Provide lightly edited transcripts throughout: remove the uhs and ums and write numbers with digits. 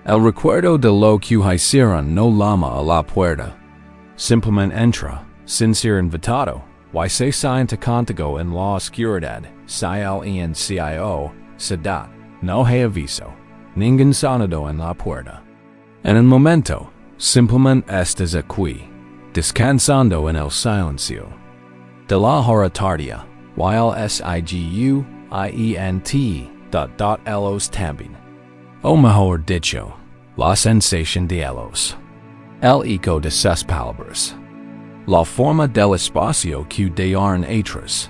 El recuerdo de lo que hicieron no llama a la puerta. Simplemente entra, sin ser invitado, y se sienta contigo en la oscuridad, silencio, sedad, no hay aviso, ningún sonido en la puerta. En un momento, simplemente estás aquí, descansando en el silencio. De la hora tardía, while siguiente, los también. O mejor dicho, la sensación de ellos. El eco de sus palabras. La forma del espacio que dejaron atrás.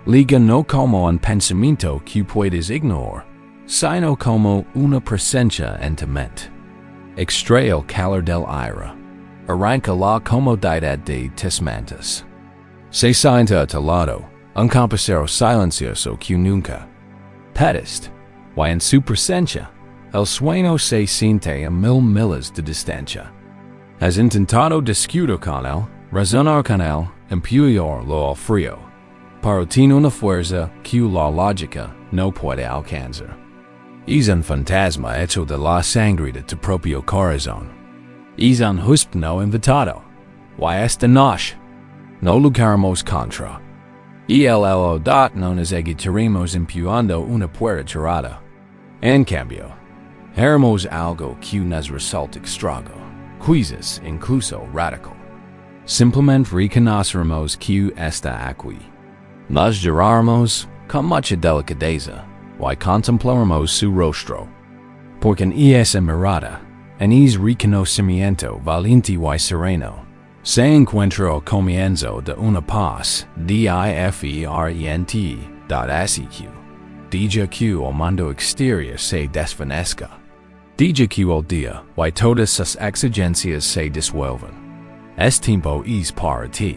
Liga no como un pensamiento que puedes ignorar, sino como una presencia en tu mente. Extrae el calor del aire. Arranca la comodidad de tus mantas. Se sienta a tu lado, un compañero silencioso que nunca pediste, y en su presencia, el sueño se siente a 1000 millas de distancia. Has intentado discutir con él, razonar con él, empujarlo al frío, pero tiene una fuerza que la lógica no puede alcanzar. Es un fantasma hecho de la sangre de tu propio corazón. Es un huésped no invitado, y esta noche no luchamos contra. Y el no nos agitaremos empujando una puerta cerrada. En cambio, haremos algo que nos resulta extraño, quizás incluso radical. Simplemente reconoceremos que está aquí. Nos giraremos con mucha delicadeza y contemplaremos su rostro. Porque en esa mirada, en ese reconocimiento valiente y sereno, se encuentra el comienzo de una paz diferente hacia Deja que el mundo exterior se desvanezca. Deja que el día y todas sus exigencias se disuelvan. Es tiempo es para ti.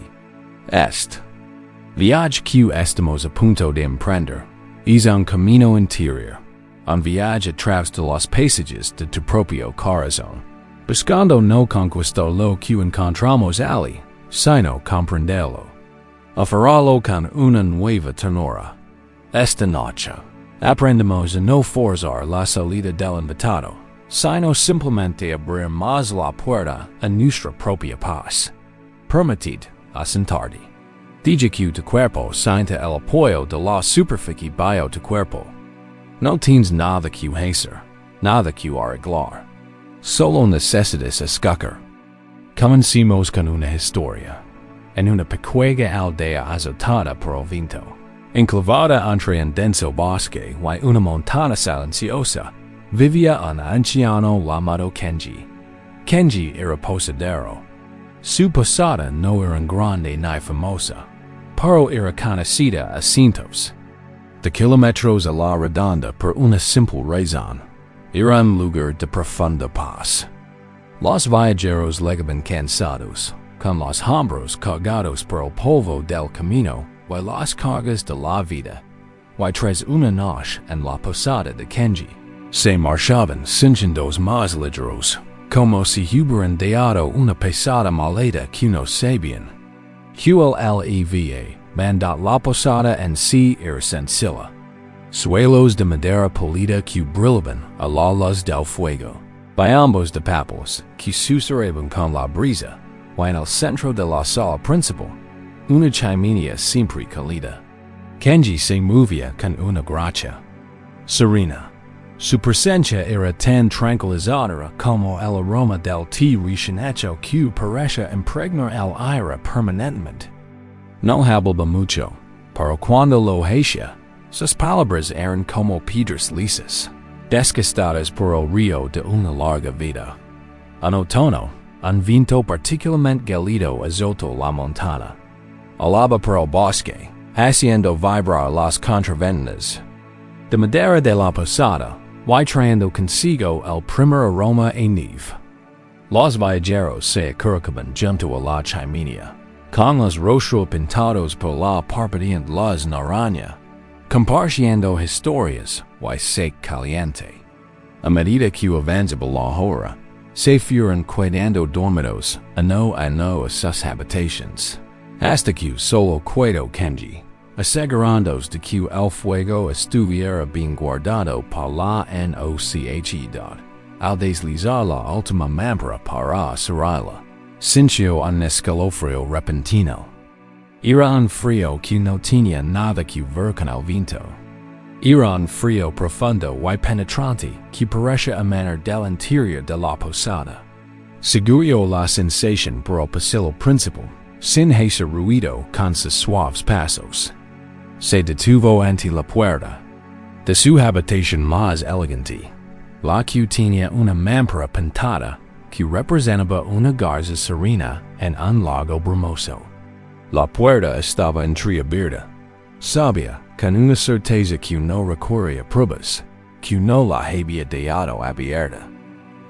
Viaje que estamos a punto de emprender es un camino interior, un viaje a través de los paisajes de tu propio corazón, buscando no conquistar lo que encontramos allí, sino comprenderlo. Aferrarlo con una nueva ternura. Esta noche, aprendemos a no forzar la salida del invitado, sino simplemente abrir más la puerta a nuestra propia paz. Permitid a sentarte. Deja que tu cuerpo sienta el apoyo de la superficie bajo tu cuerpo. No tienes nada que hacer, nada que arreglar. Solo necesitas escuchar. Comencemos con una historia. En una pequeña aldea azotada por el viento, enclavada entre un denso bosque y una montana silenciosa, vivía un anciano llamado Kenji. Kenji era posadero. Su posada no era grande ni famosa, pero era conocida a cientos de kilómetros a la redonda por una simple razón. Era un lugar de profunda paz. Los viajeros llegaban cansados, con los hombros cargados por el polvo del camino y las cargas de la vida, y tras una noche en la posada de Kenji, se marchaban sintiendo más ligeros, como si hubieran dejado una pesada maleta que no sabían. El leva mandó la posada en sí era sencilla. Suelos de madera pulida que brillaban a la luz del fuego, bambos de papos que susurraban con la brisa, y en el centro de la sala principal, una chimenea siempre cálida. Kenji se movía con una gracia serena. Su presencia era tan tranquilizadora como el aroma del té recién hecho que parece impregnar el aire permanentemente. No hablaba mucho, pero cuando lo hacía, sus palabras eran como piedras lisas, desgastadas por el río de una larga vida. En otoño, un viento particularmente gélido azotó la montana. Alaba por el bosque, haciendo vibrar las contraventas de madera de la posada, y trayendo consigo el primer aroma a nieve. Los viajeros se acurrucaban junto a la chimenea, con los rostros pintados por la parpadeante luz naranja, compartiendo historias y se caliente. A medida que avanzaba la hora, se fueron quedando dormidos uno a sus habitaciones, hasta que solo quedó Kenji, asegurándose de que el fuego estuviera bien guardado por la noche. al deslizar la última mampra para cerrarla. Sintió un escalofrío repentino. Era un frío que no tenía nada que ver con el viento. Era un frío profundo y penetrante que parecía emanar del interior de la posada. Seguro la sensación por el pasillo principal, sin hacer ruido con sus suaves pasos. Se detuvo ante la puerta de su habitación más elegante, la que tenía una mampra pintada que representaba una garza serena en un lago brumoso. La puerta estaba entreabierta. Sabía, con una certeza que no requería pruebas, que no la había dejado abierta.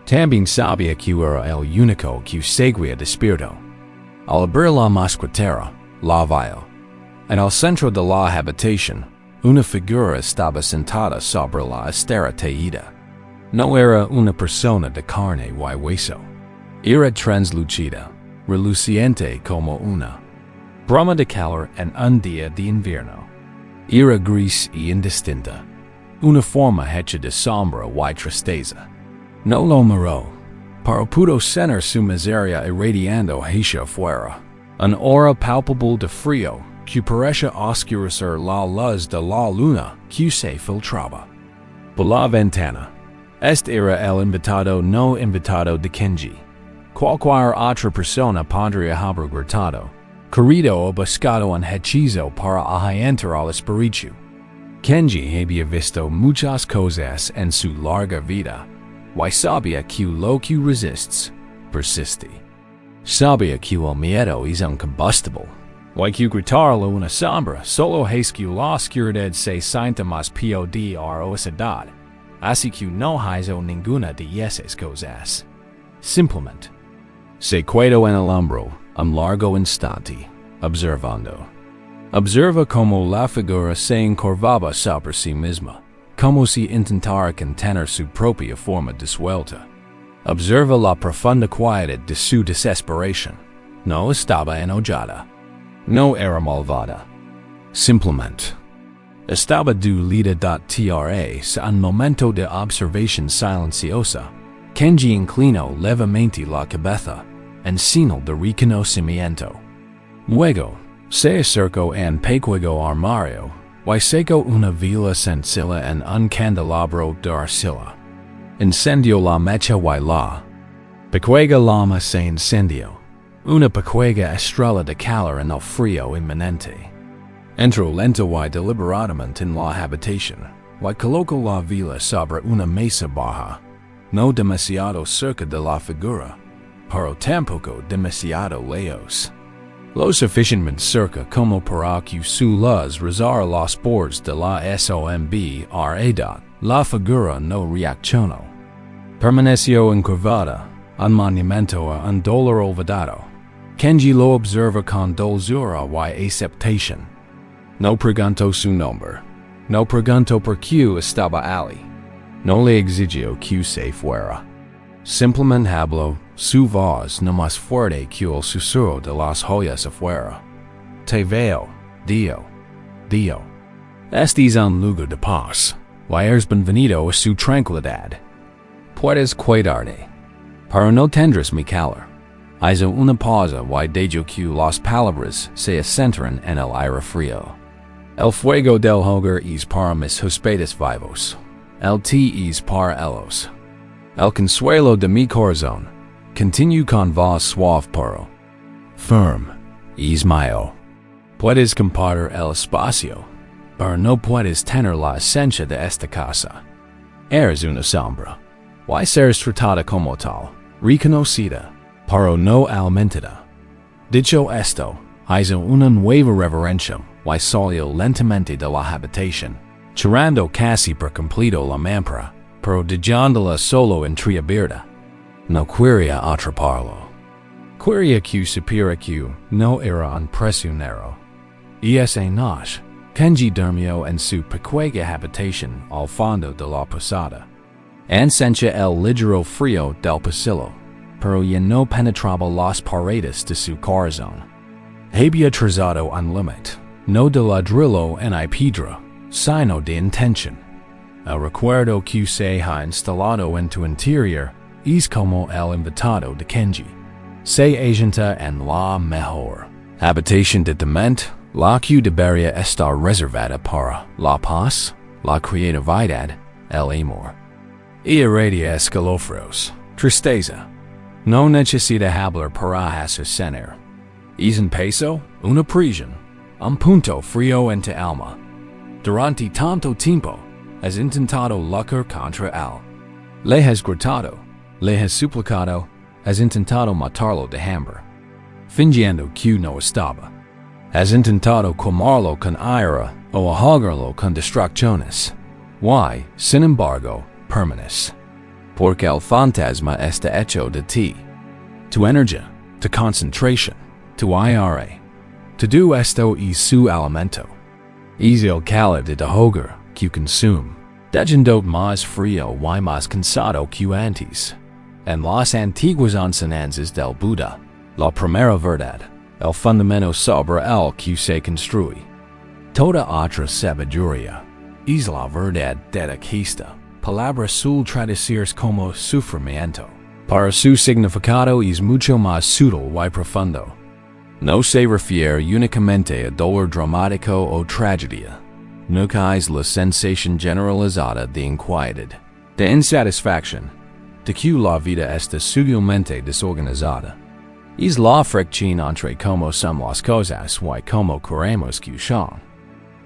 También sabía que era el único que seguía despierto. Al abrir la mosquitera, la vio. En el centro de la habitación, una figura estaba sentada sobre la estera teída. No era una persona de carne y hueso. Era translúcida, reluciente como una bruma de calor en un día de invierno. Era gris y indistinta, una forma hecha de sombra y tristeza. No lo miró, pero pudo sentir su miseria irradiando hacia afuera, una aura palpable de frío que parecía oscurecer la luz de la luna que se filtraba por la ventana. Este era el invitado no invitado de Kenji. Cualquier otra persona podría haber gritado, querido o buscado un hechizo para ahuyentar al espíritu. Kenji había visto muchas cosas en su larga vida, y sabía que lo que resiste, persiste. Sabía que el miedo es incombustible, y que gritarlo una sombra solo hace que la oscuridad se sienta más podr osidad, así que no hizo ninguna de esas cosas. Simplemente se quedó en el hombro un largo instante, observando. Observa cómo la figura se encorvaba sobre sí misma, como si intentara contener su propia forma disuelta. Observa la profunda quietud de su desesperación. No estaba enojada. No era malvada. Simplemente estaba dolida. Tras un momento de observación silenciosa, Kenji inclinó levemente la cabeza, en señal de reconocimiento. Luego, se acercó en pequeño armario, y sacó una vela sencilla en un candelabro de arcilla. Encendió la mecha y la pequeña llama se encendió, una pequeña estrella de calor en el frío inminente. Entró lento y deliberadamente en la habitación, y colocó la vela sobre una mesa baja, no demasiado cerca de la figura, pero tampoco demasiado lejos. Lo suficientemente cerca como para que su luz rozara los bordes de la sombra. La figura no reaccionó. Permaneció encorvada, un monumento a un dolor olvidado. Kenji lo observa con dulzura y aceptación. No preguntó su nombre. No preguntó por qué estaba allí. No le exigió que se fuera. Simplemente habló, su voz no más fuerte que el susurro de las joyas afuera. Te veo, Dio. Dio. Este es un lugar de paz. Y eres bienvenido a su tranquilidad. Puedes cuidarte, pero no tendrás mi calor. Hizo una pausa y dejó que las palabras se asentaran en el aire frío. El fuego del hogar es para mis huéspedes vivos. El té es para ellos. El consuelo de mi corazón, continuó con voz suave pero firme, es mío. Puedes compartir el espacio, pero no puedes tener la esencia de esta casa. Eres una sombra, y serás tratada como tal, reconocida, pero no alimentada. Dicho esto, hizo una nueva reverencia y salió lentamente de la habitación, cerrando casi por completo la mampra, pero dejándola solo entreabierta. No quería atraparlo. Quería que supiera que no era un prisionero. Y esa noche, Kenji durmió en su pequeña habitación al fondo de la posada. Sentía el ligero frío del pasillo, pero ya no penetraba las paredes de su corazón. Había trazado un límite, no de ladrillo en piedra, sino de intención. El recuerdo que se ha instalado en tu interior es como el invitado de Kenji. Se agenta en la mejor habitación de tu mente, la que debería estar reservada para la paz, la creatividad, el amor. Y irradia escalofríos, tristeza. No necesita hablar para hacer. Es un peso, una prisión, un punto frío en tu alma. Durante tanto tiempo, has intentado luchar contra él. Le has gritado, le has suplicado, has intentado matarlo de hambre, fingiendo que no estaba. Has intentado quemarlo con ira o ahogarlo con distracciones. Why, sin embargo, permaneces. Porque el fantasma está hecho de ti. Tu energía, tu concentración, tu ira. Todo esto es su alimento. Es el calor de ahogar que consume, dejando más frío y más cansado que antes. En las antiguas enseñanzas del Buda, la primera verdad, el fundamento sobre el que se construye. Toda otra sabiduría es la verdad de esta palabra suele traducirse como sufrimiento. Para su significado es mucho más sutil y profundo. No se refiere únicamente a dolor dramático o tragedia. Nunca es la sensación generalizada de inquietud, de insatisfacción, de que la vida está sutilmente desorganizada. Es la fricción entre cómo son las cosas y cómo queremos que sean.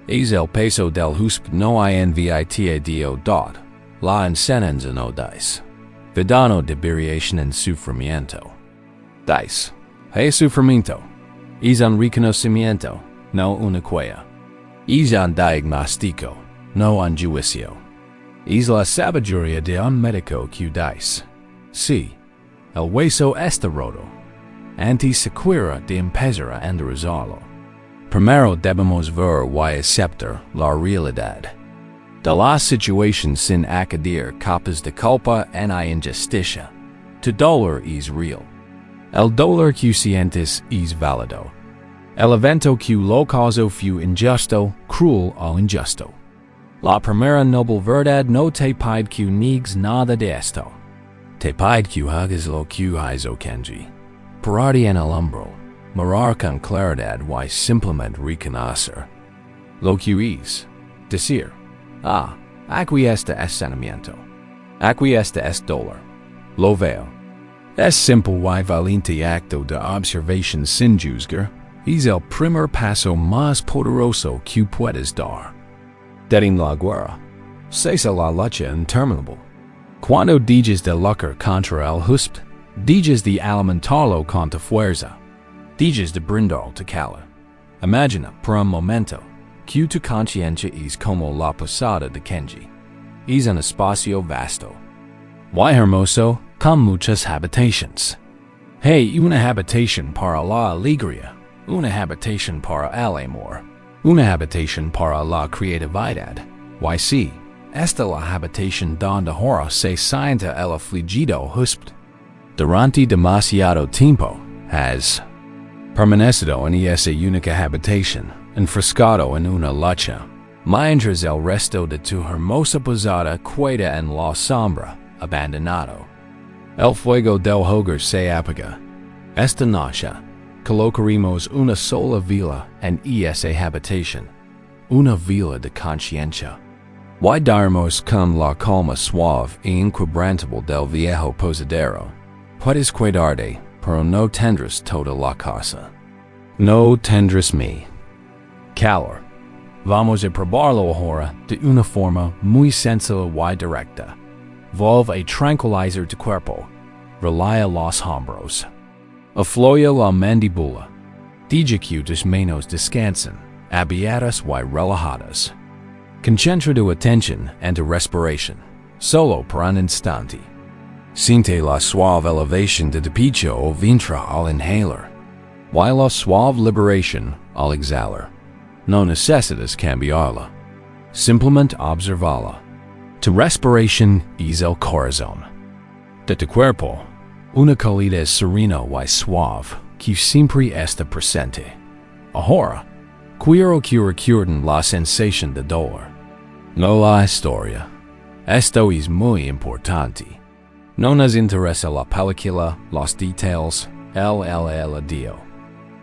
Es el peso del husp no hay invita dio dot, la enseñanza no dice. Vidano de variación en sufrimiento. Dice, hey sufrimiento. Es un reconocimiento, no una queja. Es un diagnóstico, no un juicio. Es la sabiduría de un médico que dice, sí, el hueso está roto. Antes siquiera de empezar a enderezarlo. Primero debemos ver y aceptar la realidad. De la situación sin acudir capas de culpa en la injusticia. Tu dolor es real. El dolor que sientes es válido. El evento que lo causó fue injusto, cruel o injusto. La primera noble verdad no te pide que niegues nada de esto. Te pide que hagas lo que hizo Kenji. Pararte en el umbral, mirar con claridad y simplemente reconocer. Lo que es. Decir, aquí está es sentimiento. Aquí está es dolor. Lo veo. Es simple y valiente acto de observación sin juzgar. Es el primer paso más poderoso que puedes dar. Detin la guerra. Cesa la lucha interminable. Cuando dices de luchar contra el husp, dices de alimentarlo con tu fuerza. Dices de brindar tu calor. Imagina por un momento que tu conciencia es como la posada de Kenji. Es un espacio vasto. Muy hermoso, con muchas habitaciones. Hey, una habitación para la alegría. Una habitación para el amor. Una habitación para la creatividad. Y sí, esta la habitación donde ahora se sienta el afligido husp. Durante demasiado tiempo, has permanecido en esa única habitación, enfrascado en una lucha, mientras el resto de tu hermosa posada queda en la sombra, abandonado. El fuego del hogar se apaga. Esta noche, colocaremos una sola vela en esa habitación, una vela de conciencia. Y daremos con la calma suave e inquebrantable del viejo posadero. Puedes cuidarte, pero no tendrás toda la casa. No tendrás mi calor. Vamos a probarlo ahora de una forma muy sencilla y directa. Vuelve a tranquilizar tu cuerpo. Relaja los hombros. Afloja la mandíbula. Deja que tus manos descansen, abiertas y relajadas. Concentra tu atención en tu respiración, solo por un instante. Siente la suave elevación de tu pecho o vientre al inhalar, y la suave liberación al exhalar. No necesitas cambiarla. Simplemente observala. Tu respiración es el corazón de tu cuerpo, una calidez serena y suave que siempre está presente. Ahora, quiero que recuerden la sensación de dolor. No la historia, Esto es muy importante. No nos interesa la película, los details, el dio.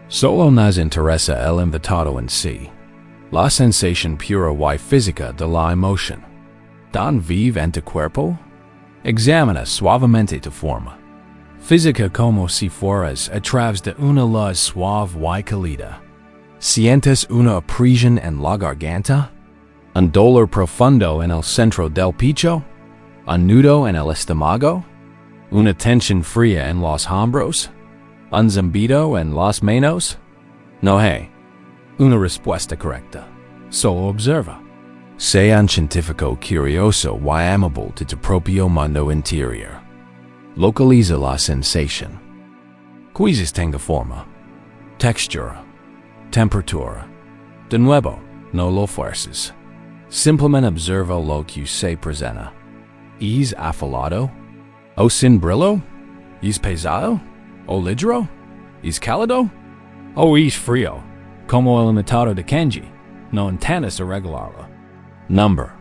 Solo nos interesa el invitado en sí. La sensación pura y física de la emoción. ¿Dan vive en tu cuerpo? Examina suavemente tu forma física como si fueras a través de una luz suave y cálida. ¿Sientes una presión en la garganta? ¿Un dolor profundo en el centro del pecho? ¿Un nudo en el estómago? ¿Una tensión fría en los hombros? ¿Un zumbido en las manos? No hay una respuesta correcta. Solo observa. Sé un científico curioso y amable de tu propio mundo interior. Localiza la sensación. Quizás tenga forma, textura, temperatura. De nuevo, no lo fuerces. Simplemente observa lo que se presenta. ¿Es afilado? ¿O sin brillo? ¿Es pesado? ¿O ligero? ¿Es cálido? ¿O es frío? Como el invitado de Kenji. No intentas arreglarlo. Number.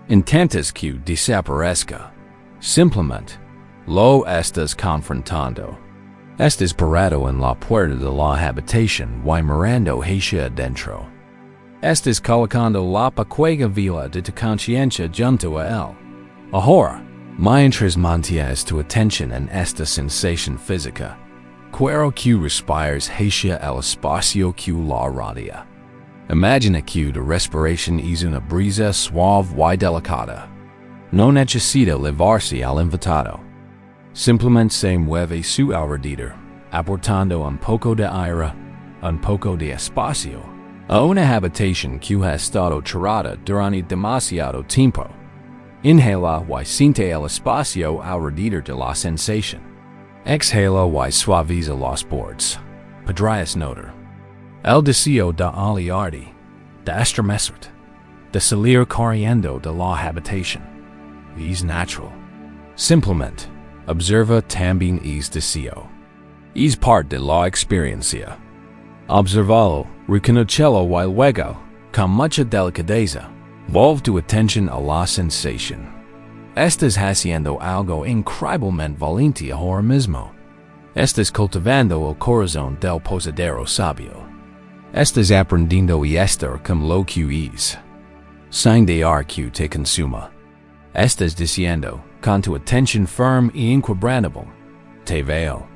Intentas que desaparezca. Simplemente lo estás confrontando. Estás parado en la puerta de la habitación y mirando hacia adentro. Estás colocando la pequeña vela de tu conciencia junto a él. Ahora, mientras mantienes tu atención en esta sensación física, quiero que respires hacia el espacio que la rodea. Imagina que tu respiración es una brisa suave y delicada. No necesita llevarse al invitado. Simplemente se mueve su alrededor, aportando un poco de aire, un poco de espacio, a una habitación que ha estado cerrada durante demasiado tiempo. Inhala y siente el espacio alrededor de la sensación. Exhala y suaviza los bordes. Podrías notar el deseo de aliarte, de estremecerte, de salir corriendo de la habitación. Es natural. Simplemente observa también es deseo. Es parte de la experiencia. Observalo, reconocelo y luego, con mucha delicadeza, volve tu atención a la sensación. Estás haciendo algo increíblemente valiente ahora mismo. Estás cultivando el corazón del posadero sabio. Estás aprendiendo y estar como lo que es. Sin dejar que te consuma. Estás diciendo, con tu atención firme y inquebrantable, te veo.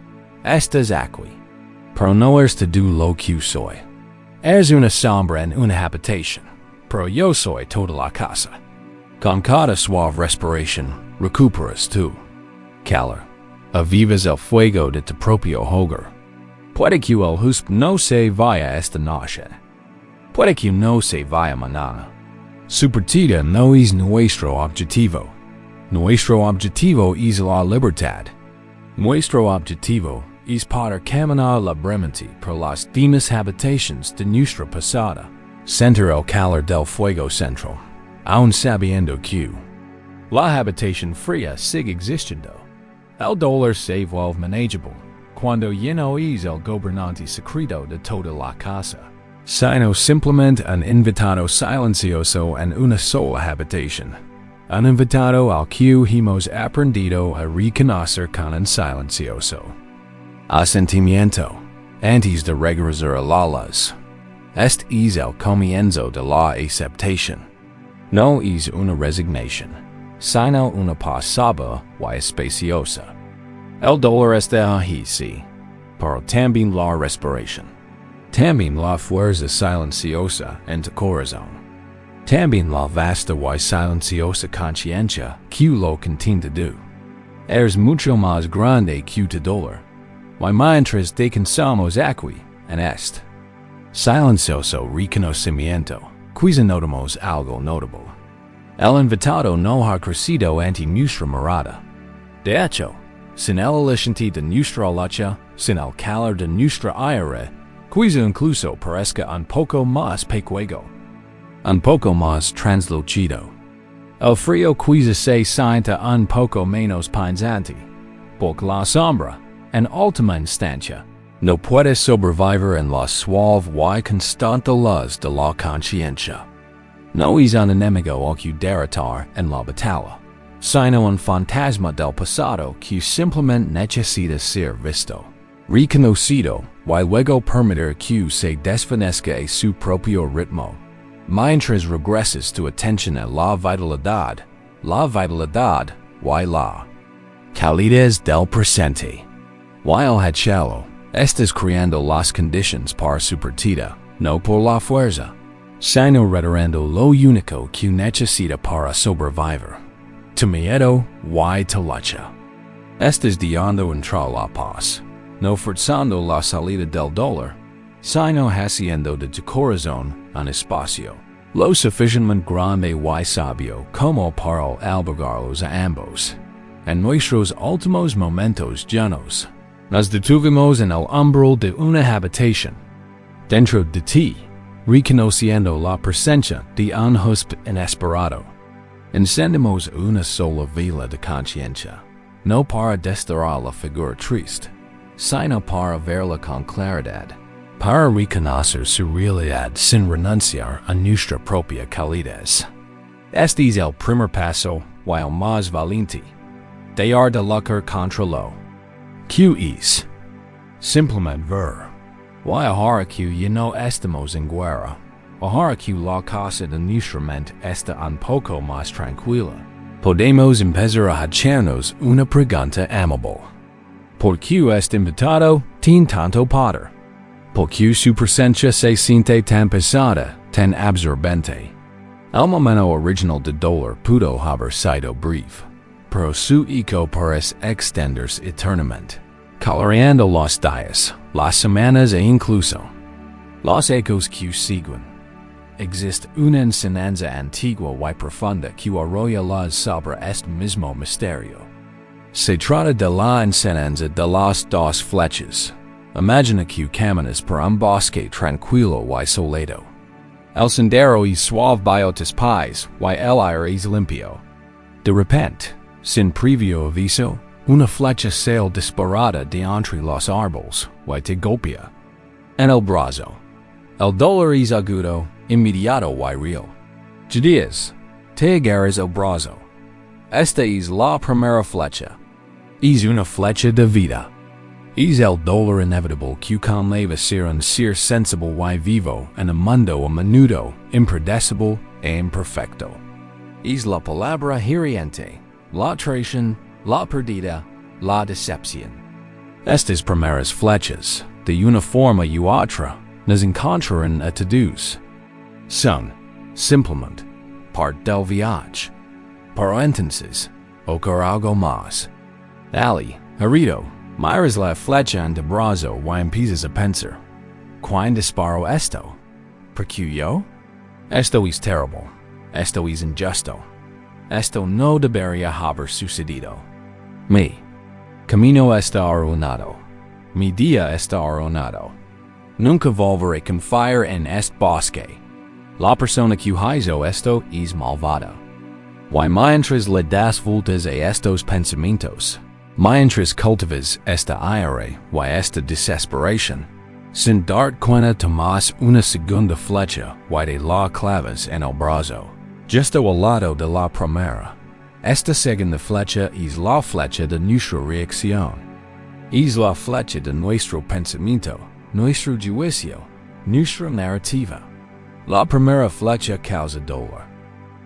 Estás aquí. Pero no eres todo lo que soy. Eres una sombra en una habitación, pero yo soy toda la casa. Con cada suave respiración, recuperas tu calor. Avivas el fuego de tu propio hogar. Puede que el huésped no se vaya esta noche. Puede que no se vaya mañana. Su partida no es nuestro objetivo. Nuestro objetivo es la libertad. Nuestro objetivo es poder caminar libremente por las demás habitaciones de nuestra posada. Sentir el calor del fuego central, aun sabiendo que la habitación fría sigue existiendo. El dolor se vuelve manageable cuando ya no es el gobernante secreto de toda la casa, sino simplemente un invitado silencioso en una sola habitación. Un invitado al que hemos aprendido a reconocer con un silencioso asentimiento antes de regresar a la luz. Este es el comienzo de la aceptación. No es una resignación, sino una paz suave y espaciosa. El dolor está ahí, sí, pero también la respiración. También la fuerza silenciosa en tu corazón. También la vasta y silenciosa conciencia que lo contiene tú. Eres mucho más grande que tu dolor. Y mientras descansamos aquí, en este silencioso reconocimiento, quizá notamos algo notable. El invitado no ha crecido ante nuestra mirada. De hecho, sin el aliciente de nuestra lucha, sin el calor de nuestra aire, quizá incluso parezca un poco más pequeño. Un poco más translucido. El frío quizá se sienta un poco menos punzante, porque la sombra, en última instancia, no puede sobrevivir en la suave y constante luz de la conciencia. No es un enemigo al que derrotar en la batalla. Sino un fantasma del pasado que simplemente necesita ser visto, reconocido, y luego permitir que se desvanezca a su propio ritmo. Mientras regresas tu atención a la vitalidad y la calidez del presente. While hicieron, estás creando las condiciones para su partida, no por la fuerza, sino retirando lo único que necesita para sobrevivir. Tu miedo y tu lucha. Estás dejando entrar la paz, no forzando la salida del dolor, sino haciendo de tu corazón un espacio lo suficientemente grande y sabio como para albergarlos a ambos. En nuestros últimos momentos llanos, nos detuvimos en el umbral de una habitación. Dentro de ti, reconociendo la presencia de un huésped inesperado. Encendemos una sola vela de conciencia, no para desterrar la figura triste, sino para verla con claridad, para reconocer su realidad sin renunciar a nuestra propia calidez. Este es el primer paso y el más valiente. Dejar de luchar contra lo que es simplemente ver. Y ahora que ya no estamos en guerra, ahora que la casa de nuestra mente está un poco más tranquila, podemos empezar a hacernos una pregunta amable. ¿Por qué este invitado tiene tanto poder? ¿Por qué su presencia se siente tan pesada, tan absorbente? El momento original de dolor pudo haber sido breve, pero su eco parece extenderse eternamente, coloreando los días, las semanas e incluso los ecos que siguen. Existe una enseñanza antigua y profunda que arrolla luz sobre este mismo misterio. Se trata de la enseñanza de las dos flechas. Imagina que caminas por un bosque tranquilo y soleado. El sendero es suave bajo tus pies y el aire es limpio. De repente, sin previo aviso, una flecha sale disparada de entre los árboles y te golpea en el brazo. El dolor es agudo, inmediato y real. Judías, te agarras el brazo. Esta es la primera flecha. Es una flecha de vida. Es el dolor inevitable que conlleva ser un ser sensible y vivo en un mundo a menudo impredecible e imperfecto. Es la palabra hiriente, la traición, la pérdida, la decepción. Estas primeras flechas, de una forma u otra, nos encontraron a todos. Son, simplemente, parte del viaje. Pero entonces, ocurre algo más. Ali, herido, miras la flecha en tu brazo y empiezas a pensar, ¿quién disparó esto? ¿Por qué yo? Esto es terrible. Esto es injusto. Esto no debería haber sucedido. Mi camino está arruinado. Mi día está arruinado. Nunca volveré a confiar en este bosque. La persona que hizo esto es malvada. Y mientras le das vueltas a estos pensamientos, mientras cultivas esta ira y esta desesperación, sin dar cuenta tomas una segunda flecha y de la clavas en el brazo, justo al lado de la primera. Esta segunda flecha es la flecha de nuestra reacción. Es la flecha de nuestro pensamiento, nuestro juicio, nuestra narrativa. La primera flecha causa dolor.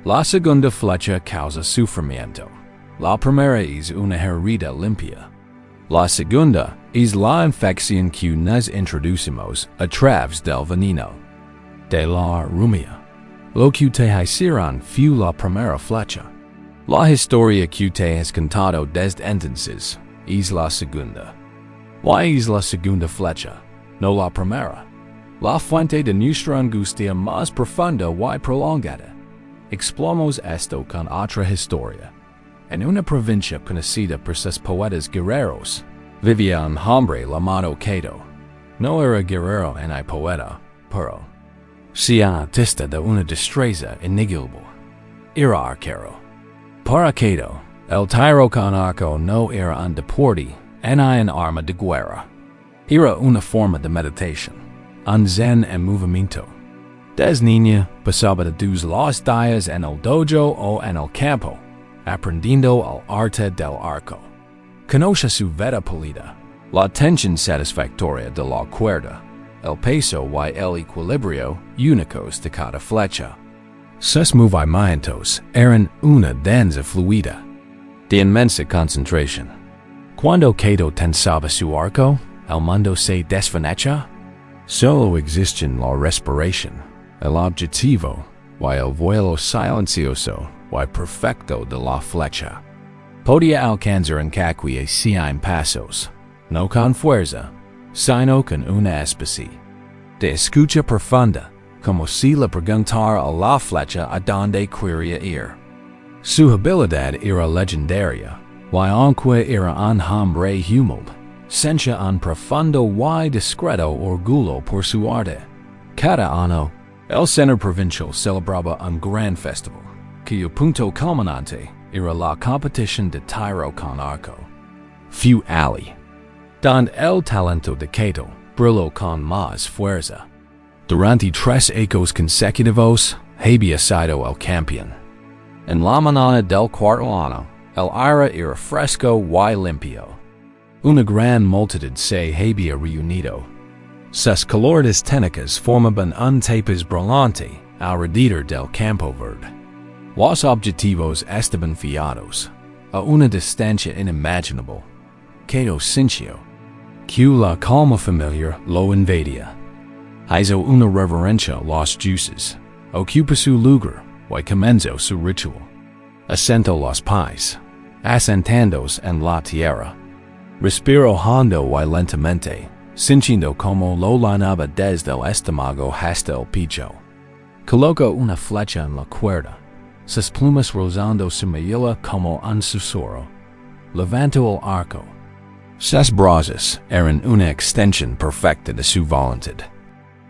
La segunda flecha causa sufrimiento. La primera es una herida limpia. La segunda es la infección que nos introducimos a través del veneno de la rumia. Lo que te hicieron fue la primera flecha. La historia que te has contado desde entonces es la segunda. ¿Cuál es la segunda flecha? No la primera. La fuente de nuestra angustia más profunda y prolongada. Exploramos esto con otra historia. En una provincia conocida por sus poetas guerreros, vivía un hombre llamado Cato. No era guerrero ni poeta, pero sí artista de una destreza inigualable. Era arquero. Para Cato, el tiro con arco no era un deporte ni un arma de guerra. Era una forma de meditación, un zen en movimiento. Desde niña pasaba todos los días en el dojo o en el campo, aprendiendo el arte del arco. Conoce su veta pulida, la tensión satisfactoria de la cuerda, el peso y el equilibrio únicos de cada flecha. Sus movimientos eran una danza fluida, de inmensa concentración. Cuando Cato tensaba su arco, el mundo se desvanecha. Solo existen la respiración, el objetivo, y el vuelo silencioso y perfecto de la flecha. Podía alcanzar en caqui 100 pasos, no con fuerza, sino con una especie de escucha profunda, como si le preguntara a la flecha a dónde quería ir. Su habilidad era legendaria, y aunque era un hombre humilde, sentía un profundo y discreto orgullo por su arte. Cada año, el centro provincial celebraba un gran festival, cuyo punto culminante era la competición de tiro con arco. Fue allí donde el talento de Cato brilló con más fuerza. Durante 3 ecos consecutivos, había sido el campeón. En la mañana del cuarto año, el aire era fresco y limpio. Una gran multitud se había reunido. Sus colores técnicas formaban un tapiz brillante alrededor del campo verde. Los objetivos estaban fiados a una distancia inimaginable. Cato sintió que la calma familiar lo invadía. Hizo una reverencia a los dioses, ocupó su lugar y comenzó su ritual. Asentó los pies, asentándose en la tierra. Respiró hondo y lentamente, sintiendo como lo lanaba desde el estómago hasta el pecho. Colocó una flecha en la cuerda, sus plumas rozando su mejilla como un susurro. Levantó el arco. Sus brazos eran una extensión perfecta de su voluntad.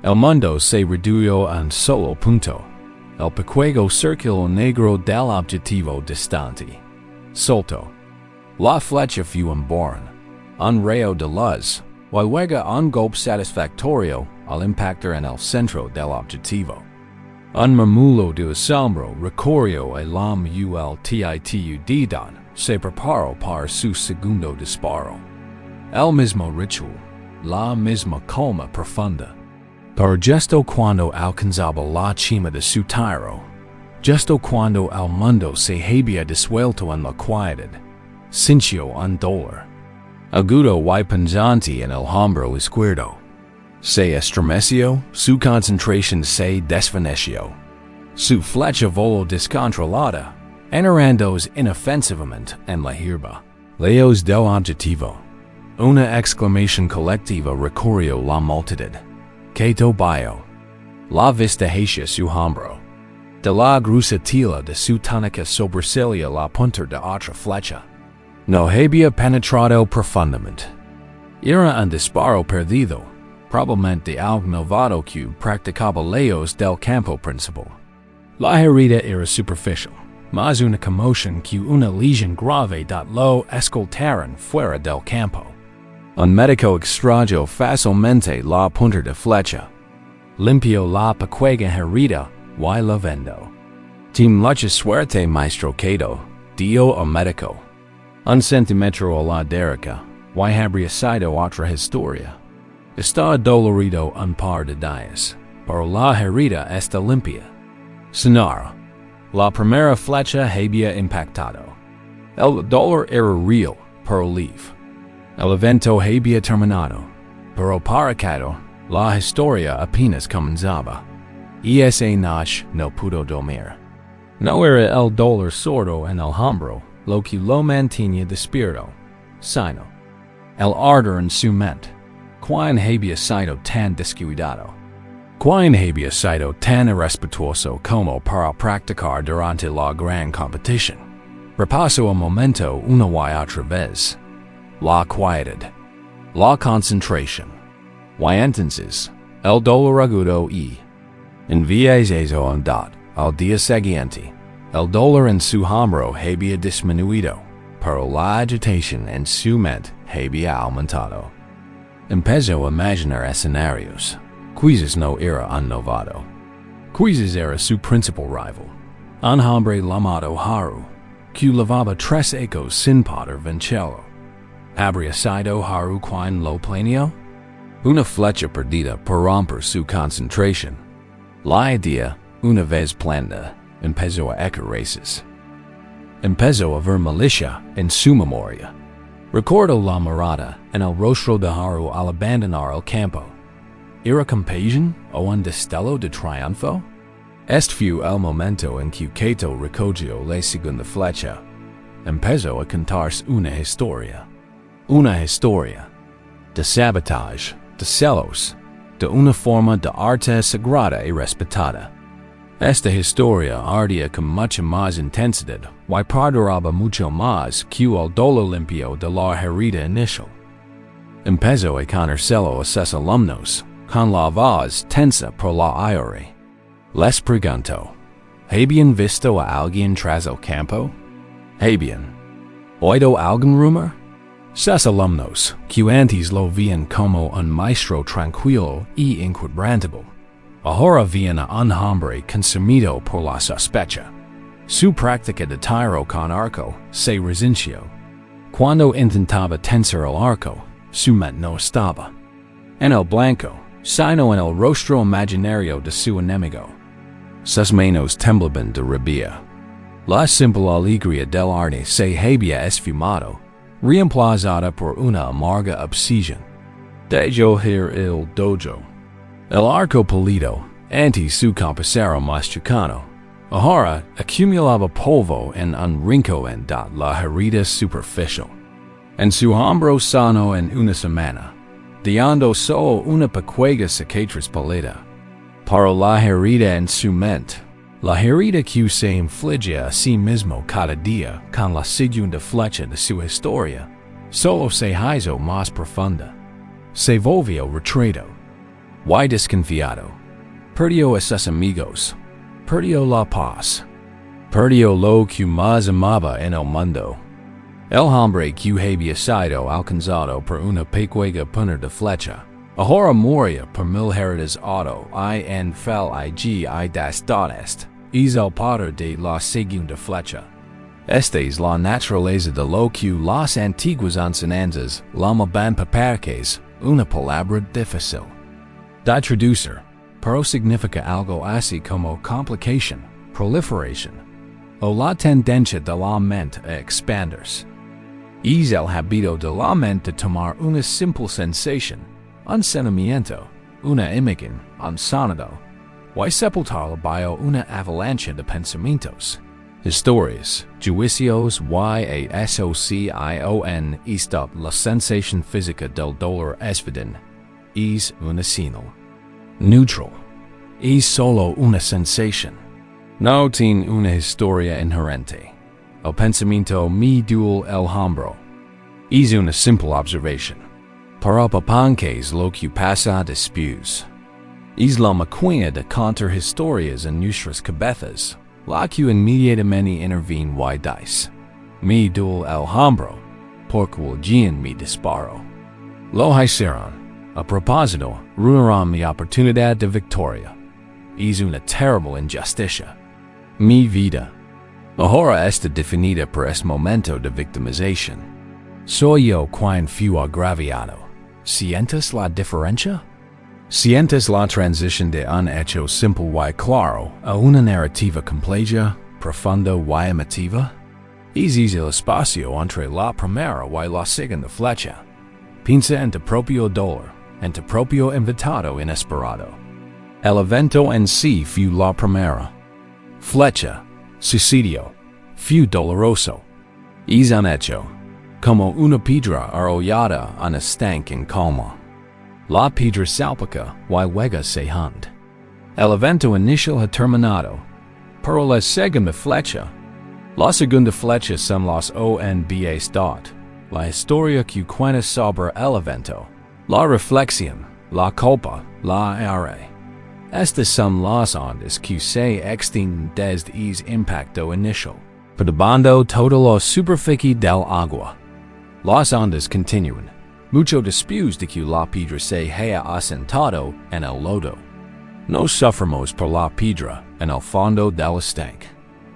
El mundo se redujo a un solo punto, el pequeño círculo negro del objetivo distante. Soltó. La flecha fue un born, un rayo de luz, y luego un golpe satisfactorio al impactar en el centro del objetivo. Un murmullo de asombro recorrió el titu don se preparó para su segundo disparo. El mismo ritual, la misma calma profunda. Pero justo cuando alcanzaba la cima de su tiro, justo cuando el mundo se había disuelto en la quietud, sintió un dolor agudo y punzante en el hombro izquierdo. Se estremeció, su concentración se desvaneció. Su flecha voló descontrolada, enterrándose inofensivamente en la hierba, lejos del objetivo. Una exclamación colectiva recorrió la multitud. Cato vio. La vista hacia su hombro. De la gruesa tela de su túnica sobresalía la punta de otra flecha. No había penetrado profundamente. Era un disparo perdido, probablemente algo novato que practicaba lejos del campo principal. La herida era superficial, más una conmoción que una lesión grave lo escoltaron fuera del campo. Un médico extrajo fácilmente la punta de flecha, limpió la pequeña herida y la vendó. Team mucha suerte, maestro Cato, dio al médico. Un centímetro a la derecha, y habría sido otra historia. Está dolorido un par de días, pero la herida está limpia. Sonara. La primera flecha había impactado. El dolor era real, pero leve. El evento había terminado, pero para Cato, la historia apenas comenzaba. Y esa noche no pudo dormir. No era el dolor sordo en el hombro lo que lo mantenía despierto, sino el ardor en su mente. Quien había sido tan descuidado? Quien había sido tan irrespetuoso como para practicar durante la gran competición? Repasó un momento una y otra vez. La quietud, la concentración, y entonces el dolor agudo y, en vez de eso al día siguiente, el dolor en su hombro había disminuido, pero la agitación en su mente había aumentado. Empezó a imaginar escenarios. Quizás no era un novato. Quizás era su principal rival, un hombre llamado Haru, que lavaba tres ecos sin poder vencerlo. Habría sido Haru quien lo planeó? Una flecha perdida por romper su concentración. La idea, una vez plantada, empezó a echar raíces. Empezó a ver malicia en su memoria. Recuerdo la mirada en el rostro de Haru al abandonar el campo. ¿Era compasión o un destello de triunfo? Este fue el momento en que Kato recogió la segunda flecha. Empezó a contarse una historia. Una historia de sabotaje, de celos, de una forma de arte sagrada y respetada. Esta historia ardía con mucha más intensidad y perduraba mucho más que el dolor limpio de la herida inicial. Empezó a contárselo a sus alumnos, con la voz tensa por la aire. Les preguntó, ¿habían visto a alguien tras el campo? ¿Habían oído algún rumor? Sus alumnos, que antes lo veían como un maestro tranquilo y inquebrantable, ahora veían a un hombre consumido por la sospecha. Su práctica de tiro con arco se resintió. Cuando intentaba tensar el arco, su mente no estaba en el blanco, sino en el rostro imaginario de su enemigo. Sus manos temblaban de rabia. La simple alegría del arte se había esfumado, reemplazada por una amarga obsesión. Dejó ir el dojo. El arco pulido, antes su compañero más cercano, ahora acumulaba polvo en un rincón de la herida superficial. En su hombro sano en una semana, dejando solo una pequeña cicatriz pálida. Para la herida en su mente, la herida que se inflige a sí mismo cada día con la segunda flecha de su historia, solo se hizo más profunda. Se volvió retraído y desconfiado. Perdió a sus amigos. Perdió la paz. Perdió lo que más amaba en el mundo. El hombre que había sido alcanzado por una pequeña punta de flecha, ahora moría por mil heridas auto y en fel y das dones. Es el poder de la segunda flecha. Esta es la naturaleza de lo que las antiguas enseñanzas llamaban paparques, una palabra difícil de traducir, pero significa algo así como complicación, proliferación, o la tendencia de la mente a expandirse. Es el hábito de la mente de tomar una simple sensación, un sentimiento, una imagen, un sonido, y sepultarlo bajo una avalancha de pensamientos, historias, juicios y asociación. Esta la sensación física del dolor evidente es una señal neutral. Es solo una sensación. No tiene una historia inherente. El pensamiento me duele el hombro. Es una simple observación. Para papanques lo que pasa después. Es la maquina de contar historias en nuestras cabezas, la que inmediatamente interviene y dice, me duele el hombro, porque el guión me disparó. Lo hicieron. A propósito, ruinaron mi oportunidad de victoria. Es una terrible injusticia. Mi vida ahora está definida por este momento de victimización. Soy yo quien fui agraviado. ¿Sientes la diferencia? ¿Sientes la transición de un hecho simple y claro a una narrativa compleja, profunda y emotiva? Es el espacio entre la primera y la segunda flecha. Piensa en tu propio dolor, en tu propio invitado inesperado. El evento en sí fue la primera flecha, suicidio, fue doloroso. Es un hecho, como una piedra arrollada en estanque en calma. La piedra salpica y luego se hunde. El evento inicial ha terminado, pero la segunda flecha son las ONBAs. La historia que cuenta sobre el evento, la reflexión, la culpa, la ira. Estas son las ondas que se extienden desde el impacto inicial, perturbando toda la superficie del agua. Las ondas continúan, mucho después de que la piedra se haya asentado en el lodo. No sufrimos por la piedra en el fondo del estanque.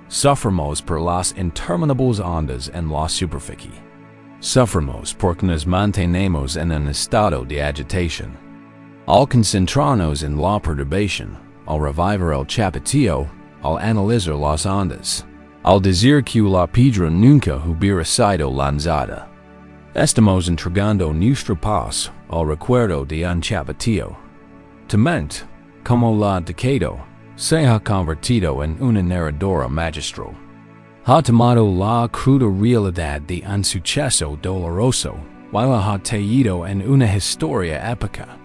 Sufrimos por las interminables ondas en la superficie. Sufrimos porque nos mantenemos en un estado de agitación. Al concentrarnos en la perturbación, al revivir el chapotillo, al analizar las ondas, al decir que la piedra nunca hubiera sido lanzada. Estamos entregando nuestra paz al recuerdo de un chapotillo. Tu mente, como la decado, se ha convertido en una narradora magistral. Ha tomado la cruda realidad de un suceso doloroso, y la ha traído en una historia épica,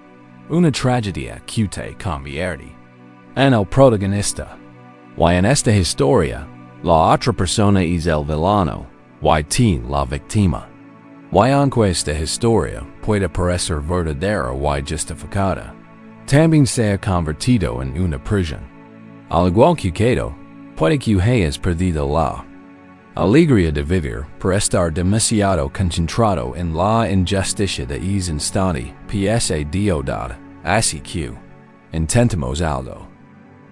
una tragedia que te convierte en el protagonista. Y en esta historia, la otra persona es el villano, y tú la víctima. Y aunque esta historia puede parecer verdadera y justificada, también se ha convertido en una prisión. Al igual que Cato, puede que hayas perdido la alegría de vivir por estar demasiado concentrado en la injusticia de ese instante ps diodad, así que intentemos algo.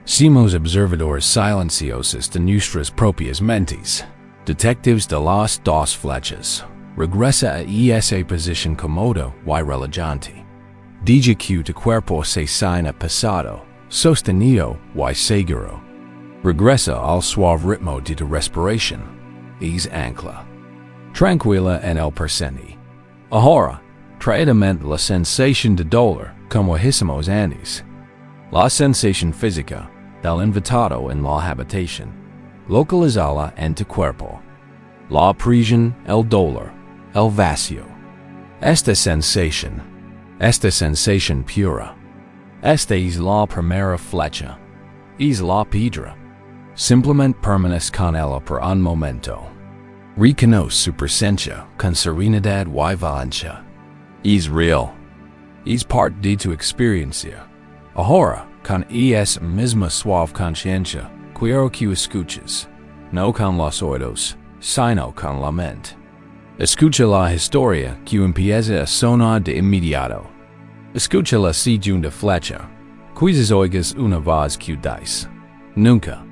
Somos observadores silenciosos de nuestras propias mentes, detectives de las dos flechas. Regresa a esa posición cómoda y relajante. Deja que tu cuerpo se sienta pasado, sostenido y seguro. Regresa al suave ritmo de tu respiración. Es ancla. Tranquila en el presente. Ahora, trae a mente la sensación de dolor como hicimos antes. La sensación física del invitado en la habitación. Localizala en tu cuerpo. La prisión, el dolor, el vacío. Esta sensación pura. Esta es la primera flecha. Es la piedra. Simplemente permanece con ella por un momento. Reconoce su presencia con serenidad y valencia. Es real. Es parte de tu experiencia. Ahora, con esa misma suave conciencia, quiero que escuches, no con los oídos, sino con la mente. Escucha la historia que empieza a sonar de inmediato. Escucha la segunda flecha. Quizás oigas una voz que dice, nunca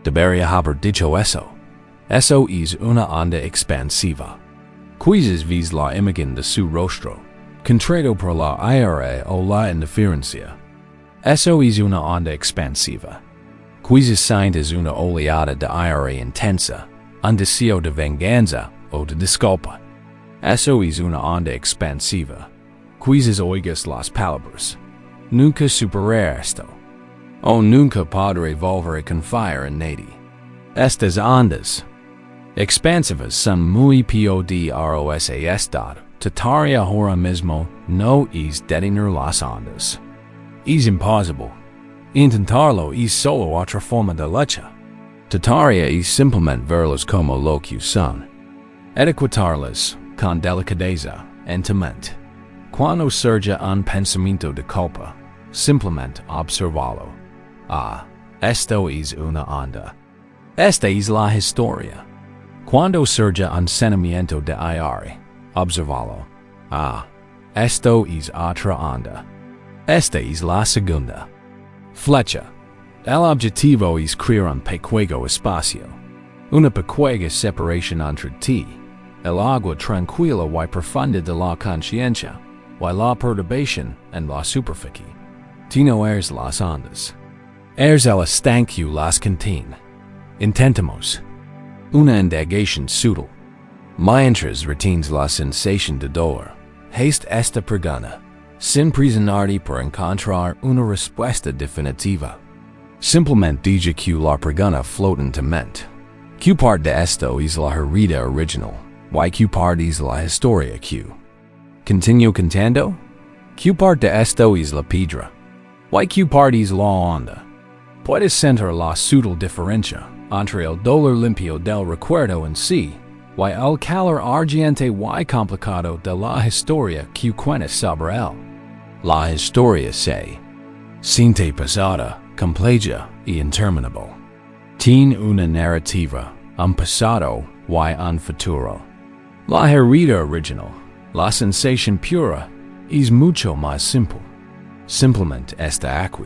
debería haber dicho eso. Eso es una onda expansiva. Quizás ves la imagen de su rostro, contraído por la ira o la indiferencia. Eso es una onda expansiva. Quizás sientes una oleada de ira intensa, un deseo de venganza o de disculpa. Eso es una onda expansiva. Quizás oigas las palabras. Nunca superaré esto. O nunca podré volver a confiar en nadie. Estas ondas expansivas son muy poderosas. Tratar ahora mismo no es detener las ondas. Es imposible. Intentarlo es solo otra forma de lucha. Tratar es simplemente verlas como lo que son. Etiquetarlas con delicadeza en tu mente. Cuando surge un pensamiento de culpa, simplemente observalo. Esto es una onda. Esta es la historia. Cuando surge un sentimiento de ira, observalo. Esto es otra onda. Esta es la segunda flecha. El objetivo es crear un pequeño espacio. Una pequeña separación entre ti, el agua tranquila y profunda de la conciencia, y la perturbación en la superficie. Tú no eres las ondas. Eres el estanque las contiene. Intentemos una indagación sutil. Mientras retienes la sensación de dolor, haste esta pregunta, sin presionarte por encontrar una respuesta definitiva. Simplemente deja que la pregunta flote en tu mente. ¿Qué parte de esto es la herida original? ¿Y qué parte es la historia que continúo contando? ¿Qué parte de esto es la piedra? ¿Y qué parte es la onda? Puedes sentir la sutil diferencia entre el dolor limpio del recuerdo en sí y el calor ardiente y complicado de la historia que cuenta sobre él. La historia se siente pesada, compleja y interminable. Tiene una narrativa, un pasado y un futuro. La herida original, la sensación pura, es mucho más simple. Simplemente está aquí.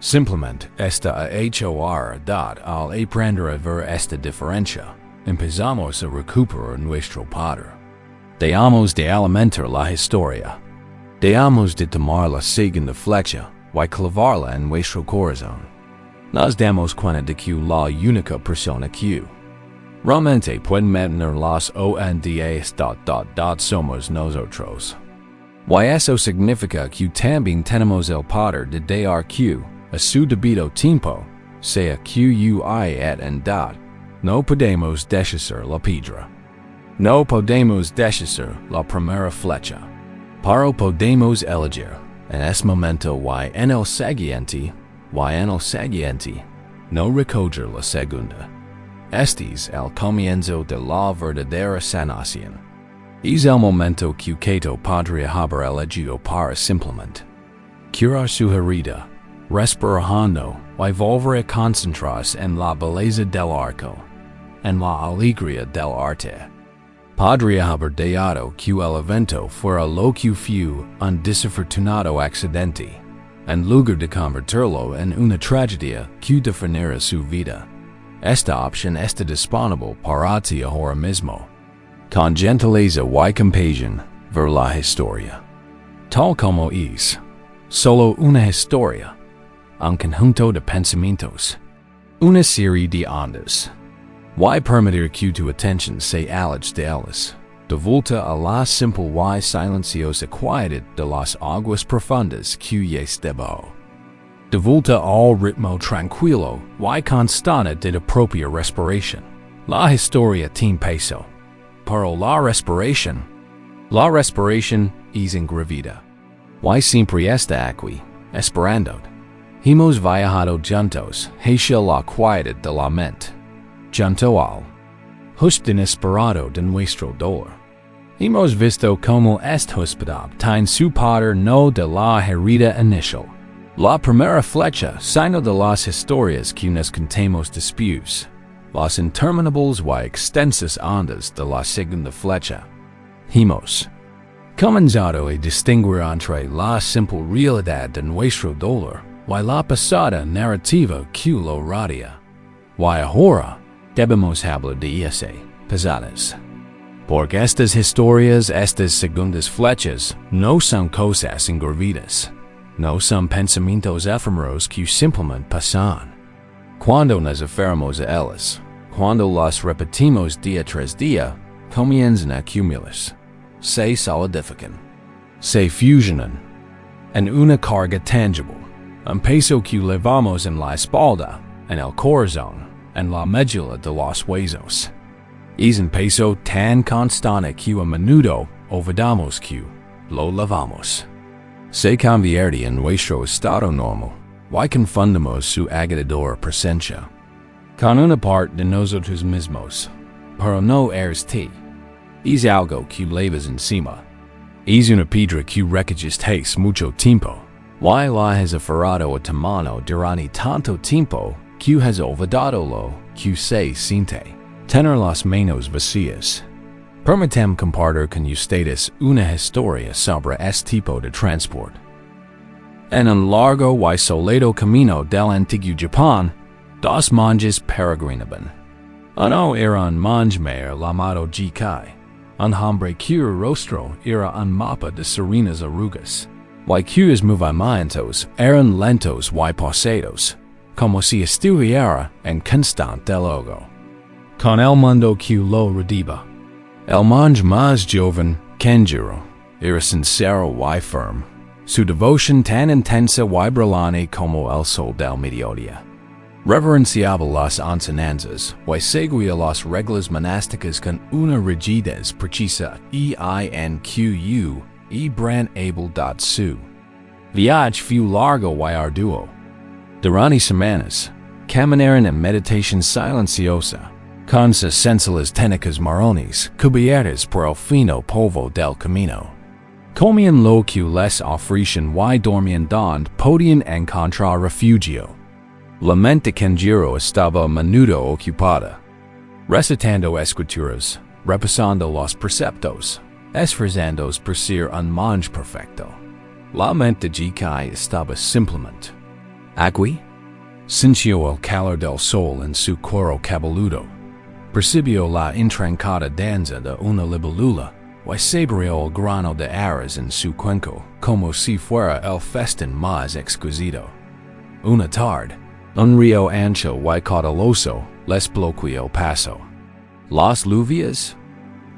Simplemente esta hora al aprender a ver esta diferencia, empezamos a recuperar nuestro poder. Dejamos de alimentar la historia. Dejamos de tomar la segunda flecha y clavarla en nuestro corazón. Nos damos cuenta de que la única persona que realmente puede mantener las ondas somos nosotros. Y eso significa que también tenemos el poder de dejar que, a su debido tiempo, sea que no podemos deshacer la piedra. No podemos deshacer la primera flecha. Pero podemos elegir, en ese momento y en el siguiente, no recoger la segunda. Este es el comienzo de la verdadera sanación. Es el momento que Cato podría haber elegido para simplemente curar su herida, respirando y volver a concentrarse en la belleza del arco, en la alegría del arte. Podría haber dejado que el evento fuera lo que fue un desafortunado accidente, en lugar de convertirlo en una tragedia que definiera su vida. Esta opción está disponible para ti ahora mismo. Con gentileza y compasión, ver la historia. Tal como es, solo una historia, un conjunto de pensamientos, una serie de ondas. Y permitir que tu atención se aleje de ellas, de vuelta a la simple y silenciosa quietud de las aguas profundas que es debajo. De vuelta al ritmo tranquilo y constante de la propia respiración. La historia tiene peso, pero la respiración es ingravida. Y siempre está aquí, esperando. Hemos viajado juntos hacia la quietud de la mente. Junto al justo inesperado de nuestro dolor. Hemos visto cómo este hospital tiene su poder no de la herida inicial. La primera flecha, sino de las historias que nos contamos después. Las interminables y extensas ondas de la segunda flecha. Hemos comenzado a distinguir entre la simple realidad de nuestro dolor y la pesada narrativa que lo rodea. Y ahora debemos hablar de esas pesadas. Porque estas historias, estas segundas flechas, no son cosas ingravidas. No son pensamientos efímeros que simplemente pasan. Cuando nos aferramos a ellas, cuando las repetimos día tras día, comienzan a acumularse, se solidifican, se fusionan en una carga tangible, un peso que llevamos en la espalda, en el corazón, en la médula de los huesos. Es un peso tan constante que a menudo olvidamos que lo llevamos. Se convierte en nuestro estado normal y confundimos su agotadora presencia con una parte de nosotros mismos, pero no eres ti. Es algo que llevas encima. Es una piedra que recoges mucho tiempo y la has aferrado a tu mano durante tanto tiempo que has olvidado lo que se siente tener las manos vacías. Permitem compartir con ustedes una historia sobre este tipo de transporte. En un largo y soleado camino del antiguo Japón, dos monjes peregrinaban. Uno era un monje mayor llamado Jikai, un hombre cuyo rostro era un mapa de serenas arrugas, y cuyos movimientos eran lentos y pausados, como si estuviera en constante diálogo con el mundo que lo rodeaba. El monje más joven, Kenjiro, era sincero y firme, su devoción tan intensa y brillante como el sol del mediodía. Reverenciaba las enseñanzas y seguía las reglas monásticas con una rigidez precisa y gran habilidad. Su viaje fue largo y arduo. Durante semanas, caminaron en meditación silenciosa, con sus sensuales técnicas marrones cubiertas por el fino polvo del camino. Comían lo que les ofrecían y dormían donde podían encontrar refugio. La mente de Kenjiro estaba a menudo ocupada, recitando escrituras, repasando los preceptos, esforzándose por ser un monje perfecto. La mente de Jikai estaba simplemente Aquí? Sincio el calor del sol en su cuero cabeludo. Percibió la intrincada danza de una libélula, y saboreó el grano de aras en su cuenco, como si fuera el festín más exquisito. Una tarde, un río ancho y caudaloso les bloqueó el paso. Las lluvias?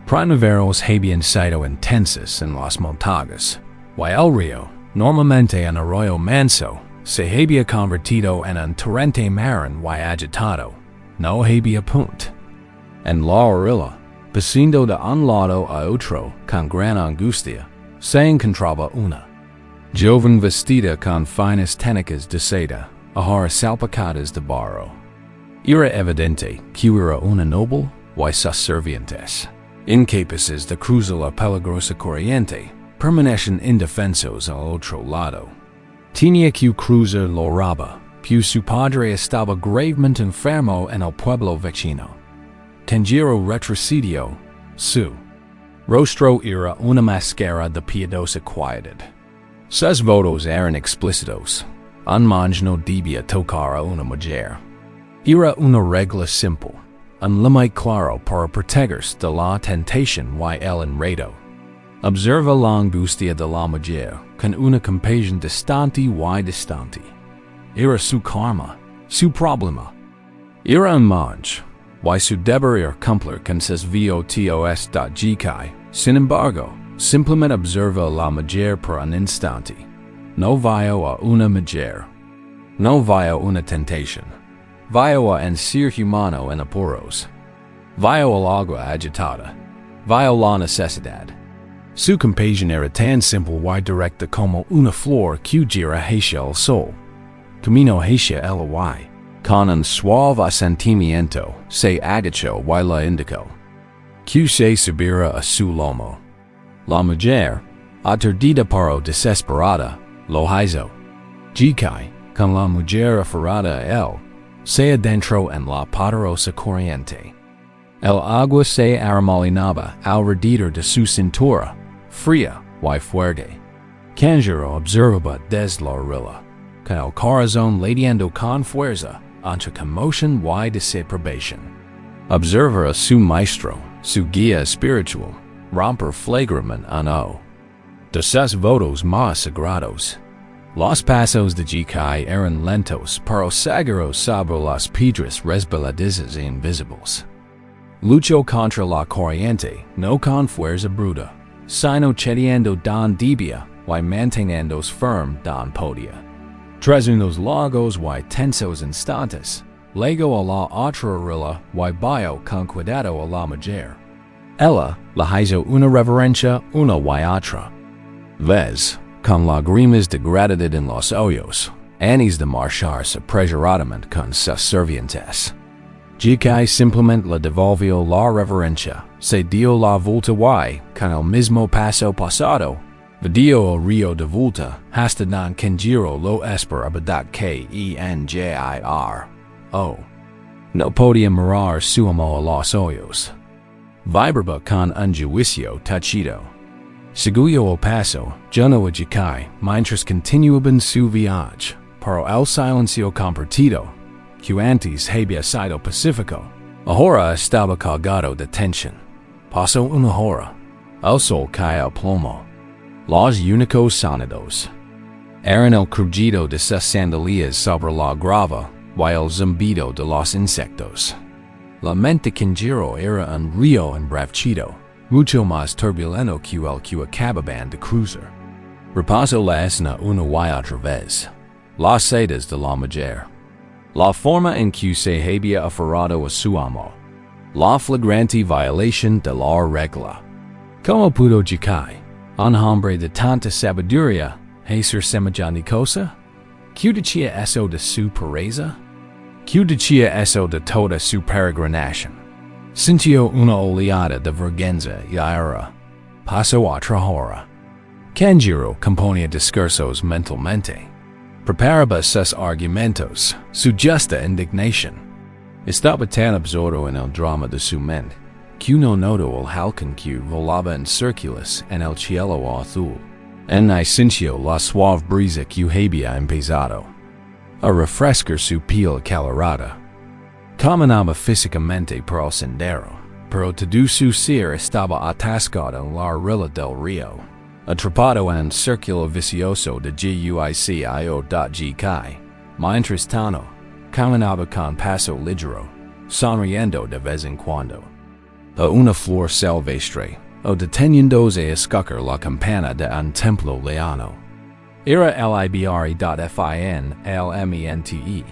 Primaveros habían sido intensas en las montañas, y el río, normalmente un arroyo manso, se había convertido en un torrente marino y agitado. No había punto. En la orilla, pasando de un lado a otro con gran angustia, se encontraba una joven vestida con finas túnicas de seda, ahora salpicadas de barro. Era evidente que era una noble y sus sirvientes, incapaces de cruzar la peligrosa corriente, permanecen indefensos al otro lado. Tenía que cruzar la raba, pues su padre estaba gravemente enfermo en el pueblo vecino. Tangiero retrocedió. Su rostro era una máscara de piadosa quietud. Sus votos eran explícitos. Un monje no debía tocar a una mujer. Era una regla simple, un límite claro para protegerse de la tentación y el enredo. Observa la angustia de la mujer con una compasión distante y distante. Era su karma, su problema. Era un monje, y su deber cumplir con sus votos. Sin embargo, simplemente observa a la mujer por un instante. No vio a una mujer. No vio una tentación. Vio a un ser humano en apuros. Vio el agua agitada. Vio la necesidad. Su compasión era tan simple y directa como una flor que gira hacia el sol. Camino hacia el y, con un suave asentimiento, se agachó y la indicó. Que se subiera a su lomo. La mujer, aturdida pero desesperada, lo hizo. Gicai, con la mujer aferrada a él, se adentró en la poderosa corriente. El agua se arremolinaba alrededor de su cintura, fría y fuerte. Kanjiro observaba desde la orilla, con el corazón latiendo con fuerza, entre conmoción y desaprobación. Observa a su maestro, su guía espiritual, romper flagramente uno de sus votos más sagrados. Los pasos de Gicai eran lentos pero seguros sobre las piedras resbaladizas e invisibles. Luchó contra la corriente, no con fuerza bruta, sino cediendo don debía y manteniéndose firme don podía. Tras unos largos y tensos instantes, llegó a la otra orilla y vio con cuidado a la mujer. Ella le hizo una reverencia una y otra vez, con lágrimas de gratitud en los ojos, antes de marcharse apresuradamente con sus sirvientes. Gicai simplemente le devolvió la reverencia, se dio la vuelta y, con el mismo paso pasado, vio el río de vuelta hasta don Kenjiro lo esperaba que no podía mirar su amo a los ojos. Vibraba con un juicio touchido. Siguió el paso, junto a Gicai, mientras continuaban su viaje, pero el silencio compartido, que antes había sido pacífico, ahora estaba cargado de tensión. Pasó una hora. El sol caía a plomo. Los únicos sonidos eran el crujido de sus sandalias sobre la grava y el zumbido de los insectos. La mente Kenjiro era un río embravecido, mucho más turbulento que el que acababan de cruzar. Repasó la escena una y otra vez. Las sedas de la mujer. La forma en que se había aferrado a su amo. La flagrante violación de la regla. ¿Cómo pudo Gicai, un hombre de tanta sabiduría, hacer semejante cosa? ¿Qué decía eso de su pureza? ¿Qué decía eso de toda su peregrinación? Sintió una oleada de vergüenza y ira. Pasó otra hora. Kenjiro componía discursos mentalmente. Preparaba sus argumentos, su justa indignación. Estaba tan absorto en el drama de su mente, que no notó el halcón que volaba en círculos en el cielo azul. Ni sintió la suave brisa que había empezado. a refrescar su piel calorada. Caminaba físicamente por el sendero, pero todo su ser estaba atascado en la orilla del río, atrapado en un círculo vicioso de guicio.gk. Mientras tanto, caminaba con paso ligero, sonriendo de vez en cuando. A una flor silvestre, o deteniéndose a escuchar la campana de un templo leano. Era libre.finalmente.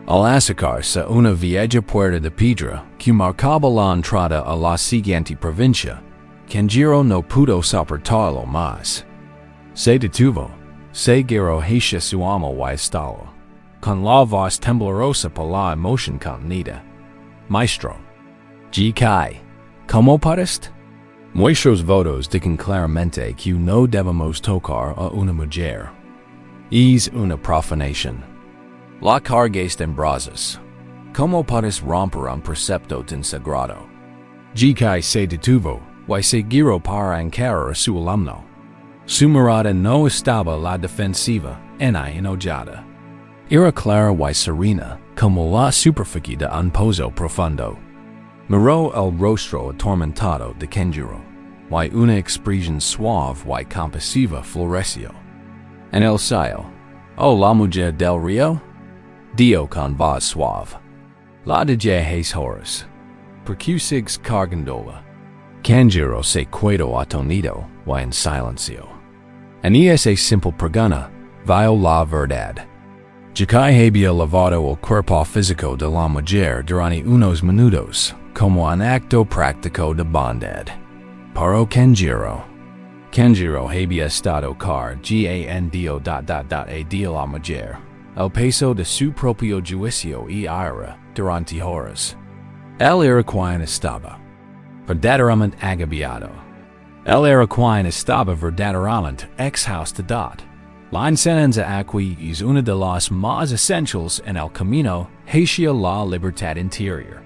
Al acercarse a una vieja puerta de piedra que marcaba la entrada a la siguiente provincia, Kenjiro no pudo soportarlo más. Se detuvo, se giró hacia su amo y estalo, con la voz temblorosa por la emoción contenida. Maestro, ¿qué? ¿Cómo puedes? Nuestros votos dicen claramente que no debemos tocar a una mujer. Es una profanación. La cargaste en brasas. ¿Cómo puedes romper un precepto tan sagrado? GK se detuvo y se giró para encarar a su alumno. Su mirada no estaba la defensiva, ni enojada. Era clara y serena como la superficie de un pozo profundo. Miró el rostro atormentado de Kenjiro, y una expresión suave y compasiva floreció. En el cielo, ¿oh la mujer del río? Dio con voz suave. La de es horas. ¿Por qué sigues cargándola? Kenjiro se quedó atonido y en silencio. En esa simple pregunta, vio la verdad. Jackie había lavado el cuerpo físico de la mujer durante unos minutos, como un acto práctico de bondad. Pero Kenjiro había estado cargando de la mujer, el peso de su propio juicio y ira durante horas. Él era quien estaba verdaderamente agobiado. Él era quien estaba verdaderamente exhaustado. La enseñanza aquí es una de las más esenciales en el camino hacia la libertad interior.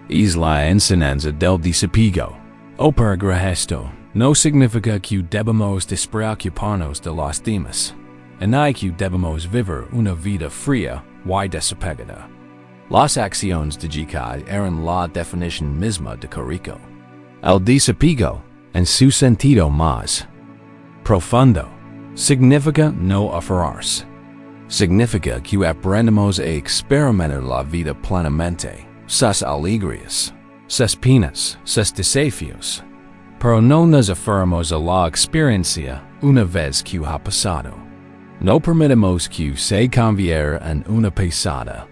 Es la enseñanza del desapego. Para esto no significa que debemos despreocuparnos de los demás, ni que debemos vivir una vida fría y desapegada. Las acciones de GK eran la definición misma de Kariko. El desapego, en su sentido más profundo, significa no aferrarse. Significa que aprendemos a experimentar la vida plenamente, sus alegrías, sus penas, sus desafíos, pero no nos aferramos a la experiencia una vez que ha pasado. No permitimos que se convierta en una pesada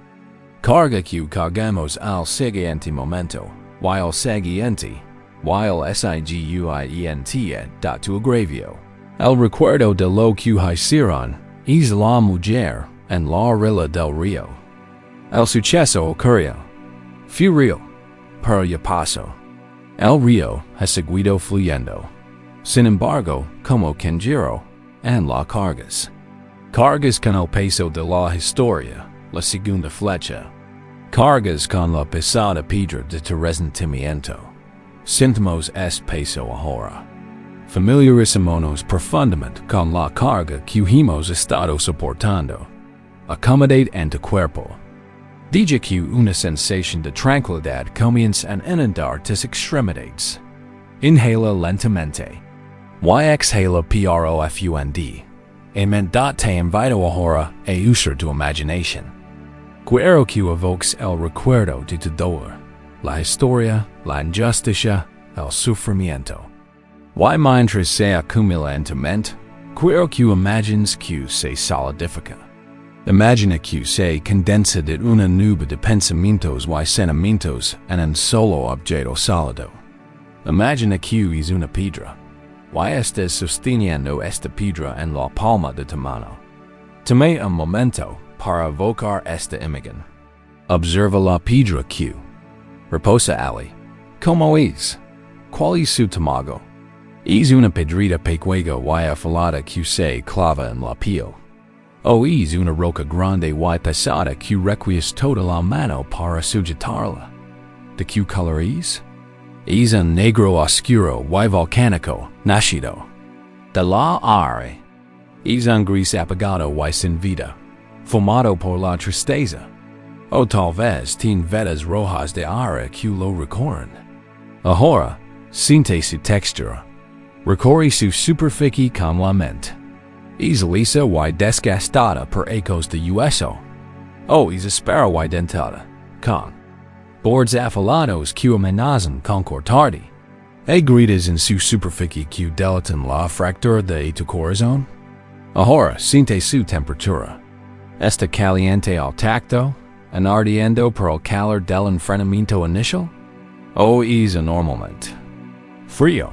carga que cargamos al siguiente momento, y al siguiente, y el siguiente da tu agravio. El recuerdo de lo que hicieron es la mujer en la orilla del río. El suceso ocurrió. Fue real, pero ya pasó. El río ha seguido fluyendo. Sin embargo, como Kenjiro, en la cargas. Cargas con el peso de la historia, la Segunda Flecha. Cargas con la pesada piedra de tu resentimiento. Sentimos este peso ahora. Familiarizémonos profundamente con la carga que hemos estado soportando. Acomodate en tu cuerpo. Deja que una sensación de tranquilidad comience a inundar tus extremidades. Inhala lentamente. Y exhala profund. Mientras te invito ahora a usar tu imaginación. Quiero que evoques el recuerdo de tu dolor, la historia, la injusticia, el sufrimiento. Y mientras se acumula en tu mente, quiero que imagines que se solidifica. Imagina que se condensa de una nube de pensamientos y sentimientos en un solo objeto sólido. Imagina que es una piedra, y estés sosteniendo esta piedra en la palma de tu mano. Tome un momento para evocar esta imagen. Observa la piedra que reposa allí. ¿Cómo es? ¿Cuál es su tamaño? Es una pedrita pequeña y afilada que se clava en la piel. O es una roca grande y pesada que requieres toda la mano para sujetarla. ¿De qué color es? Es un negro oscuro y volcánico, nacido de la aire. Es un gris apagado y sin vida. fumado por la tristeza, o tal vez tiene vetas rojas de aire que lo recorren. Ahora, siente su textura, recorre su superficie con la mente. Es lisa y desgastada por ecos de hueso, o es espera y dentada, con bordes afilados que amenazan con cortarte. Gritas en su superficie que delatan la fractura de tu corazón. Ahora siente su temperatura. ¿Está caliente al tacto, ardiendo por el calor del enfrentamiento inicial? ¿O es anormalmente frío?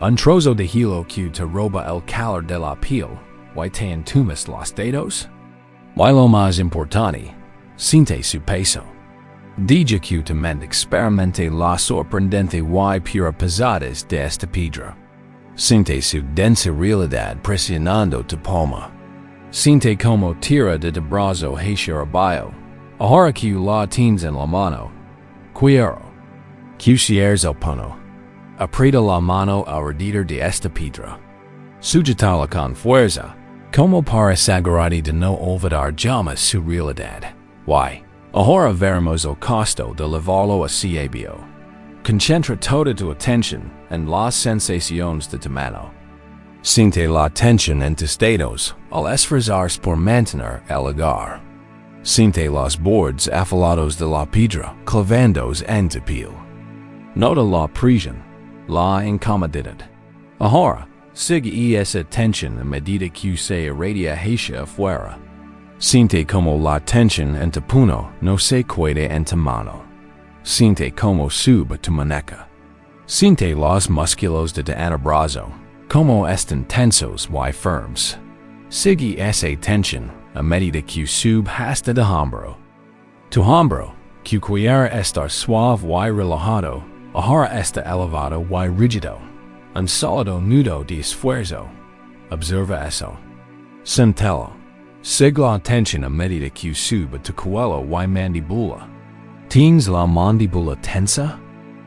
Un trozo de hielo que te roba el calor de la piel y te entumes los dedos? Y lo más importante, siente su peso. Diga que tu mente experimente las sorprendente y pura pesadas de esta piedra. Siente su densa realidad presionando tu palma. Siente como tira de tu brazo hacia abajo. Ahora que la tienes en la mano. Quiero que cierres el puño. Aprieta la mano alrededor de esta piedra. Sujetala con fuerza, como para asegurarte de no olvidar jamás su realidad. Ahora veremos el costo de llevarlo hacia abajo. Concentra toda tu atención en las sensaciones de tu mano. Siente la tensión en tus dedos al esforzarse por mantener el lugar. Siente los bordes afilados de la piedra clavándose en tu piel. Nota la presión, la incomodidad. Ahora, sigue esa tensión a medida que se irradia hacia afuera. Siente como la tensión en tu puño no se queda en tu mano. Siente como sube tu muñeca. Siente los músculos de tu antebrazo, como están tensos y firmes. Sigue esa tensión a medida que sube hasta tu hombro. Tu hombro, que quiere estar suave y relajado, ahora está elevado y rígido. Un sólido nudo de esfuerzo. Observa eso. Siéntelo. Sigue la tensión a medida que sube tu cuello y mandíbula. ¿Tienes la mandíbula tensa?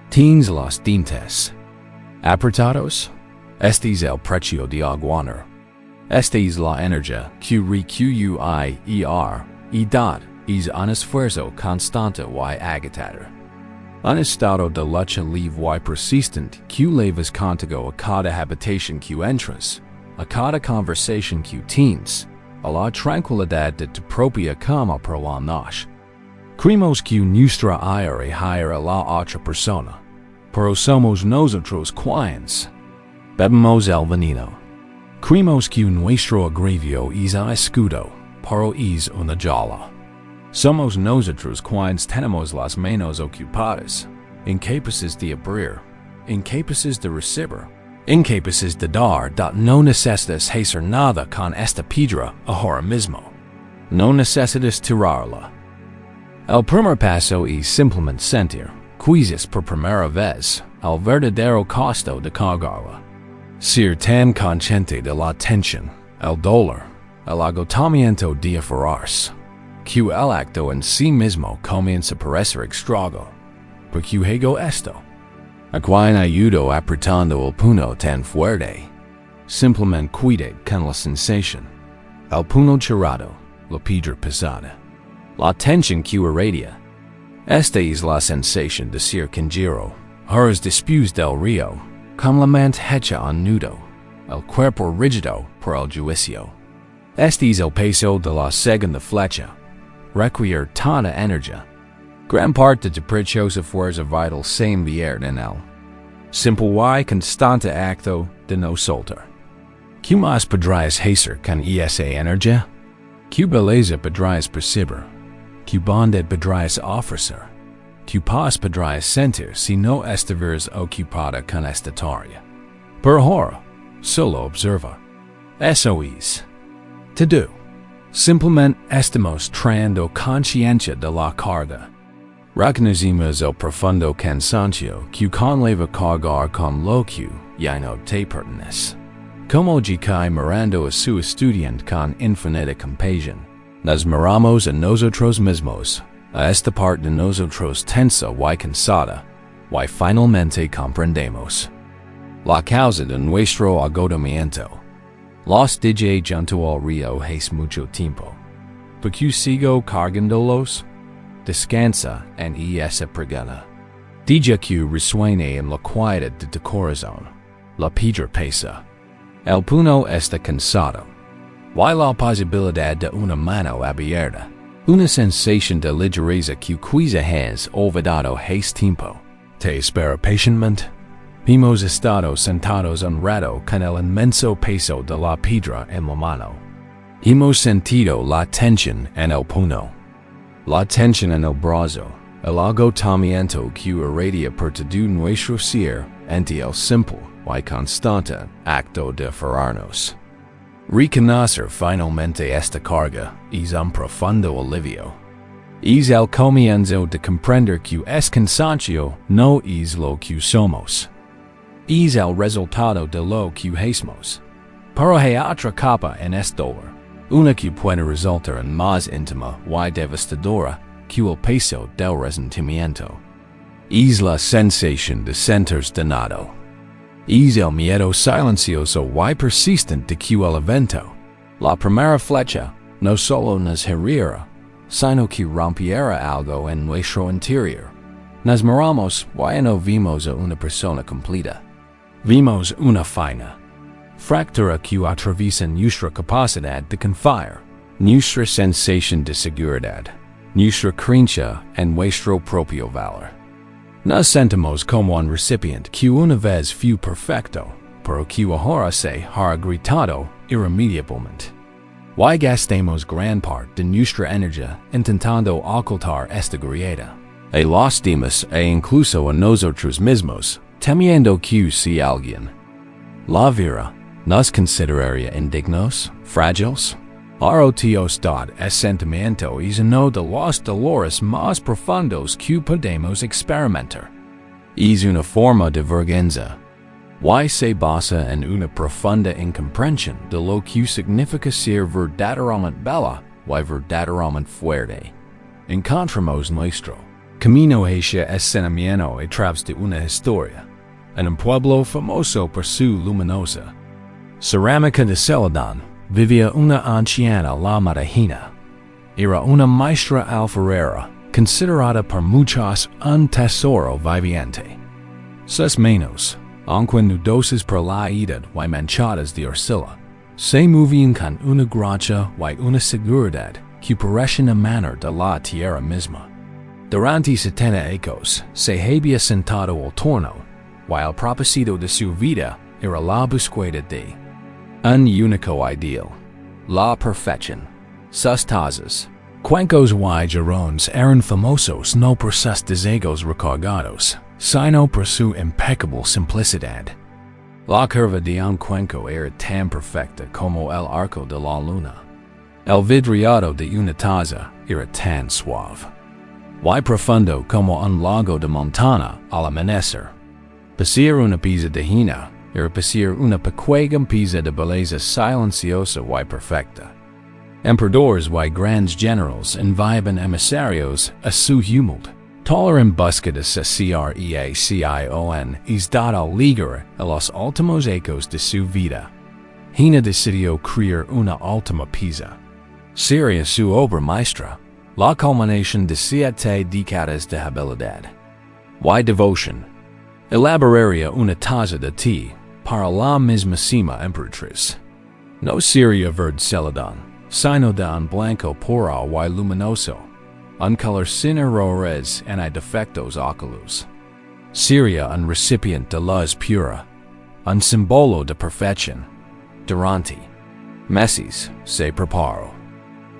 ¿Tienes los dientes apretados? Este es el precio de aguantar. Esta es la energía que requiere y dar es un esfuerzo constante y agotador. Un estado de lucha libre y persistente que llevas contigo a cada habitación que entras, a cada conversación que tienes, a la tranquilidad de tu propia cama por la noche. Creemos que nuestra aire hira a la otra persona, pero somos nosotros quienes bebemos el veneno. Creemos que nuestro agravio es un escudo, pero es una jaula. Somos nosotros quienes tenemos las manos ocupadas, incapaces de abrir, incapaces de recibir, incapaces de dar. No necesitas hacer nada con esta piedra ahora mismo. No necesitas tirarla. El primer paso es simplemente sentir, quizás por primera vez, el verdadero costo de cargarla. Ser tan consciente de la tensión, el dolor, el agotamiento de aferrarse, que el acto en sí mismo comienza a parecer extraño. Porque hago esto. ¿A quién ayudo apretando el puño tan fuerte? Simplemente cuide con la sensación. El puño cerrado, la piedra pesada. La tensión que irradia. Esta es la sensación de ser canjero, horas después del río, con la mente hecha un nudo, el cuerpo rígido por el juicio. Este es el peso de la Segunda Flecha. Requiere tanta energía. Gran parte de tu preciosa fuerza vital se invierte en el simple y constante acto de no soltar. ¿Qué más podrías hacer con esa energía? ¿Qué belleza podrías percibir? ¿Qué bondad podrías ofrecer? ¿Qué paz podrías sentir si no estuvieras ocupada con esta tarea? Por ahora, solo observa. Eso es todo. Simplemente estamos trayendo conciencia de la carga. Reconocemos el profundo cansancio que conlleva cargar con lo que ya no te pertenece. Como Jikai mirando a su estudiante con infinita compasión, nos miramos a nosotros mismos, a esta parte de nosotros tensa y cansada, y finalmente comprendemos la causa de nuestro agotamiento. Los dije junto al río hace mucho tiempo. porque sigo cargándolos. Descansa en esa pregala. Deja que resuene en la quietud de tu corazón. La piedra pesa. El puño está cansado. Y la posibilidad de una mano abierta. Una sensación de ligereza que quizá has olvidado hace tiempo. Te espera pacientemente. Hemos estado sentados un rato con el inmenso peso de la piedra en la mano. Hemos sentido la tensión en el puño. La tensión en el brazo. El agotamiento que irradia por todo nuestro ser ante el simple y constante acto de aferrarnos. Reconocer finalmente esta carga es un profundo alivio. Es el comienzo de comprender que es cansancio no es lo que somos. Es el resultado de lo que hacemos. Pero hay otra capa en este dolor, una que puede resultar en más íntima y devastadora que el peso del resentimiento. Es la sensación de sentirse dañado. Es el miedo silencioso y persistente de que el evento, la primera flecha, no solo nos heriera, sino que rompiera algo en nuestro interior. Nos miramos y no vimos a una persona completa. Vimos una fina fractura que atraviesa nuestra capacidad de confiar, nuestra sensación de seguridad, nuestra creencia en nuestro propio valor. Nos sentimos como un recipiente que una vez fue perfecto, pero que ahora se ha agrietado irremediablemente. Y gastamos gran parte de nuestra energía intentando ocultar esta grieta. A los demás e incluso a nosotros mismos, temiendo que si alguien la viera, nos consideraría indignos, frágiles. Arotiosidad es sentimiento es uno de los dolores más profundos que podemos experimentar. Es una forma de vergüenza. Y se basa en una profunda incomprensión de lo que significa ser verdaderamente bella y verdaderamente fuerte. Encontramos nuestro camino hacia ascenamiento a través de una historia, en un pueblo famoso por su luminosa cerámica de Celadón. Vivía una anciana llamada Hina. Era una maestra alfarera, considerada por muchos un tesoro viviente. Sus manos, aunque nudosas por la edad y manchadas de arcilla, se movían con una gracia y una seguridad que parecían emanar de la tierra misma. Durante 70 años se había sentado al torno, y el propósito de su vida era la búsqueda de un único ideal, la perfección. Sus tazas, cuencos y jarrones eran famosos no por sus deseos recargados, sino por su impecable simplicidad. La curva de un cuenco era tan perfecta como el arco de la luna. El vidriado de una taza era tan suave y profundo como un lago de montaña al amanecer. Pasear una pieza de Hina era pasear una pequeña pieza de belleza silenciosa y perfecta. Emperadores y grandes generales enviaban emisarios a su humilde, taller en busca de creación es dada ligar a los últimos ecos de su vida. Hina decidió crear una última pieza. Sería su obra maestra, la culminación de 7 décadas de habilidad y devoción. Elaboraría una taza de té para la mismísima emperatriz. No sería verde celadón, sino de un blanco puro y luminoso, un color sin errores ni defectos oculos. Sería un recipiente de luz pura, un símbolo de perfección. Durante meses se preparó.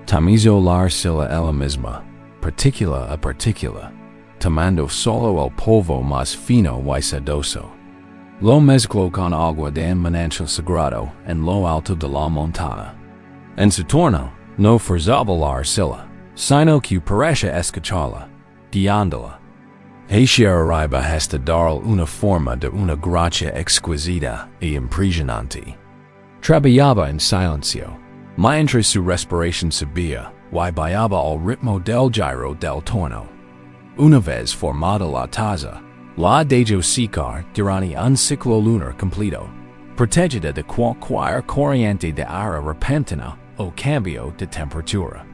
Tamizó la arcilla ella misma, partícula a partícula, tomando solo el polvo más fino y sedoso. Lo mezcló con agua de un manantial sagrado en lo alto de la montaña. En su torno, no forzaba la arcilla, sino que parecía escucharla, guiándola. Hacia arriba hasta darle una forma de una gracia exquisita y impresionante. Trabajaba en silencio, mientras su respiración subía y bajaba al ritmo del giro del torno. Una vez formada la taza, la dejó secar durante un ciclo lunar completo, protegida de cualquier corriente de aire repentina o cambio de temperatura.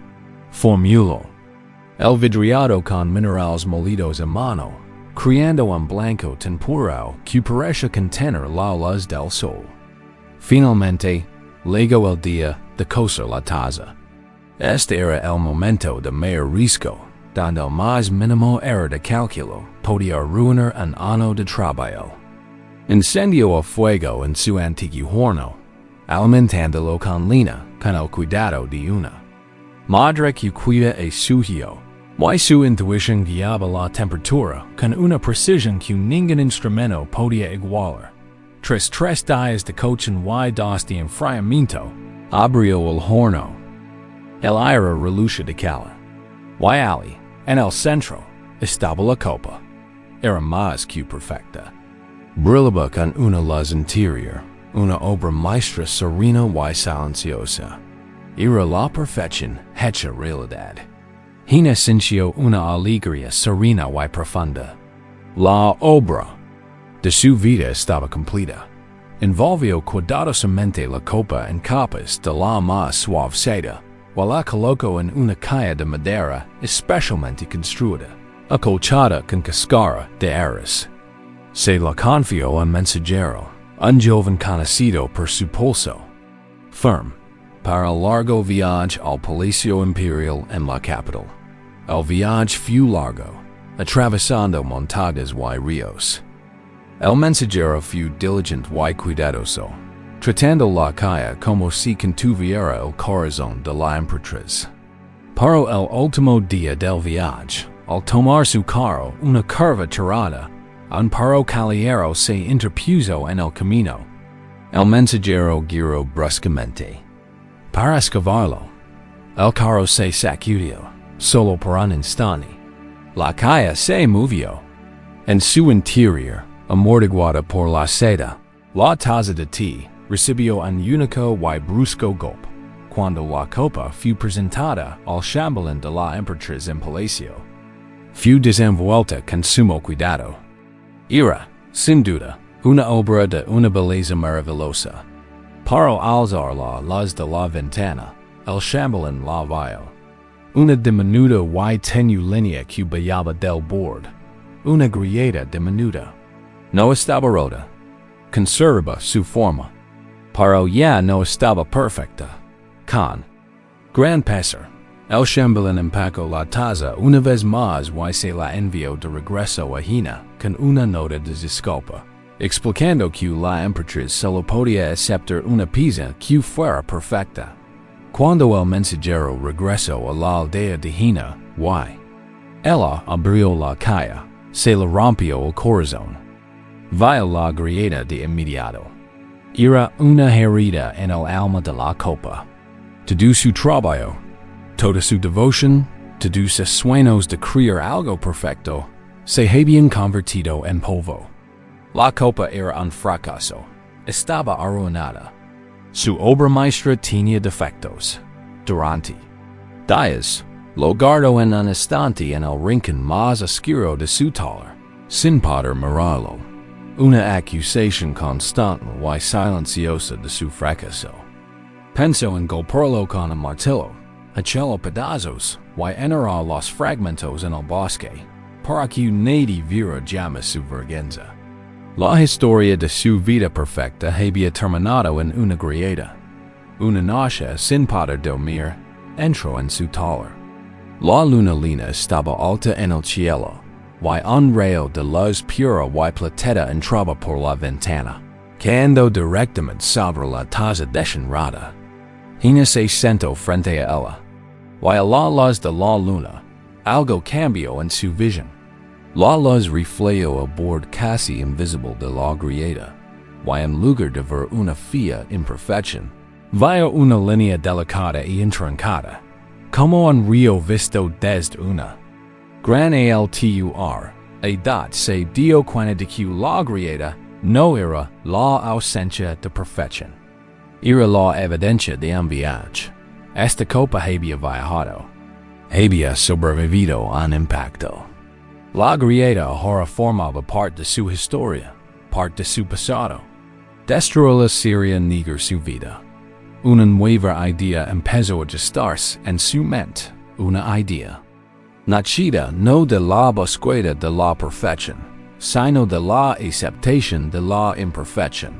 Formulo. El vidriado con minerales molidos a mano, criando en blanco temporal que parece contener la luz del sol. Finalmente, llegó el día de coser la taza. Este era el momento de mayor riesgo, donde el más mínimo error de cálculo podía arruinar un año de trabajo. Incendió el fuego en su antiguo horno, alimentándolo con leña con el cuidado de una madre que cuida a su hijo. Y su intuición guiaba la temperatura con una precisión que ningún instrumento podía igualar. Tras 3 días de cocción y 2 de enfriamiento, abrió el horno. El aire relucía de calor. Y allí, en el centro, estaba la copa. Era más que perfecta. Brillaba con una luz interior, una obra maestra serena y silenciosa. Era la perfección hecha realidad. Hina sintió una alegría serena y profunda. La obra de su vida estaba completa. Envolvió cuidadosamente la copa en capas de la más suave seda, y la colocó en una caja de madera especialmente construida, acolchada con cascara de aras. Se la confió al mensajero, un joven conocido por su pulso firme, para el largo viaje al Palacio Imperial en la capital. El viaje fue largo, atravesando montañas y ríos. El mensajero fue diligente y cuidadoso, tratando la calle como si contuviera el corazón de la emperatriz. Para el último día del viaje, al tomar su carro una curva tirada, un perro callejero se interpuso en el camino. El mensajero giró bruscamente. Para esquivarlo, el carro se sacudió, solo por un instante. La calle se movió. En su interior, amortiguada por la seda, la taza de té recibió un único y brusco golpe, cuando la copa fue presentada al chambelán de la emperatriz en palacio. Fue desenvuelta con sumo cuidado. Era, sin duda, una obra de una belleza maravillosa. Para alzar la luz de la ventana, el chambelán la vio. Una diminuta y tenue línea que bajaba del borde. Una grieta diminuta. No estaba rota. Conservaba su forma. Pero ya no estaba perfecta. Con gran pesar, el chambelán empacó la taza una vez más y se la envió de regreso a Hina con una nota de disculpa, explicando que la emperatriz solo podía aceptar una pizza que fuera perfecta. Cuando el mensajero regresó a la aldea de Hina, ella abrió la calle, se le rompió el corazón. Vio la grieta de inmediato. Era una herida en el alma de la copa. Todo su trabajo, toda su devoción, todos sus sueños de crear algo perfecto, se habían convertido en polvo. La copa era un fracaso. Estaba arruinada. Su obra maestra tenía defectos. Durante días, lo guardó en un estante en el rincón más oscuro de su taller, sin poder mirarlo. Una acusación constante y silenciosa de su fracaso. Pensó en golpearlo con un martillo, echarlo pedazos y enterrar los fragmentos en el bosque, para que nadie viera jamás su vergüenza. La historia de su vida perfecta había terminado en una grieta. Una noche sin poder dormir, entró en su taller. La luna llena estaba alta en el cielo, y un rayo de luz pura y plateada entraba por la ventana, cayendo directamente sobre la taza desenrada. Hina se sentó frente a ella, y a la luz de la luna, algo cambió en su visión. La luz reflejó el borde casi invisible de la grieta, y en lugar de ver una fea imperfección, vio una línea delicada y intrincada, como un río visto desde una gran altura. Edad se dio cuenta de que la grieta no era la ausencia de perfección. Era la evidencia de un viaje. Esta copa había viajado. Había sobrevivido a un impacto. La grieta ahora formaba parte de su historia, parte de su pasado. Destruirla sería negar su vida. Una nueva idea empezó a gestarse en su mente, una idea. Nacida no de la búsqueda de la perfección, sino de la aceptación de la imperfección.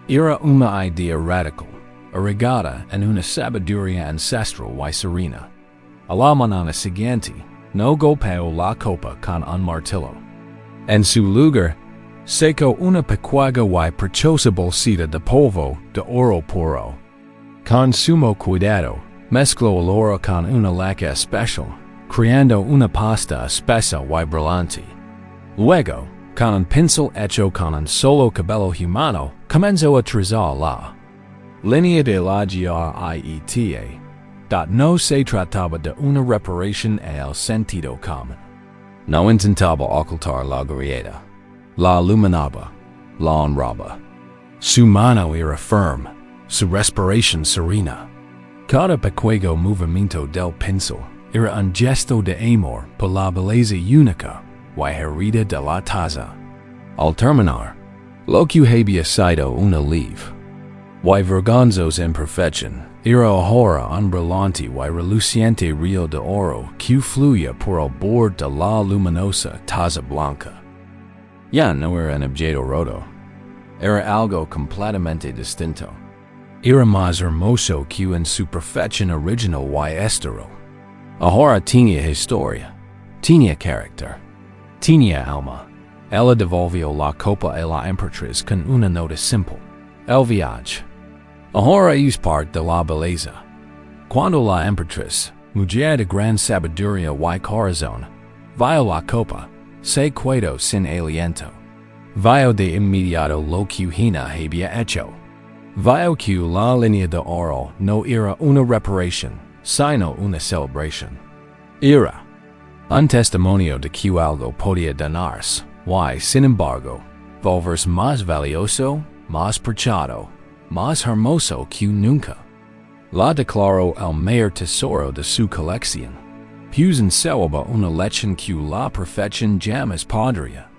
Era una idea radical, arraigada en una sabiduría ancestral y serena. A la mañana siguiente, no golpeó la copa con un martillo. En su lugar, secó una pequeña y preciosa bolsita de polvo de oro puro. Con sumo cuidado, mezcló el oro con una laca especial, creando una pasta espesa y brillante. Luego, con un pincel hecho con un solo cabello humano, comenzó a trazar la línea de la guiarte. No se trataba de una reparación al sentido común. No intentaba ocultar la grieta. La iluminaba, la honraba. Su mano era firme, su respiración serena. Cada pequeño movimiento del pincel era un gesto de amor por la belleza única y herida de la taza. Al terminar, lo que había sido una lieve y vergonzosa imperfección era ahora un brillante y reluciente río de oro que fluía por el borde de la luminosa taza blanca. Ya no era un objeto roto. Era algo completamente distinto. Era más hermoso que en su perfección original y estéril. Ahora tenía historia, tenía carácter, tenía alma. Ella devolvió la copa a la emperatriz con una nota simple. El viaje. Ahora es parte de la belleza. Cuando la emperatriz, mujer de gran sabiduría y corazón, vio la copa, se quedó sin aliento. Vio de inmediato lo que Hina había hecho. Vio que la línea de oro no era una reparación, sino una celebración. Era un testimonio de que algo podía donarse, y sin embargo, volverse más valioso, más preciado, más hermoso que nunca. La declaró el mayor tesoro de su colección. Pues enseñaba una lección que la perfección jamás podría.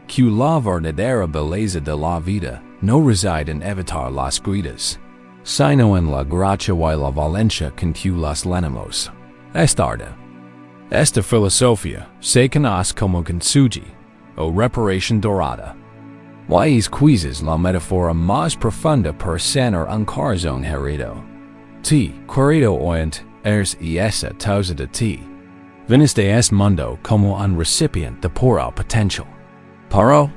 Que la verdadera belleza de la vida no reside en evitar las grietas, sino en la gracia y la valencia con que las tenemos. Esta filosofía se conoce como kintsugi, o reparación dorada. Y es quizás la metáfora más profunda para sanar un corazón herido. Querido oyente, eres y esa causa de ti. Viniste a este mundo como un recipiente de puro potencial. Pero,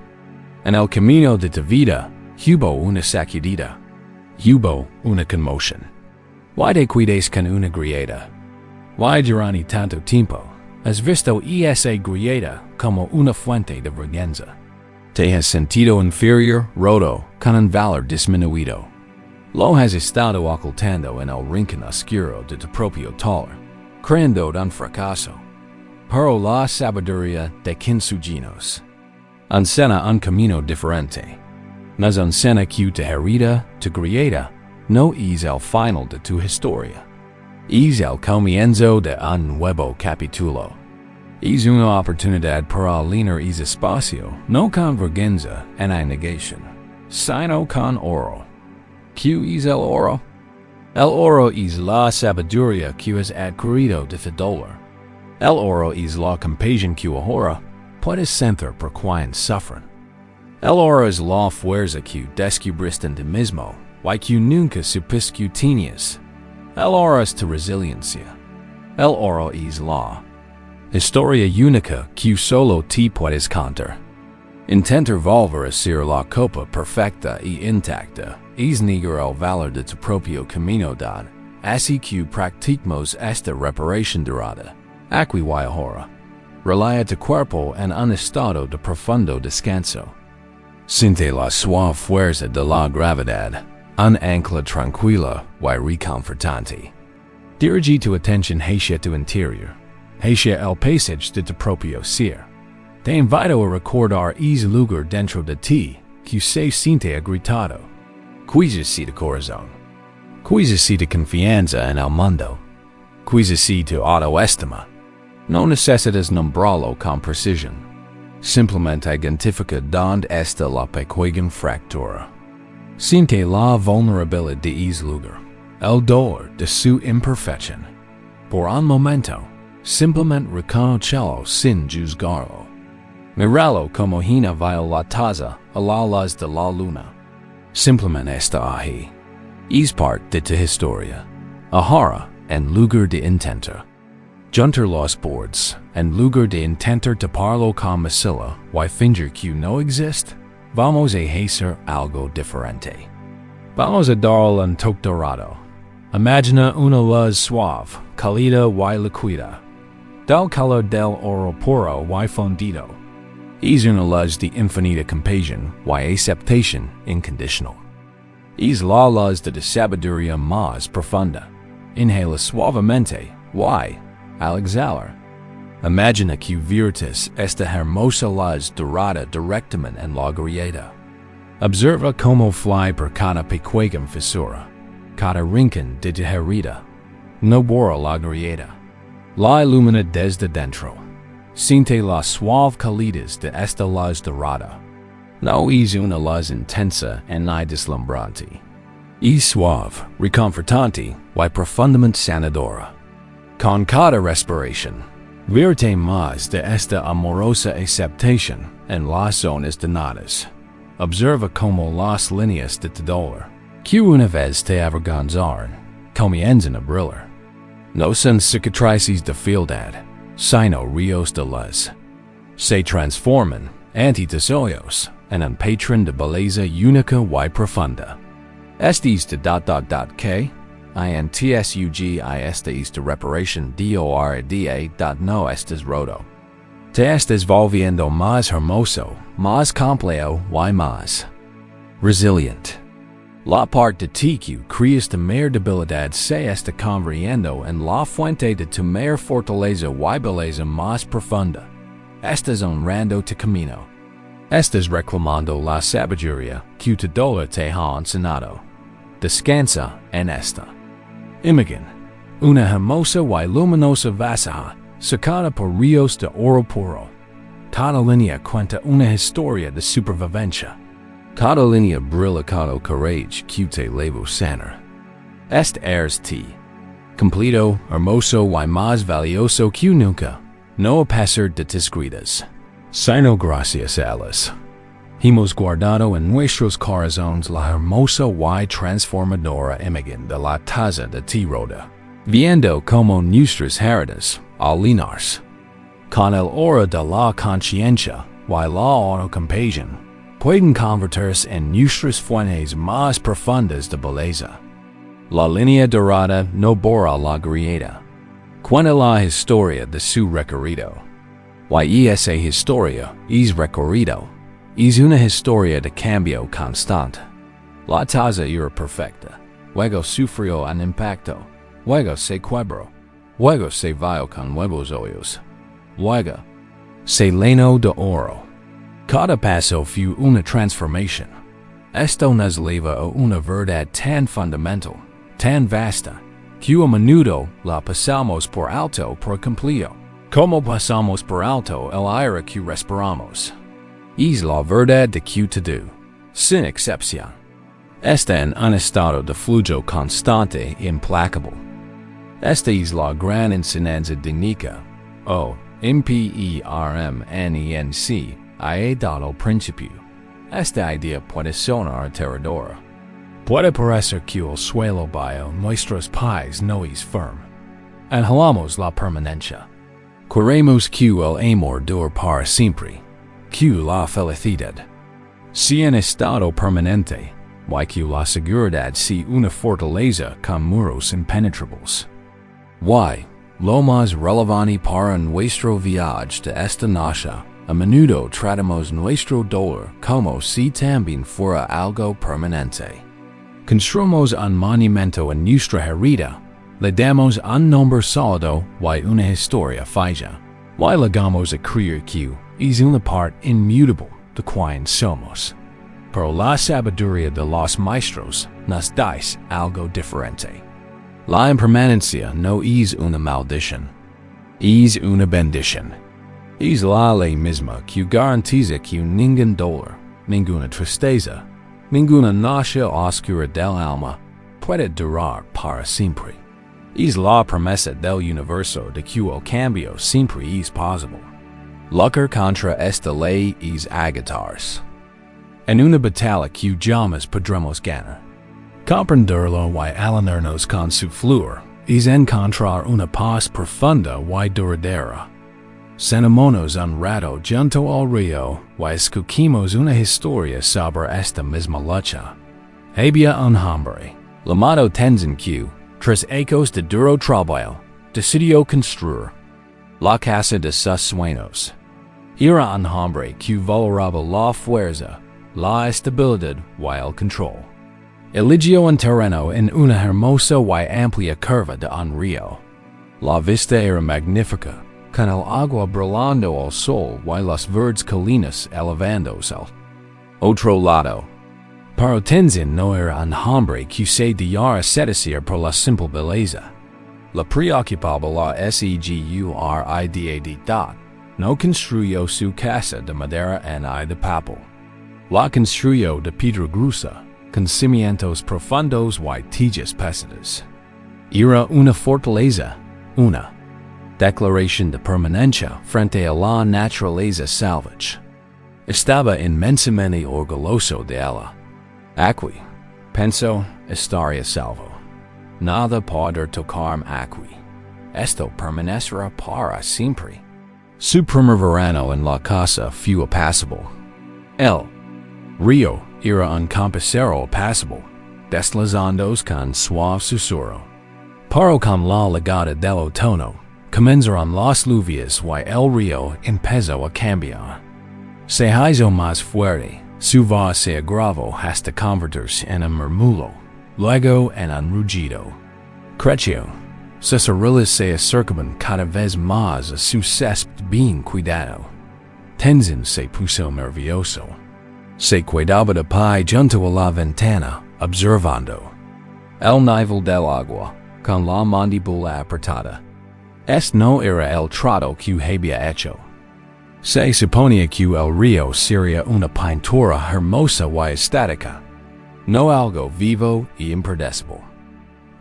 en el camino de tu vida, hubo una sacudida. Hubo una conmoción. Why te cuides con una grieta? Why durante tanto tiempo has visto esa grieta como una fuente de vergüenza? Te has sentido inferior, roto, con un valor disminuido. Lo has estado ocultando en el rincón oscuro de tu propio taller, creyendo un fracaso. Pero la sabiduría de kintsuginos enseña un camino diferente. Nos enseña que tu herida, tu grieta, no es el final de tu historia. Es el comienzo de un nuevo capítulo. Es una oportunidad para alinear ese espacio, no con vergüenza en negación, sino con oro. ¿Qué es el oro? El oro es la sabiduría que has adquirido de tu dolor. El oro es la compasión que ahora puedes sentir por quien sufren. El oro es la fuerza que descubriste en ti mismo y que nunca supiste que tenías. El oro es tu resiliencia. El oro es la historia única que solo te puedes contar. Intentar volver a ser la copa perfecta y intacta es negar el valor de tu propio camino dad, así que practicamos esta reparación dorada. Aquí y ahora. Relaya tu cuerpo en un estado de profundo descanso. Siente la suave fuerza de la gravedad, un ancla tranquila y reconfortante. Dirige tu atención hacia tu interior, hacia el paisaje de tu propio ser. Te invito a recordar ese lugar dentro de ti que se siente agrietado. Quizás si de corazón. Quizás si de confianza en el mundo. Quizás si tu autoestima. No necesitas nombrarlo con precisión. Simplemente identifica dónde está la pequeña fractura. Siente la vulnerabilidad de ese lugar, el dolor de su imperfección. por un momento, simplemente reconocerlo sin juzgarlo. Miralo como una violataza a la luz de la luna. Simplemente está ahí. Es parte de tu historia. Ahora, en lugar de intentar juntar los boards, en lugar de intentar taparlo con masilla y fingir que no existe, vamos a hacer algo diferente. Vamos a darle un toque dorado. Imagina una luz suave, cálida y líquida, del color del oro puro y fundido. Es una luz de infinita compasión y aceptación incondicional. Es la luz de la sabiduría más profunda. Inhala suavemente y, al exhalar, imagina que viertes esta hermosa luz dorada directamente en la grieta. Observa cómo fly por cada pequeña fisura, cada rincón de tu herida. No borra la grieta. La ilumina desde dentro. Siente las suave calidez de esta luz dorada. No es una luz intensa ni deslumbrante. Es suave, reconfortante y profundamente sanadora. Con cada respiración, vierte más de esta amorosa aceptación en las zonas donadas. Observa cómo las líneas de tu dolor, que una vez te avergonzaron, comienzan a brillar. No son cicatrices de fealdad, sino ríos de luz. Se transforman, ante tus ojos, en un patrón de belleza única y profunda. Este es de que, este es de reparación dorada no estés roto. Te estás volviendo más hermoso, más complejo y más resilient. La parte de ti que creas tu mayor debilidad se está convirtiendo en la fuente de tu mayor fortaleza y belleza más profunda. Estás honrando tu camino. Estás reclamando la sabiduría que tu dolor te ha enseñado. Descansa en esta. Imagen, una hermosa y luminosa vasija sacada por ríos de oro puro. Cada línea cuenta una historia de supervivencia. Cada línea brilla cada courage que te llevó sanar. Este eres ti, completo, hermoso y más valioso que nunca, no a pesar de tus heridas, sino gracias a ellas. Hemos guardado en nuestros corazones la hermosa y transformadora imagen de la taza de ti roda, viendo como nuestras heridas, al llenarse con el oro de la conciencia y la autocompasión, pueden convertirse en nuestras fuentes más profundas de belleza. La línea dorada no borra la grieta. Cuenta la historia de su recorrido. Y esa historia es recorrido. Es una historia de cambio constante. La taza era perfecta. Luego sufrió un impacto. Luego se quebró. Luego se vio con nuevos ojos. Luego se llenó de oro. Cada paso fue una transformación. Esto nos lleva a una verdad tan fundamental, tan vasta, que a menudo la pasamos por alto por completo, como pasamos por alto el aire que respiramos. Es la verdad de que todo, sin excepción, está en un estado de flujo constante e implacable. Esta es la gran enseñanza dinica, o impermanence, ha dado principio. Esta idea puede sonar aterradora. Puede parecer que el suelo bajo nuestros pies no es firme. Anhelamos la permanencia. Queremos que el amor dure para siempre. Que la felicidad sea en estado permanente, y que la seguridad sea una fortaleza con muros impenetrables. Y, lo más relevante para nuestro viaje de esta noche, a menudo tratamos nuestro dolor como si también fuera algo permanente. Construimos un monumento en nuestra herida, le damos un nombre sólido y una historia fija, y llegamos a creer que es una parte inmutable de quien somos. Pero la sabiduría de los maestros nos dice algo diferente. La impermanencia no es una maldición, es una bendición. Es la ley misma que garantiza que ningún dolor, ninguna tristeza, ninguna noche oscura del alma puede durar para siempre. Es la promesa del universo de que el cambio siempre es posible. Luchar contra esta ley es agotarse. En una batalla que jamás podremos ganar. Comprenderlo y alinearnos con su fluir es encontrar una paz profunda y duradera. Sentémonos un rato junto al río y escuchemos una historia sobre esta misma lucha. Había un hombre, llamado Tenzin que, tras ecos de duro trabajo, decidió construir la casa de sus sueños. Era un hombre que valoraba la fuerza, la estabilidad y el control. Eligió un terreno en una hermosa y amplia curva de un río. La vista era magnífica, con el agua brillando al sol y las verdes colinas elevándose al otro lado. Pero Tenzin no era un hombre que se dejara seducir por la simple belleza. Le preocupaba la seguridad. No construyó su casa de madera y de papel. La construyó de piedra gruesa, con cimientos profundos y tejas pesadas. Era una fortaleza, una declaración de permanencia frente a la naturaleza salvaje. Estaba inmensamente orgulloso de ella. Aquí, pensó, estaría salvo. Nada podrá tocarme aquí. Esto permanecerá para siempre. Su primer verano en la casa fue apacible. El río era un campesero apacible, deslizándose con suave susurro. Pero con la llegada del otoño, comenzaron las lluvias y el río empezó a cambiar. Se hizo más fuerte, su voz se agravó hasta convertirse en un murmullo, luego en un rugido. Creció. Sus orejas se acercaban cada vez más a su césped bien cuidado. Tenzin se puso nervioso. Se quedaba de pie junto a la ventana, observando el nivel del agua, con la mandíbula apretada. Este no era el trato que había hecho. Se suponía que el río sería una pintura hermosa y estática, no algo vivo y impredecible.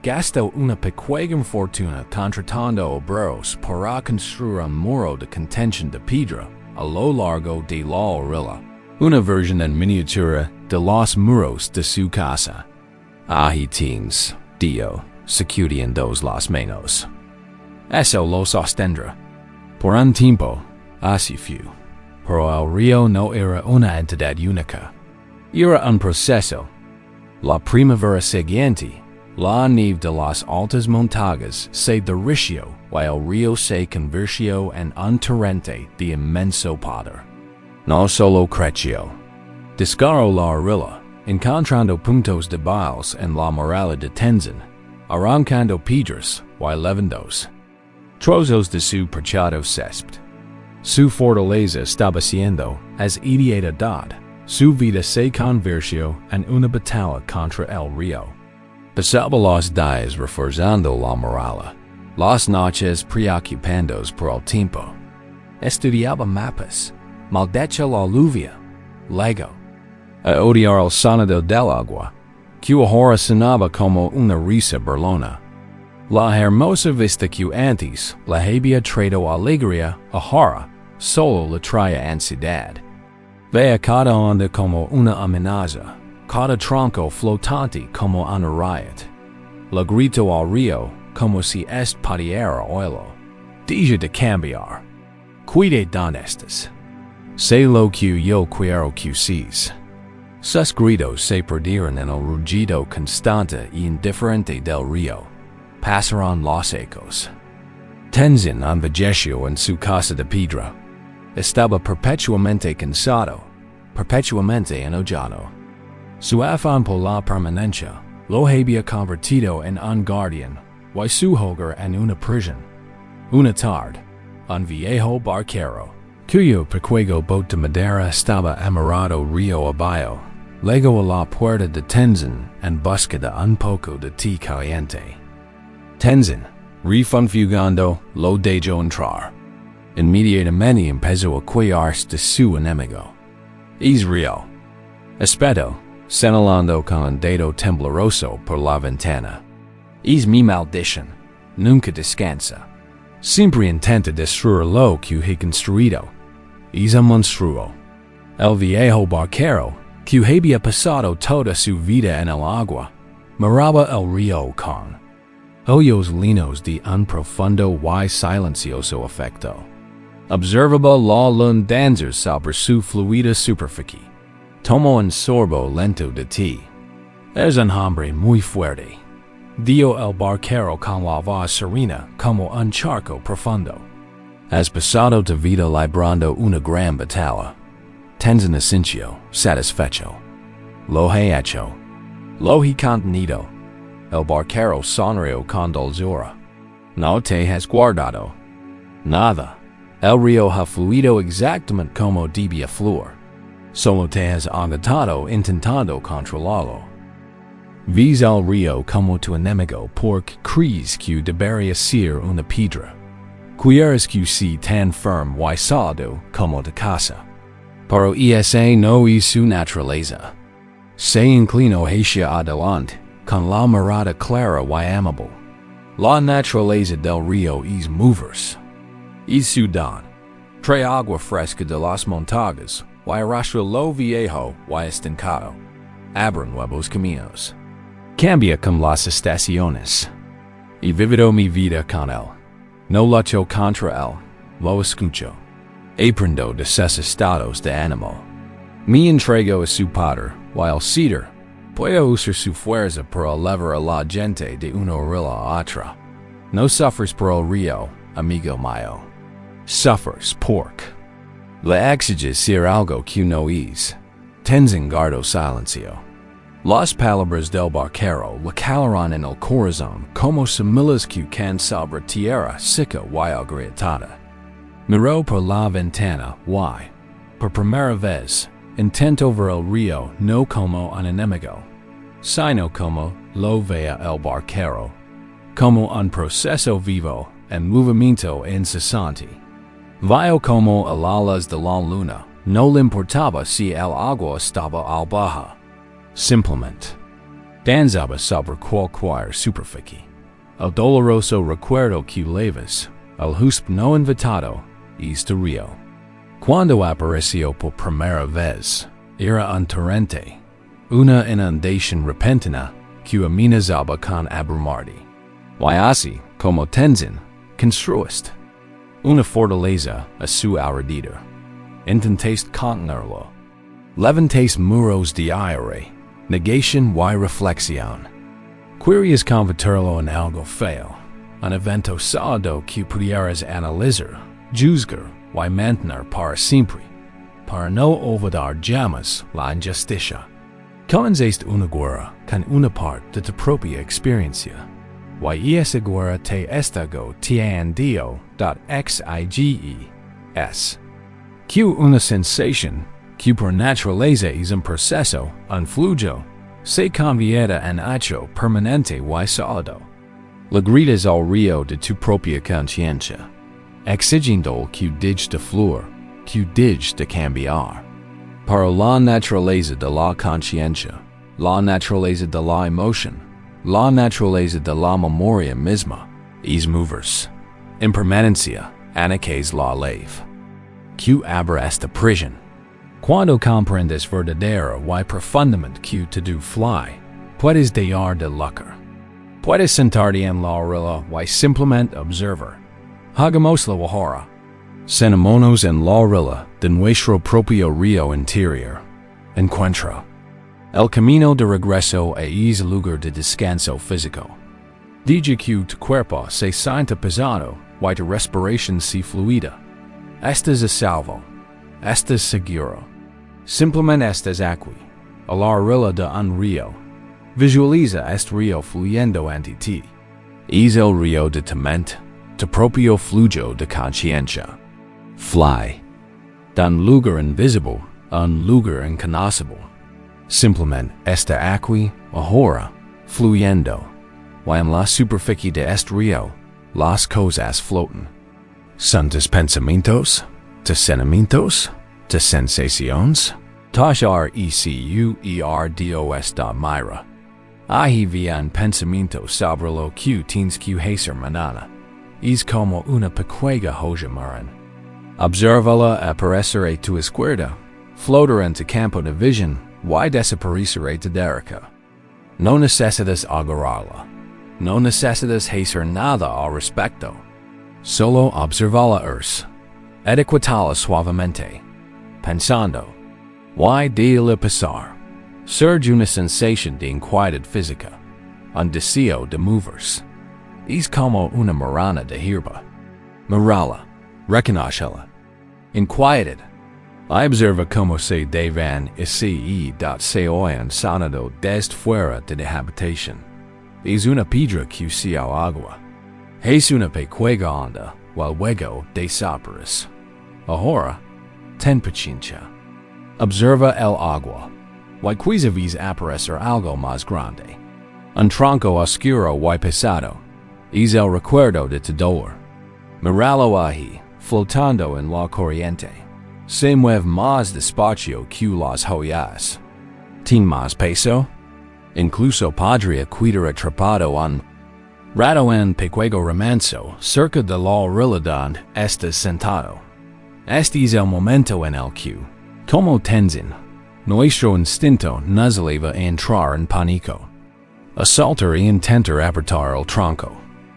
Gastó una pequeña fortuna contratando obreros para construir un muro de contención de piedra a lo largo de la orilla, una versión en miniatura de los muros de su casa. Agitins, dio, sacudiendo las manos. Eso lo sostendrá. Por un tiempo, así fue. Pero el río no era una entidad única. Era un proceso. La primavera siguiente, la nieve de las altas montañas se derritió y el río se convirtió en un torrente de inmenso poder. No solo creció. Descargó la orilla, encontrando puntos débiles en la muralla de Tenzin, arrancando piedras y levantos trozos de su perchado césped. Su fortaleza estaba siendo asediada. Su vida se convirtió en una batalla contra el río. Pasaba los días reforzando la muralla, las noches preocupándose por el tiempo. Estudiaba mapas, maldicha la lluvia, luego, a odiar el sonido del agua, que ahora sonaba como una risa burlona. La hermosa vista que antes la había traído alegría, ahora solo le traía ansiedad. Veía cada onda como una amenaza, cada tronco flotante como una riot. Le gritó al río como si este pudiera oírlo. Deja de cambiar. Cuide donde estás. Sé lo que yo quiero que seas. Sus gritos se perdieron en el rugido constante y indiferente del río. Pasaron los ecos. Tenzin envejeció en su casa de piedra. Estaba perpetuamente cansado, perpetuamente enojado. Su afán por la permanencia lo había convertido en un guardián y su hogar en una prisión. Una tarde, un viejo barquero, cuyo pequeño bote de madera estaba amarrado río abajo, llegó a la puerta de Tenzin en busca de un poco de té caliente. Tenzin, refunfugando, lo dejó entrar. Inmediatamente empezó a cuidarse de su enemigo. Israel. Espetó, señalando con un dedo tembloroso por la ventana. Es mi maldición. nunca descansa. Siempre intenta destruir lo que he construido. Es un monstruo. El viejo barquero, que había pasado toda su vida en el agua, miraba el río con ojos linos de un profundo y silencioso afecto. Observaba la luna danzar sobre su fluida superficie. Tomó un sorbo lento de té. Es un hombre muy fuerte. Dio el barquero con la voz serena como un charco profundo. Has pasado tu vida librando una gran batalla. Tens un ascenso satisfecho. Lo he hecho. Lo he contenido. El barquero sonrió con dulzura. No te has guardado nada. El río ha fluido exactamente como debía fluir. Solo te has agotado intentando controlarlo. Ves al río como tu enemigo porque crees que debería ser una piedra. Quieres que sea tan firme y sólido como tu casa. Pero esa no es su naturaleza. Se inclinó hacia adelante, con la mirada clara y amable. La naturaleza del río es moverse. Es su don. Trae agua fresca de las montañas, y arrastra lo viejo y estancado. Abre nuevos caminos. Cambia con las estaciones. Y vivido mi vida con él. No lucho contra él, lo escucho. Aprendo de sus estados de ánimo. Me entrego a su poder, y al ceder, puedo usar su fuerza para elevar a la gente de una orilla a otra. No sufres por el río, amigo mío. Sufres porque le exiges ser algo que no es. Tens en guardo silencio. Las palabras del barquero le calaron en el corazón como semillas que caen sobre tierra seca y agrietada. Miró por la ventana y, por primera vez, intentó ver el río no como un enemigo, sino como lo veía el barquero, como un proceso vivo en movimiento incesante. Vio como el alas de la luna no le importaba si el agua estaba al baja. Simplemente danzaba sobre cualquier superficie. El doloroso recuerdo que llevas, el husp no invitado, este río. Cuando apareció por primera vez, era un torrente, una inundación repentina que amenazaba con abrumarte. Y así, como Tenzin, construiste una fortaleza a su alrededor. Intentaste contenerlo. Levantaste muros de aire, negación y reflexión. Querías convertirlo en algo feo, un evento sólido que pudieras analizar, juzgar y mantener para siempre, para no olvidar jamás la injusticia. Comenzaste una guerra con una parte de tu propia experiencia, y esa guerra te estagó tiendio .xiges. Que una sensación que por naturaleza es un proceso, un flujo, se convierte en hecho permanente y sólido. Le gritas al río de tu propia conciencia, exigiendo que deje de fluir, que deje de cambiar. Para la naturaleza de la conciencia, la naturaleza de la emoción, la naturaleza de la memoria misma, es moverse. Impermanencia, anaques la leve. Que abre esta prisión. Cuando comprendes verdadero y profundamente que te do fly, puedes dejar de luchar. Puedes sentarte en la orilla y simplemente observar. Hagámoslo ahora. Sentémonos en la orilla de nuestro propio río interior. Encuentra. El camino de regreso es el lugar de descanso físico. Deja que tu cuerpo se sienta pesado y tu respiración se fluida. Estás a salvo. Estás seguro. Simplemente estás aquí, a la orilla de un río. Visualiza este río fluyendo ante ti. Es el río de tu mente, tu propio flujo de conciencia. Fly. De un lugar invisible a un lugar inconocible. Simplemente está aquí, ahora, fluyendo. Y en la superficie de este río, las cosas flotan. Son tus pensamientos, tus sentimientos, tus sensaciones. Tashar ecuerdos mira. Ahí via un pensamiento sobre lo que tienes que hacer mañana. Es como una pequeña joya marina. Obsérvala aparecer a tu izquierda, flotar en tu campo de visión, y desaparecer a tu derecha. No necesitas agarrarla. No necesitas hacer nada al respecto. Solo observala equitala suavemente, pensando, y déjala pasar. Surge una sensación de inquietud física, un deseo de moverse. Es como una marana de hierba. Mirala, reconócela. Inquietud. Observa cómo se devan se oyen sonido desde fuera de la habitación. Es una piedra que se al agua. Es una pequeña onda, luego desaparece. Ahora, ten paciencia. Observa el agua. Y quizá vis aparecer algo más grande. Un tronco oscuro y pesado. Es el recuerdo de tu dolor. Míralo ahí, flotando en la corriente. Se mueve más despacio que las joyas. ¿Tiene más peso? Incluso podría quedar atrapado un rato en pequeño remanso cerca de la realidad estás sentado. Este es el momento en el que, como tenzin, nuestro instinto nos lleva a entrar en pánico. A saltar e intentar apretar el tronco,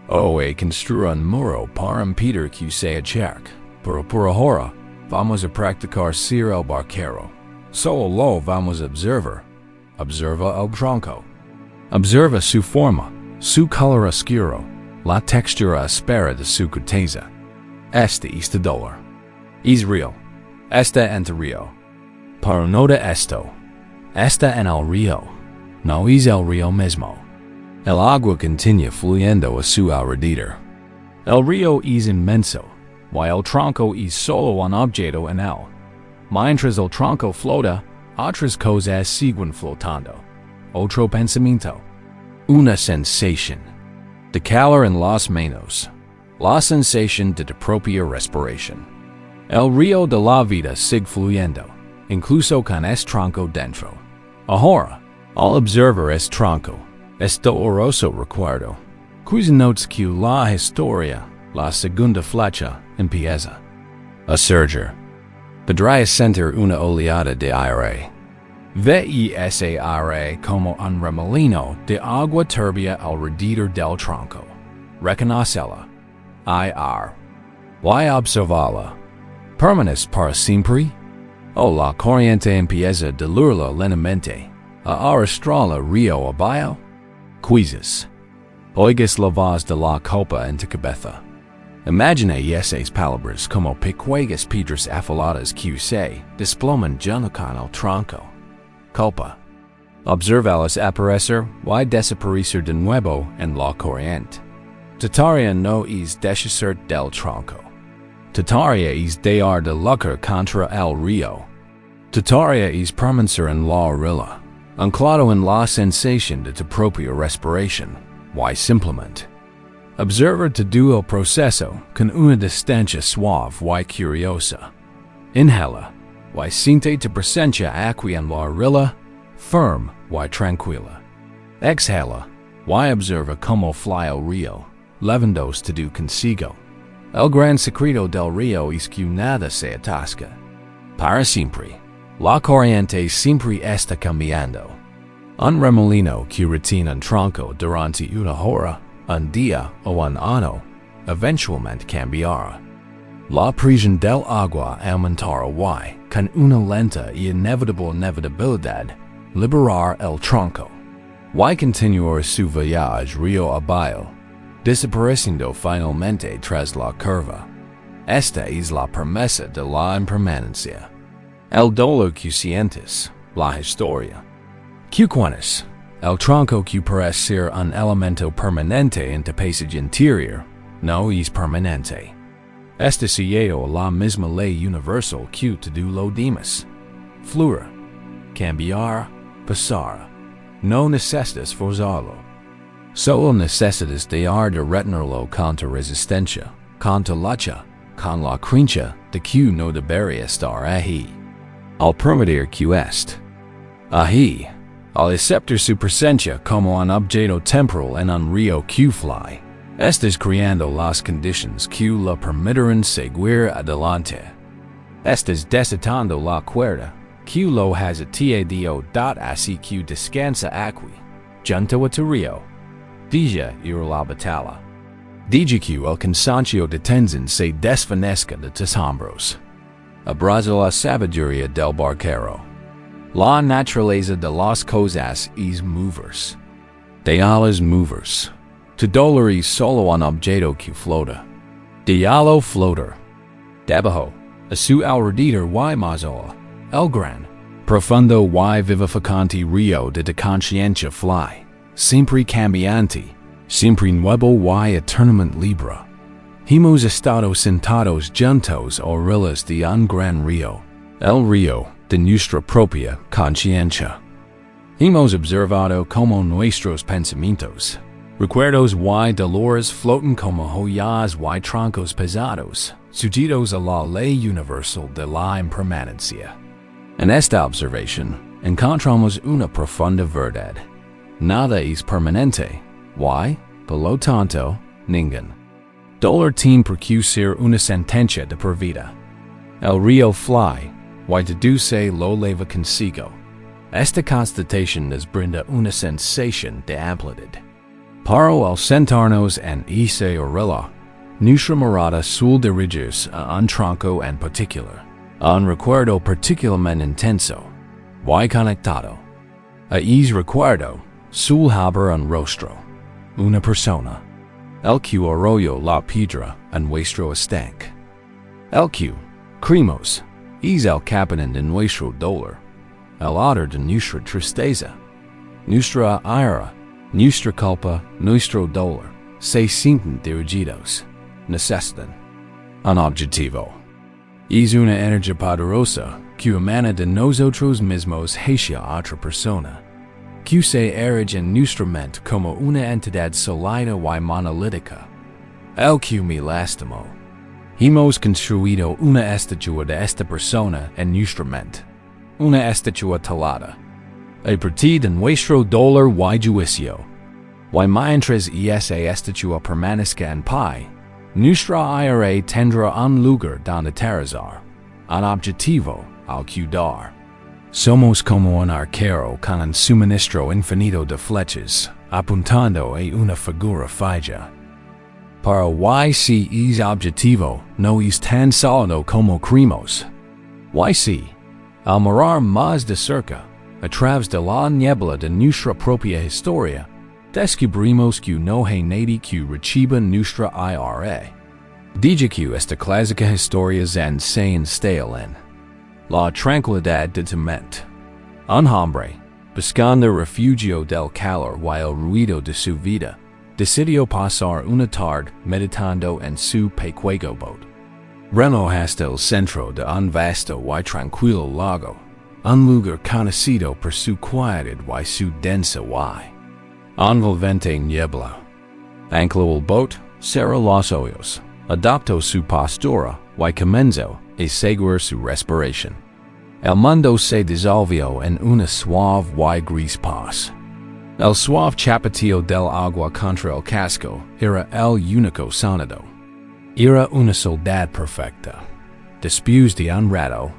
o a construir un muro para impedir que se acerque, pero por ahora, vamos a practicar ser el barquero. Solo lo vamos a observar. Observa el tronco. Observa su forma, su color oscuro, la textura áspera de su corteza. Este es tu dolor. Es real. Está en tu río. Pero no de esto. Está en el río. No es el río mismo. El agua continúa fluyendo a su alrededor. El río es inmenso, y el tronco es solo un objeto en él. Mientras el tronco flota, otras cosas siguen flotando. Otro pensamiento. Una sensación. De calor en las manos. La sensación de tu propia respiración. El río de la vida sigue fluyendo, incluso con este tronco dentro. Ahora, al observar este tronco, este doloroso recuerdo, quizá notes que la historia, la Segunda Flecha, empieza a surgir. Podría sentir una oleada de aire. Ve ese aire como un remolino de agua turbia alrededor del tronco. Reconócela. Y observala. ¿Permaneces para siempre? O la corriente empieza a diluirla lentamente, a arrastrarla río abajo? Quizás. Oigas la voz de la copa en tu cabeza. Imagina esas palabras como pequeñas piedras afiladas que se desploman junto con el tronco. Copa. Observalas aparecer y desaparecer de nuevo en la corriente. Tarea no es deshacer del tronco. Tarea es dar de luchar contra el río. Tarea es permanecer en la orilla, anclado en la sensación de tu propia respiración, y simplemente. Observa todo el proceso con una distancia suave y curiosa. Inhala, y siente tu presencia aquí en la orilla, firme y tranquila. Exhala, y observa cómo fly el río, levandos todo consigo. El gran secreto del río es que nada se atasca. Para siempre, la corriente siempre está cambiando. Un remolino que retiene un tronco durante una hora, un día o un año, eventualmente cambiará. La presión del agua aumentará y, con una lenta y inevitable inevitabilidad, liberar el tronco. Y continuar su viaje río abajo, desapareciendo finalmente tras la curva. Esta es la promesa de la impermanencia. El dolor que sientes, la historia. Que cuentas, el tronco que parece ser un elemento permanente en tu paisaje interior, no es permanente. Este sigue la misma ley universal que todo lo demás. Fluir, cambiar, pasar. No necesitas forzarlo. Solo necesitas dejar de retenerlo con tu resistencia, con tu lucha, con la creencia de que no debería estar ahí. Al permitir que esté ahí, Al aceptar su presencia como un objeto temporal en un río que fly, estás creando las condiciones que lo permitirán seguir adelante. Estás desatando la cuerda que lo hacía así que descansa aquí, junto a tu río. Deja ir la batalla. Deja que el cansancio de tensión se desvanezca de tus hombros. Abraza la sabiduría del barquero. La naturaleza de las cosas es movers. Déjalas movers. Tu dolor es solo un objeto que flota. Déjalo flotar. Debajo, a su alrededor y más allá, el gran, profundo y vivificante río de tu conciencia fly, siempre cambiante, siempre nuevo y eternamente libre. Hemos estado sentados juntos a orillas de un gran río, el río de nuestra propia conciencia. Hemos observado como nuestros pensamientos, recuerdos y dolores flotan como joyas y troncos pesados, sujetos a la ley universal de la impermanencia. En esta observación, encontramos una profunda verdad. Nada es permanente, y, por lo tanto, ningún dolor tiene por qué ser una sentencia de por vida. El río fly, y deduce lo lleva consigo. Esta constatación nos brinda una sensación de amplitud. Para al sentarnos en esa orilla, nuestra mirada suele dirigirse a un tronco en particular, a un recuerdo particularmente intenso, y conectado. A ese recuerdo suele haber un rostro, una persona, el que arrolló la piedra en nuestro estanque. El que, creemos, es el capitán de nuestro dolor, el autor de nuestra tristeza, nuestra ira, nuestra culpa, nuestro dolor, se sienten dirigidos, necesitan un objetivo. Es una energía poderosa que emana de nosotros mismos hacia otra persona, que se erige en nuestra mente como una entidad sólida y monolítica. El que me lastimó. Hemos construido una estatua de esta persona en nuestra mente, una estatua talada. A partir de nuestro dolor y juicio, y mientras esa estatua permanezca en pie, nuestra ira tendrá un lugar donde aterrizar, un objetivo al que dar. Somos como un arquero con un suministro infinito de flechas, apuntando a una figura fija. Para y si es objetivo no es tan sólido como creemos. Y si, al mirar más de cerca, a través de la niebla de nuestra propia historia, descubrimos que no hay nadie que reciba nuestra ira. Deja que esta clásica historia zen se instala en la tranquilidad de tu mente. Un hombre, buscando refugio del calor y el ruido de su vida, decidió pasar una tarde meditando en su pequeño bote. Remó hasta el centro de un vasto y tranquilo lago, un lugar conocido por su quietud y su densa y envolvente niebla. Ancló el bote, cerró los ojos, adoptó su postura y comenzó a seguir su respiración. El mundo se disolvió en una suave y gris paz. El suave chapeteo del agua contra el casco era el único sonido. Era una soledad perfecta. Después de un rato,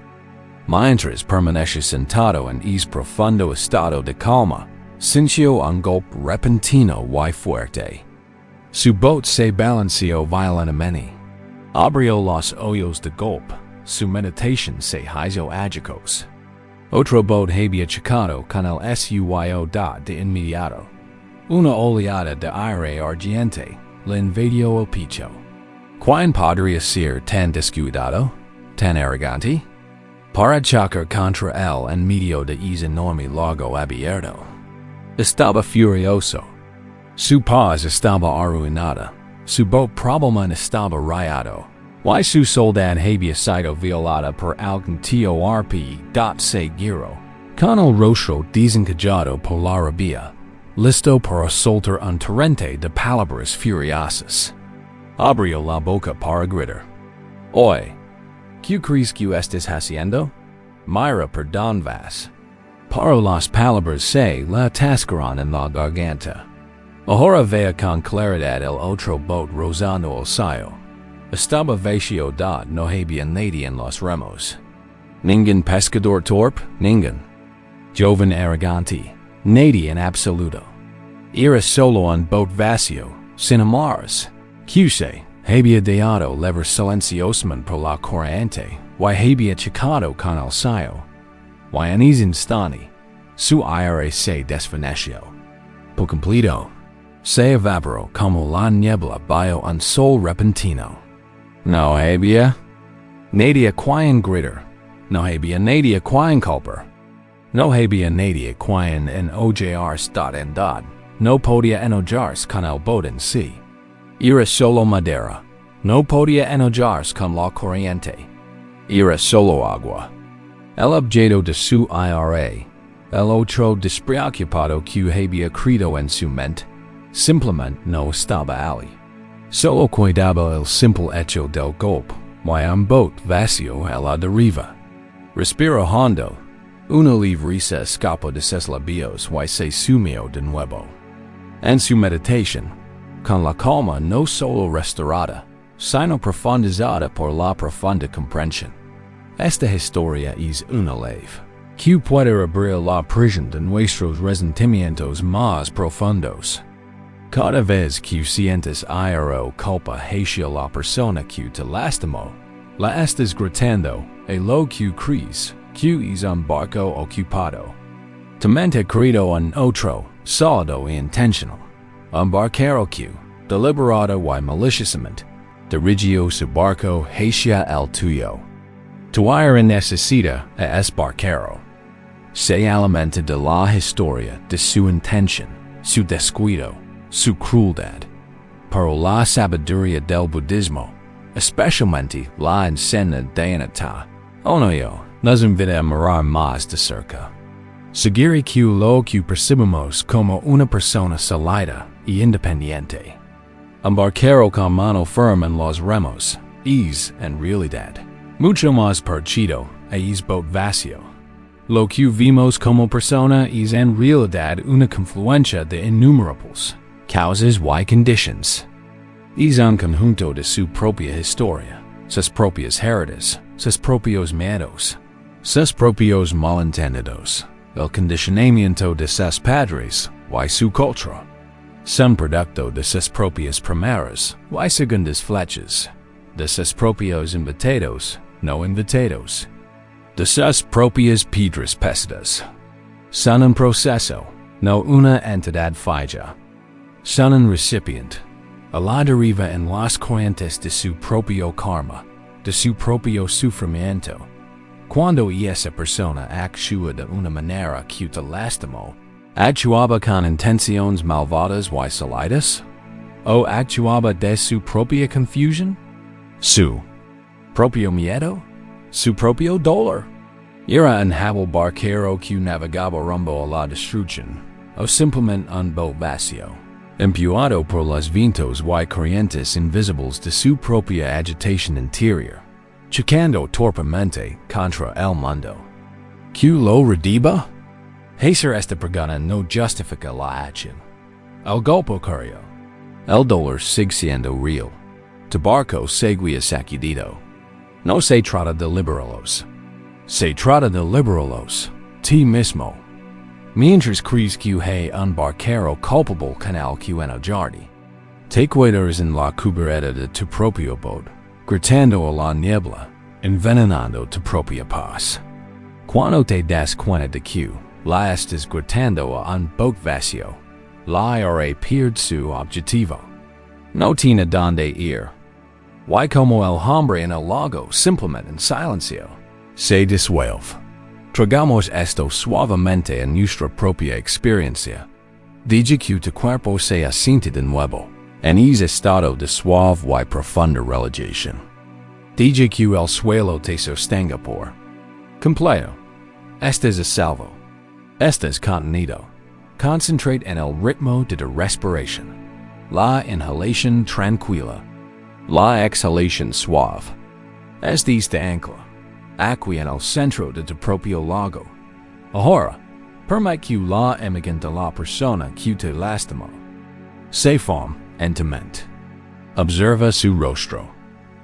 mientras permanece sentado en ese profundo estado de calma, sintió un golpe repentino y fuerte. Su bote se balanceó violentamente. Abrió los ojos de golpe. Su meditación se hizo añicos. Otro bote había chocado con el suyo de inmediato. Una oleada de aire ardiente le invadió el pecho. ¿Quién podría ser tan descuidado, tan arrogante? Para chocar contra él en medio de ese enorme lago abierto. Estaba furioso. Su paz estaba arruinada. Su bote probablemente estaba rayado. Y su soledad había sido violada por algún seguro, con el rostro desencajado por la rabia, listo para soltar un torrente de palabras furiosas. Abrió la boca para gritar. Oye, ¿qué crees que estás haciendo? Mira por don vas. Paro las palabras se la atascaron en la garganta. Ahora vea con claridad el otro boat rozando el sayo. Estaba vacío dad no había nadie en los remos. Ningún pescador torpe, ningún. Joven arrogante, nadie en absoluto. Era solo un boat vacío, sin amarras. Qse, había dejado lever silenciosamente por la corriente, y había chocado con el sayo. Y en ese instante, su aire se desvaneció. Por completo, se evaporó como la niebla bajo un sol repentino. No había nadie quien gritar. No había nadie quien culpar. No había nadie quien enojarse en dad. No podía enojarse con el boat en sí. Era solo madera. No podía enojarse con la corriente. Era solo agua. El objeto de su ira, el otro despreocupado que había creído en su mente, simplemente no estaba allí. Solo cuidaba el simple hecho del golpe, y un boat vacío a la deriva. Respiró hondo. Una librisa escapó de sus labios y se sumió de nuevo. En su meditación, con la calma no solo restaurada, sino profundizada por la profunda comprensión. Esta historia es una leve, que puede abrir la prisión de nuestros resentimientos más profundos. Cada vez que sientes ira o culpa hacia la persona que te lastimó, la estás gritando a lo que crees que es un barco ocupado. Tu mente credo un otro, sólido e intencional. Un barquero que, deliberado y maliciosamente, dirigió su barco hacia el tuyo. Tu aire necesita a ese barquero. Se alimenta de la historia de su intención, su descuido, su crueldad. Pero la sabiduría del budismo, especialmente la enseñanza de Este, nos invita a mirar más de cerca. Seguir que lo que percibimos como una persona salida y independiente. Un barquero con mano firme en los remos es, en realidad, mucho más parecido a ese boat vacío. Lo que vimos como persona es en realidad una confluencia de innumerables causas y conditions. Es un conjunto de su propia historia, sus propias heridas, sus propios miedos, sus propios malentendidos, el condicionamiento de sus padres y su cultura. Son producto de sus propias primeras y segundas flechas, de sus propios invitados, no invitados, de sus propias piedras pesadas. Son un proceso, no una entidad fija. Son un recipiente, a la deriva en las corrientes de su propio karma, de su propio sufrimiento. Cuando esa persona actúa de una manera que te lastimó, ¿actuaba con intenciones malvadas y salidas? ¿O actuaba de su propia confusión? ¿Su propio miedo? ¿Su propio dolor? ¿Era un hábil barquero que navegaba rumbo a la destrucción? ¿O simplemente un boat vacío, empuado por los vientos y corrientes invisibles de su propia agitación interior, chocando torpemente contra el mundo? ¿Que lo rediba? Hacer esta pregunta no justifica la acción. El golpe ocurrió. El dolor sigue siendo real. Tu barco seguía sacudido. No se trata de liberarlos. Se trata de liberarlos, ti mismo. Mientras crees que hay un barquero culpable con el que enojarte, te quedas en la cubierta de tu propio boat, gritando a la niebla, envenenando tu propia paz. Cuando te das cuenta de que la estás gritando a un boat vacío, la ira pierde su objetivo. No tiene donde ir. Y como el hombre en el lago simplemente en silencio, se disuelve. Tragamos esto suavemente en nuestra propia experiencia. Dice que tu cuerpo se asiente de nuevo, en ese estado de suave y profunda relajación. Dice que el suelo te sostenga por completo. Estás a salvo. Estás contenido. Concentrate en el ritmo de tu respiración. La inhalación tranquila. La exhalación suave. Estás de ancla. Aquí en el centro de tu propio lago. Ahora, Permite que la emigen de la persona que te lastimó. Se form entamente. Observa su rostro.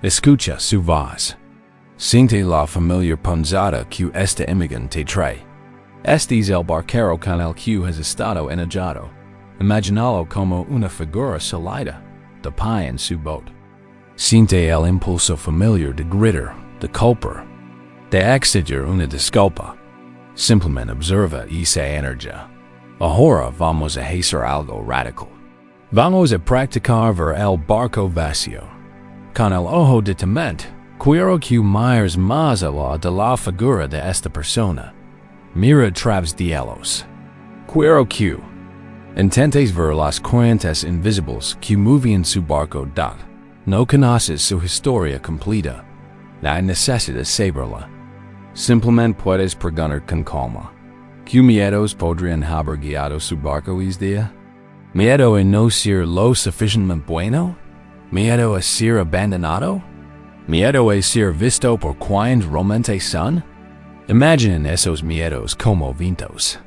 Escucha su voz. Siente la familiar punzada que esta emigen te trae. Este es el barquero con el que has estado enojado. Imaginalo como una figura sólida, de pie en su boat. Siente el impulso familiar de gritar, de culpar, de exigir una disculpa. Simplemente observa esa energía. Ahora vamos a hacer algo radical. Vamos a practicar ver el barco vacío. Con el ojo de tu mente, quiero que mires más allá de la figura de esta persona. Mira a través de ellos. Quiero que intentes ver las corrientes invisibles que mueven su barco dad. No conoces su historia completa. No hay necesidad de saberla. Simplemente puedes preguntar con calma. ¿Qué miedos podrían haber guiado su barco ese día? ¿Miedo a no ser lo suficientemente bueno? ¿Miedo a ser abandonado? ¿Miedo a ser visto por quienes realmente son? Imaginen esos miedos como vientos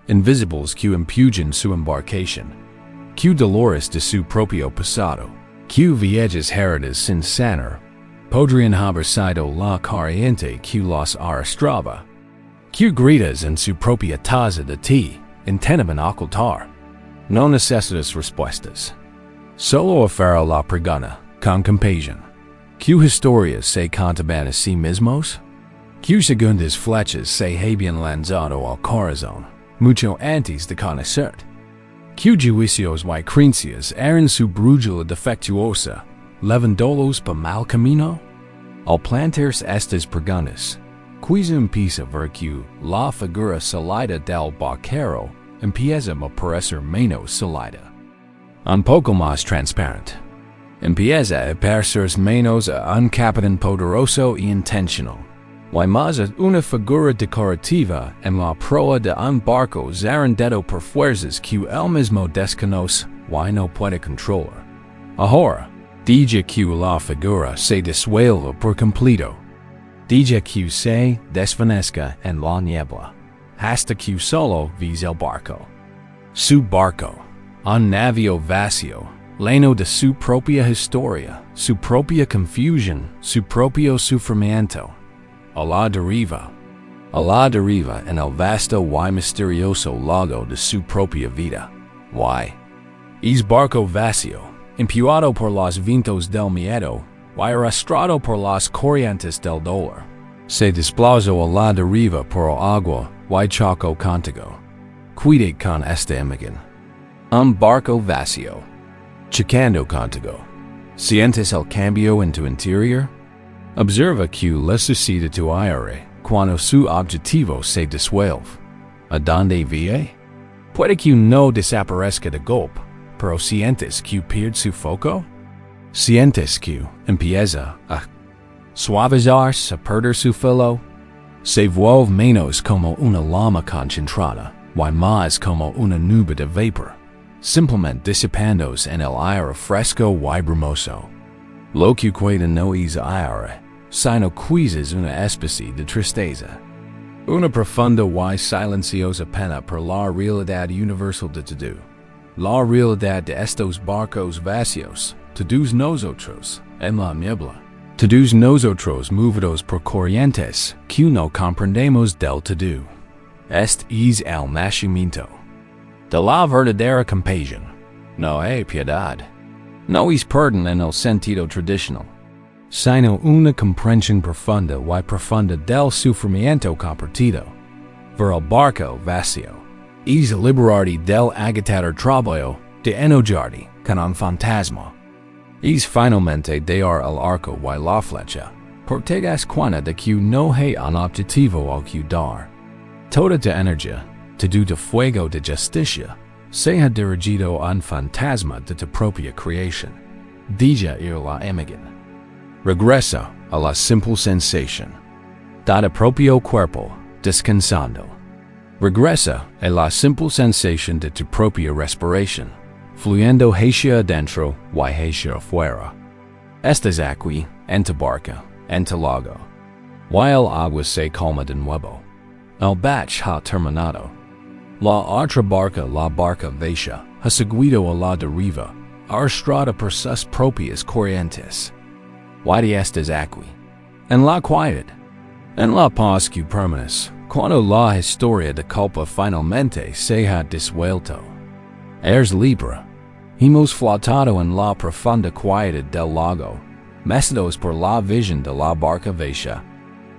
invisibles que empujan su embarcación, que dolores de su propio pasado, que viejas heridas sin sanar podrían haber sido la corriente que los arrastraba, que gritas en su propia taza de té intentaban ocultar. No necesitas respuestas. Solo hacer la pregunta con compasión. ¿Qué historias se contaban a sí mismos? ¿Qué segundas flechas se habían lanzado al corazón mucho antes de conocer? ¿Qué juicios y creencias eran su brújula defectuosa, levándolos por mal camino? Al plantearse estas preguntas, quizá empieza a ver que la figura sólida del barquero empieza a parecer menos sólida, un poco más transparente. Empieza a parecer menos a un capitán poderoso y intencional. Y más a una figura decorativa en la proa de un barco zarandado por fuerzas que él mismo desconoce y no puede controlar. Ahora, deja que la figura se disuelva por completo. Deja que se desvanezca en la niebla, hasta que solo ves el barco. Su barco, un navío vacío, lleno de su propia historia, su propia confusión, su propio sufrimiento. A la deriva en el vasto y misterioso lago de su propia vida. Es barco vacío, empuado por los vientos del miedo y arrastrado por las corrientes del dolor. Se desplazó a la deriva por el agua y chocó contigo. Cuide con esta imagen. Un barco vacío, chocando contigo. ¿Sientes el cambio en tu interior? Observa que le sucede a tu aire cuando su objetivo se disuelve. ¿A dónde vive? Puede que no desaparezca de golpe, pero sientes que pierde su foco. Sientes que empieza a suavizarse, a perder su filo. Se vuelve menos como una llama concentrada y más como una nube de vapor, simplemente disipándose en el aire fresco y brumoso. Lo que queda no es aire, sino quizás una especie de tristeza. Una profunda y silenciosa pena por la realidad universal de todo. La realidad de estos barcos vacíos, todos nosotros, en la niebla. Todos nosotros movidos por corrientes que no comprendemos del todo. Este es el nacimiento de la verdadera compasión. No hay piedad. No es perdón en el sentido tradicional, sino una comprensión profunda y profunda del sufrimiento compartido. Ver el barco vacío es liberarte del agitador trabajo de enojarte con un fantasma. Es finalmente dar el arco y la flecha, porque te das cuenta de que no hay un objetivo al que dar. Toda tu energía, todo tu fuego de justicia, se ha dirigido a un fantasma de tu propia creación. Deja ir la imagen. Regresa a la simple sensación. Da tu propio cuerpo descansando. Regresa a la simple sensación de tu propia respiración, fluyendo hacia adentro y hacia afuera. Estás aquí, en tu barca, en tu lago. Y el agua se calma de nuevo. El batch ha terminado. La otra barca Vacía ha seguido a la deriva, arrastrada por sus propias corrientes. Y estas aquí, en la quiet, en la paz que permanece, cuando la historia de culpa finalmente se ha disuelto. Eres libre. Hemos flotado en la profunda quietud del lago, mecidos por la visión de la barca vacía.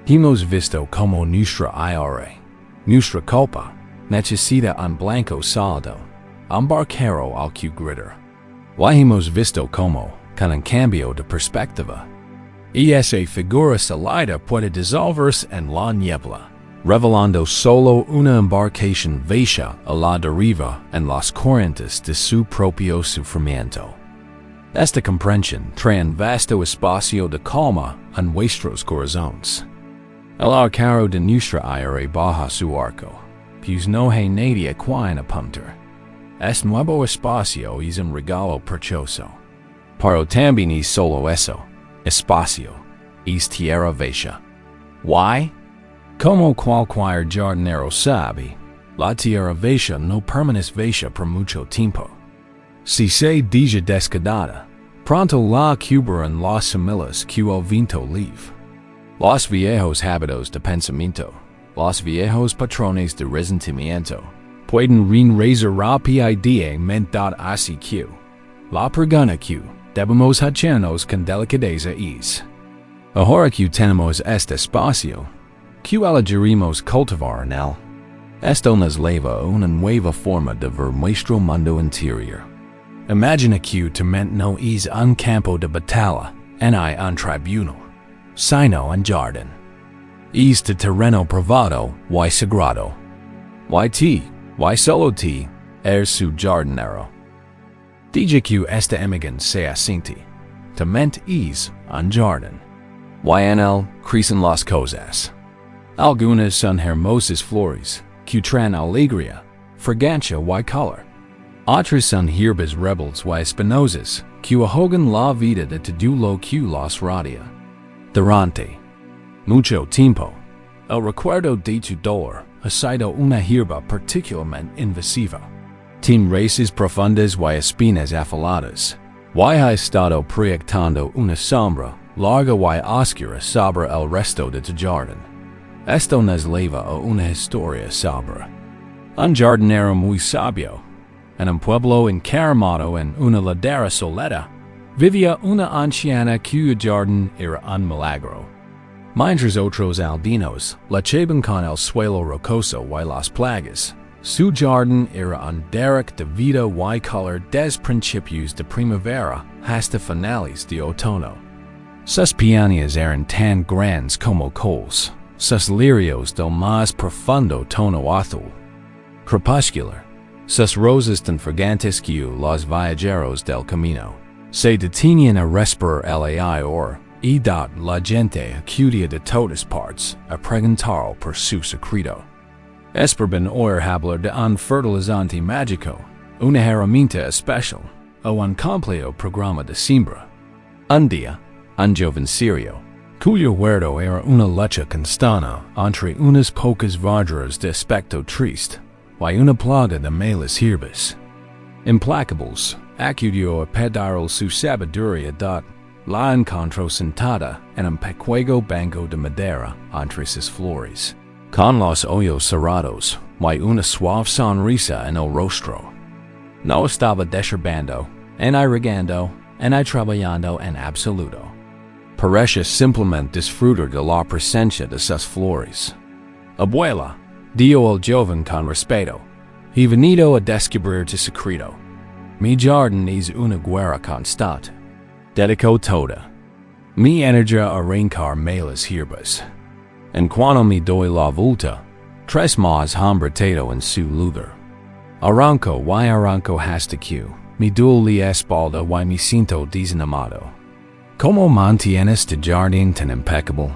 Hemos visto como nuestra aire, nuestra culpa, necesita un blanco saldo, un barquero al que gritar. Y hemos visto como, con un cambio de perspectiva, esa figura salida puede disolverse en la niebla, revelando solo una embarcación vacía a la deriva en las corrientes de su propio sufrimiento. Esta comprensión trae un vasto espacio de calma en nuestros corazones. El arcaro de nuestra aire baja su arco, pues no hay nadie a quien apuntar. Este nuevo espacio es un regalo precioso. Pero también es solo eso, espacio, es tierra vacía. Why? Como cualquier jardinero sabe, la tierra vacía no permanece vacía por mucho tiempo. Si se deja descuidada, pronto la cubrirán las semillas que el viento lleva. Los viejos hábitos de pensamiento, los viejos patrones de resentimiento, pueden renacer rápidamente así que la pregunta que debemos hacernos con delicadeza es: ahora que tenemos este espacio, ¿qué elegiremos cultivar en él? Esto nos lleva a una nueva forma de ver nuestro mundo interior. Imagina que tu mente no es un campo de batalla, ni un tribunal, sino un jardín. Es de terreno privado y sagrado. Y solo ti, eres su jardinero. Dice que esta imagen sea así. Tu mente es un jardín. Y en él crecen las cosas. Algunas son hermosas flores, que traen alegría, fragancia y color. Otras son hierbas rebeldes y espinosas, que ahogan la vida de todo lo que las rodea. Durante mucho tiempo, el recuerdo de tu dolor ha sido una hierba particularmente invasiva. Tiene raíces profundas y espinas afiladas, y ha estado proyectando una sombra larga y oscura sobre el resto de tu jardín. Esto nos lleva a una historia sobre un jardinero muy sabio. En un pueblo encaramado en una ladera soleta, vivía una anciana cuyo jardín era un milagro. Mientras otros aldeanos luchaban con el suelo rocoso y las plagas, su jardín era un derrock de vida y color desde principios de primavera hasta finales de otoño. Sus peonías eran tan grandes como cols, sus lirios del más profundo tono azul crepuscular, sus rosas tan fragantes que los viajeros del camino se detenían a respirar el aire y la gente acudia de todas partes a preguntar por su secreto. Esperban oír hablar de un fertilizante mágico, una herramienta especial o un complejo programa de siembra. Un día, un joven sirio, cuyo huerto era una lucha constante entre unas pocas verduras de aspecto triste y una plaga de malas hierbas implacables, acudió a pedir su sabiduría. La encontró sentada en un pequeño banco de madera entre sus flores, con los ojos cerrados y una suave sonrisa en el rostro. No estaba desherbando, ni regando, ni trabajando en absoluto. Parecía simplemente disfrutar de la presencia de sus flores. Abuela, dijo el joven con respeto, he venido a descubrir tu secreto. Mi jardín es una guerra constante. Dedicó toda mi energía a arrancar malas hierbas. En cuanto me doy la vuelta, 3 más hambriento en su lugar. Arranco hasta que me duele la espalda y me siento desanimado. ¿Cómo mantienes tu jardín tan impecable?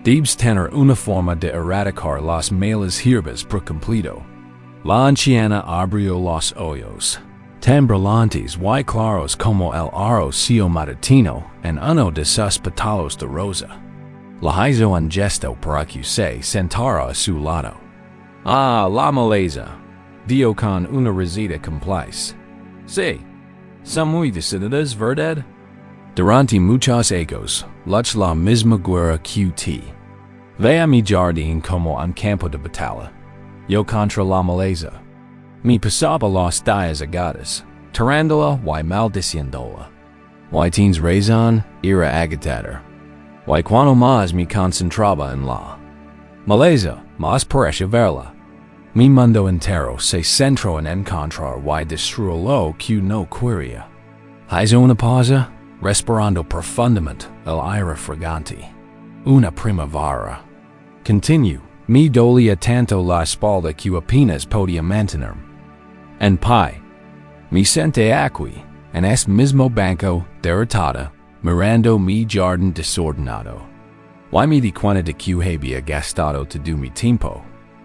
Debes tener una forma de erradicar las malas hierbas por completo. La anciana abrió los ojos, tan brillantes y claros como el rocío matutino en uno de sus pétalos de rosa. La hizo un gesto para que se sentara a su lado. Ah, la maleza, dio con una risita complice. Sí, son muy decididas, ¿verdad? Durante muchos años, luché la misma guerra QT. Veía mi jardín como un campo de batalla. Yo contra la maleza. Me pasaba los días agadas, tirándola y maldiciéndola. Y tienes razón, era agitador. Y cuando más me concentraba en la maleza, más parecía verla. Mi mundo entero se centró en encontrar y destruir lo que no quería. Hice una pausa, respirando profundamente el aire fragante. Una primavera. Continuo, me dolía tanto la espalda que apenas podía mantenerme en pie. Me senté aquí, en este mismo banco, derrotada, mirando mi jardín desordenado. Y me di cuenta de que había gastado todo mi tiempo,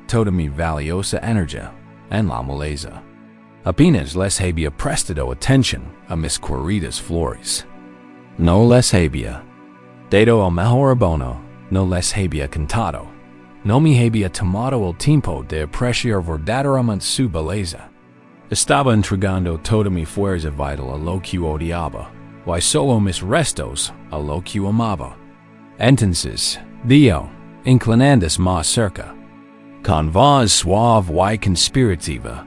toda mi valiosa energía, en la maleza. Apenas les había prestado atención a mis queridas flores. No les había dado el mejor abono, no les había cantado, no me había tomado el tiempo de apreciar verdaderamente su belleza. Estaba entregando toda mi fuerza vital a lo que odiaba, y solo mis restos a lo que amaba. Entonces, Dio, inclinándose más cerca, con voz suave y conspirativa,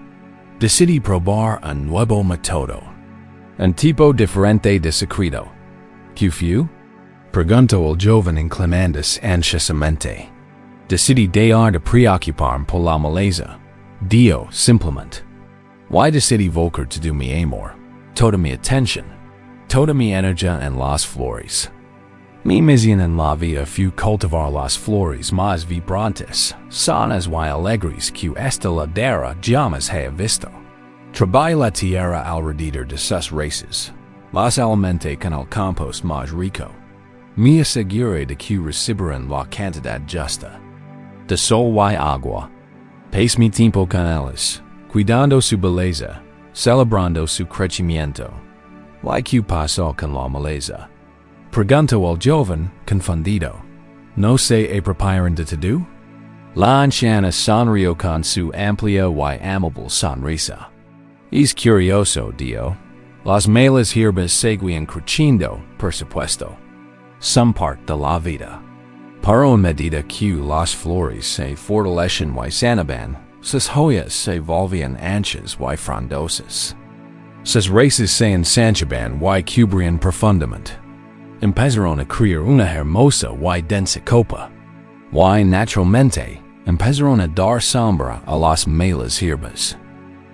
decidí probar un nuevo método, un tipo diferente de secreto. ¿Qué fue? Preguntó el joven inclinándose ansiosamente. Decidí dejar de preocuparme por la maleza. Dio, simplemente. Y decidí volcar todo mi amor, toda mi atención, toda mi energía en las flores. Mi misión en la vida fue cultivar las flores más vibrantes, sanas y alegres que esta ladera jamás haya visto. Trabajé la tierra alrededor de sus raíces, las alimenté con el compost más rico. Me aseguré de que recibirán la cantidad justa de sol y agua. Pasé mi tiempo con ellas, cuidando su belleza, celebrando su crecimiento. ¿Qué pasó con la maleza? Preguntó el joven, confundido. ¿No se preparan de todo? La anciana sonrió con su amplia y amable sonrisa. Es curioso, Dio. Las malas hierbas seguían creciendo, por supuesto. Son parte de la vida. Pero a medida que las flores se fortalecen y sanaban, sus hojas se volvían anchas y frondosas. Sus raíces se ensanchaban y cubrían profundamente. Empezaron a crear una hermosa y densa copa. Y naturalmente, empezaron a dar sombra a las malas hierbas.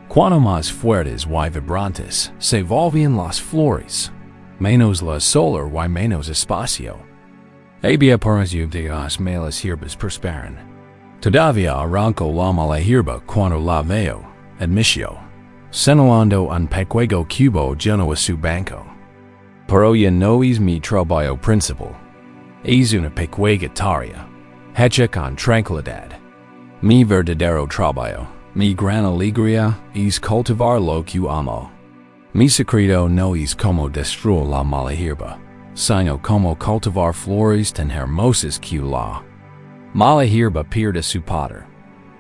Cuanto más fuertes y vibrantes se volvían las flores, menos la solar y menos espacio. Había parecido de las malas hierbas prosperan. Todavía arrancó la mala hierba cuando la veo, admitió, señalando un pequeño cubo lleno a su banco. Pero ya no es mi trabajo principal. Es una pequeña tarea, hecha con tranquilidad. Mi verdadero trabajo, mi gran alegría, es cultivar lo que amo. Mi secreto no es como destruir la mala hierba, sino como cultivar flores tan hermosas que la mala hierba pierde su poder.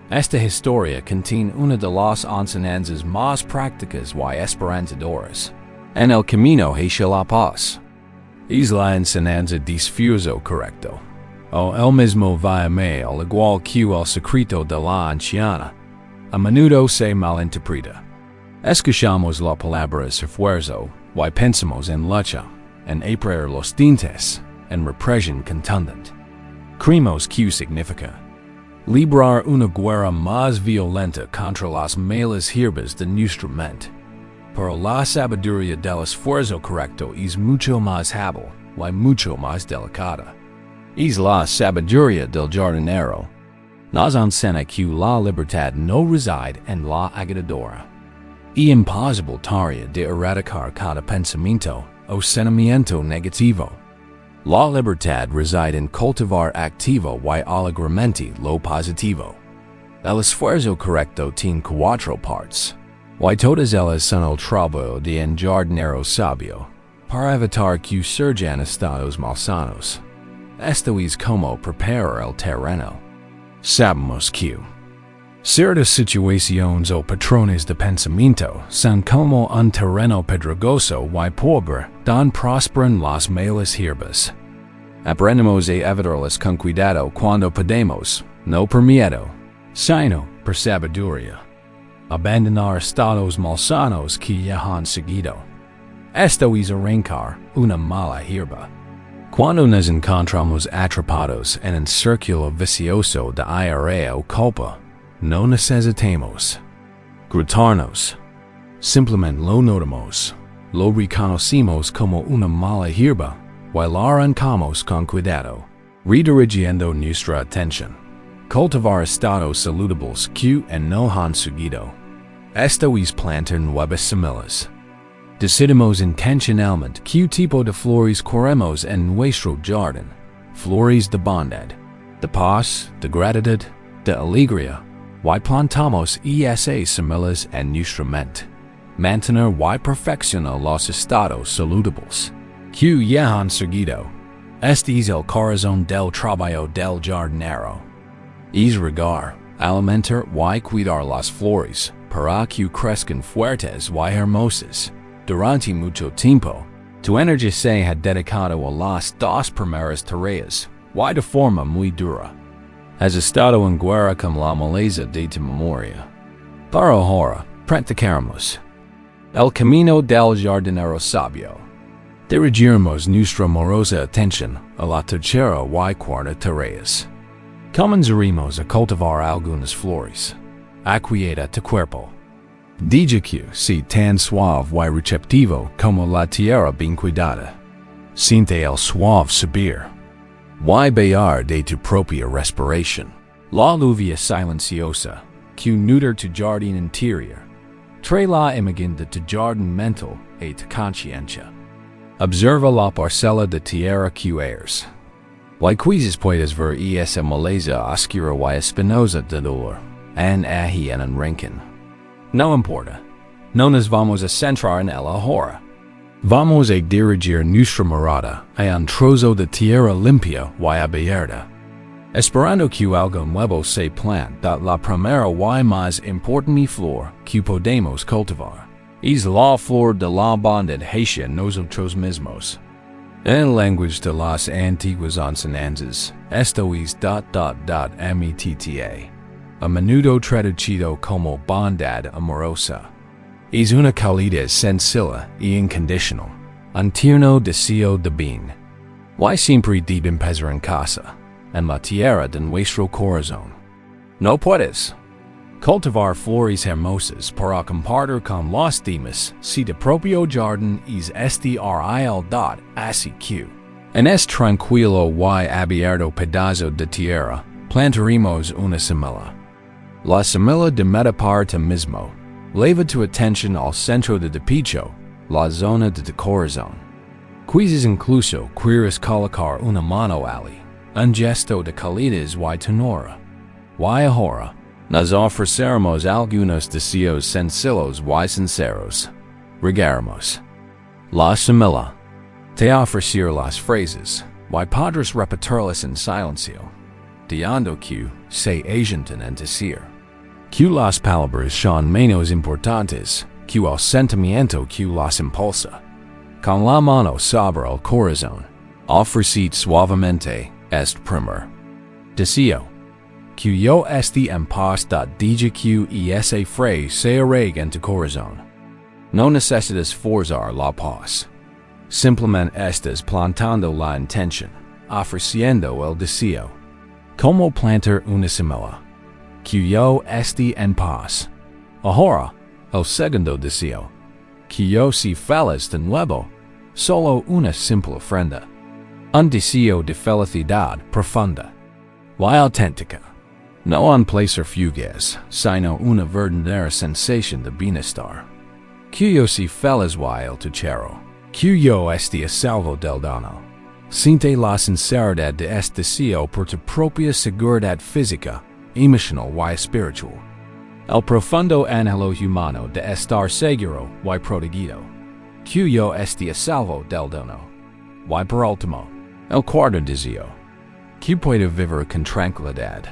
Esta historia contiene una de las enseñanzas más prácticas y esperanzadoras en el camino hacia la paz. Es la enseñanza disfuso correcto, o el mismo vaime al igual que el secreto de la anciana. A menudo se malinterpreta. Escuchamos la palabra esfuerzo y pensamos en lucha, en apretar los dientes, en represión contundente. Creemos que significa librar una guerra más violenta contra las malas hierbas de nuestra mente. Pero la sabiduría del esfuerzo correcto es mucho más hábil y mucho más delicada. Es la sabiduría del jardinero. Nos enseña que la libertad no reside en la agitadora. Es imposible tarea de erradicar cada pensamiento o sentimiento negativo. La libertad reside en cultivar activo y alegremente lo positivo. El esfuerzo correcto tiene 4 partes. Y todas ellas son el trabajo de un jardinero sabio, para evitar que surjan estados malsanos. Esto es como preparar el terreno. Sabemos que Ciertas situaciones o patrones de pensamiento son como un terreno pedregoso y pobre don prosperan las malas hierbas. Aprendemos a evitarlas con cuidado cuando podemos, no por miedo, sino por sabiduría. Abandonar estados malsanos que ya han seguido. Esto es arrancar una mala hierba. Cuando nos encontramos atrapados en un círculo vicioso de ira o culpa, no necesitamos gritarnos. Simplemente lo notamos, lo reconocemos como una mala hierba y lo arrancamos con cuidado, redirigiendo nuestra atención. Cultivar estados saludables que no han seguido. Esto es plantar nuevas semillas. Decidimos intencionalmente qué tipo de flores queremos en nuestro jardín. Flores de bondad, de paz, de gratitud, de alegría. Y plantamos esas semillas en nuestra mente. Mantener y perfeccionar los estados saludables que ya han seguido. Este es el corazón del trabajo del jardinero. Es regar, alimentar y cuidar las flores para que crezcan fuertes y hermosas. Durante mucho tiempo, tu energía se ha dedicado a las dos primeras tareas y de forma muy dura. Has estado en guerra con la maleza de tu memoria. Pero ahora, practicaremos el camino del jardinero sabio. Dirigiremos nuestra amorosa atención a la tercera y cuarta tareas. Comenzaremos a cultivar algunas flores. Aquieta tu cuerpo. Deja que sea tan suave y receptivo como la tierra bien cuidada. Siente el suave subir y bajar de tu propia respiración. La lluvia silenciosa que nutre tu jardín interior. Trae la imagen de tu jardín mental a tu conciencia. Observa la parcela de tierra que eres. Y quizás puedes ver esa maleza oscura y espinosa de dolor, en ahí en un rincón. No importa, no nos vamos a centrar en el ahora. Vamos a dirigir nuestra mirada a un trozo de tierra limpia y abierta, esperando que algo nuevo se plante. La primera y más importante flor que podemos cultivar es la flor de la bondad hacia nosotros mismos. En el lenguaje de las antiguas enseñanzas, esto es metta, a menudo traducido como bondad amorosa. Es una calidez sencilla y incondicional, un tierno deseo de bien. Y siempre debe empezar en casa, en la tierra de nuestro corazón. No puedes cultivar flores hermosas para compartir con los demás si tu propio jardín es así que, en este tranquilo y abierto pedazo de tierra, plantaremos una semilla. La semilla de meta para ti mismo. Leva tu atención al centro de tu pecho, la zona de tu corazón. Quizás incluso quieres colocar una mano allí, un gesto de calidez y ternura. Y ahora, nos ofreceremos algunos deseos sencillos y sinceros. Regaremos la semilla. Te ofrecer las frases, y podrás repetirlas en silencio, dejando que se asienten en decir. Que las palabras son menos importantes que el sentimiento que las impulsa. Con la mano sobre el corazón, ofreced suavemente este primer deseo. Que yo esté en paz. Deja que esa frase se arraigue en tu corazón. No necesitas forzar la paz. Simplemente estás plantando la intención, ofreciendo el deseo. Como plantar una semilla. Que yo esté en paz. Ahora, el segundo deseo. Que yo sea feliz de nuevo. Solo una simple ofrenda. Un deseo de felicidad profunda y auténtica. No un placer fugaz, sino una verdadera sensación de bienestar. Que yo sea feliz y el tuchero. Que yo esté a salvo del dono. Siente la sinceridad de este deseo por tu propia seguridad física, emocional y espiritual. El profundo anhelo humano de estar seguro y protegido. Que yo esté a salvo del dono. Y por último, el cuarto deseo. Que pueda vivir con tranquilidad.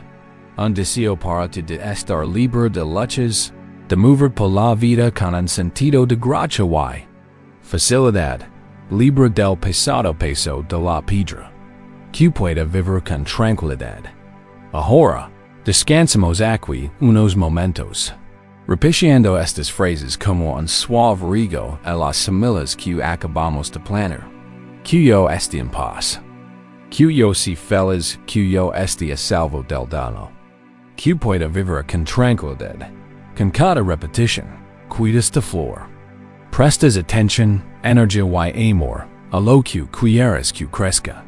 un deseo para ti de estar libre de luchas, de mover por la vida con un sentido de gracia y facilidad, libre del pesado peso de la piedra, que pueda vivir con tranquilidad. Ahora, descansemos aquí unos momentos, repitiendo estas frases como un suave rigo a las semanas que acabamos de planear. Que yo esté en paz. Que yo sea feliz, que yo esté a salvo del daño. Que pueda vivir con tranquilidad. Con cada repetición, cuidas de flor. Prestas atención, energía y amor a lo que quieres que crezca.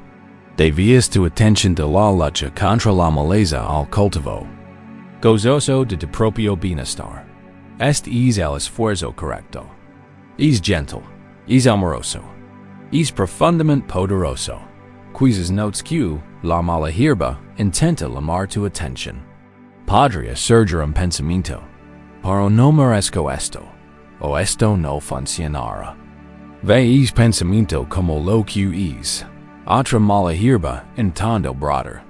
Desvías tu atención de la lucha contra la maleza al cultivo gozoso de tu propio bienestar. Este es el esfuerzo correcto. Es gentle, es amoroso, es profundamente poderoso. Quizás notes que la mala hierba intenta llamar tu atención. Podría surgir un pensamiento, pero no merezco esto, o esto no funcionará. Ve es pensamiento como lo que es, otra mala hierba intentando brotar.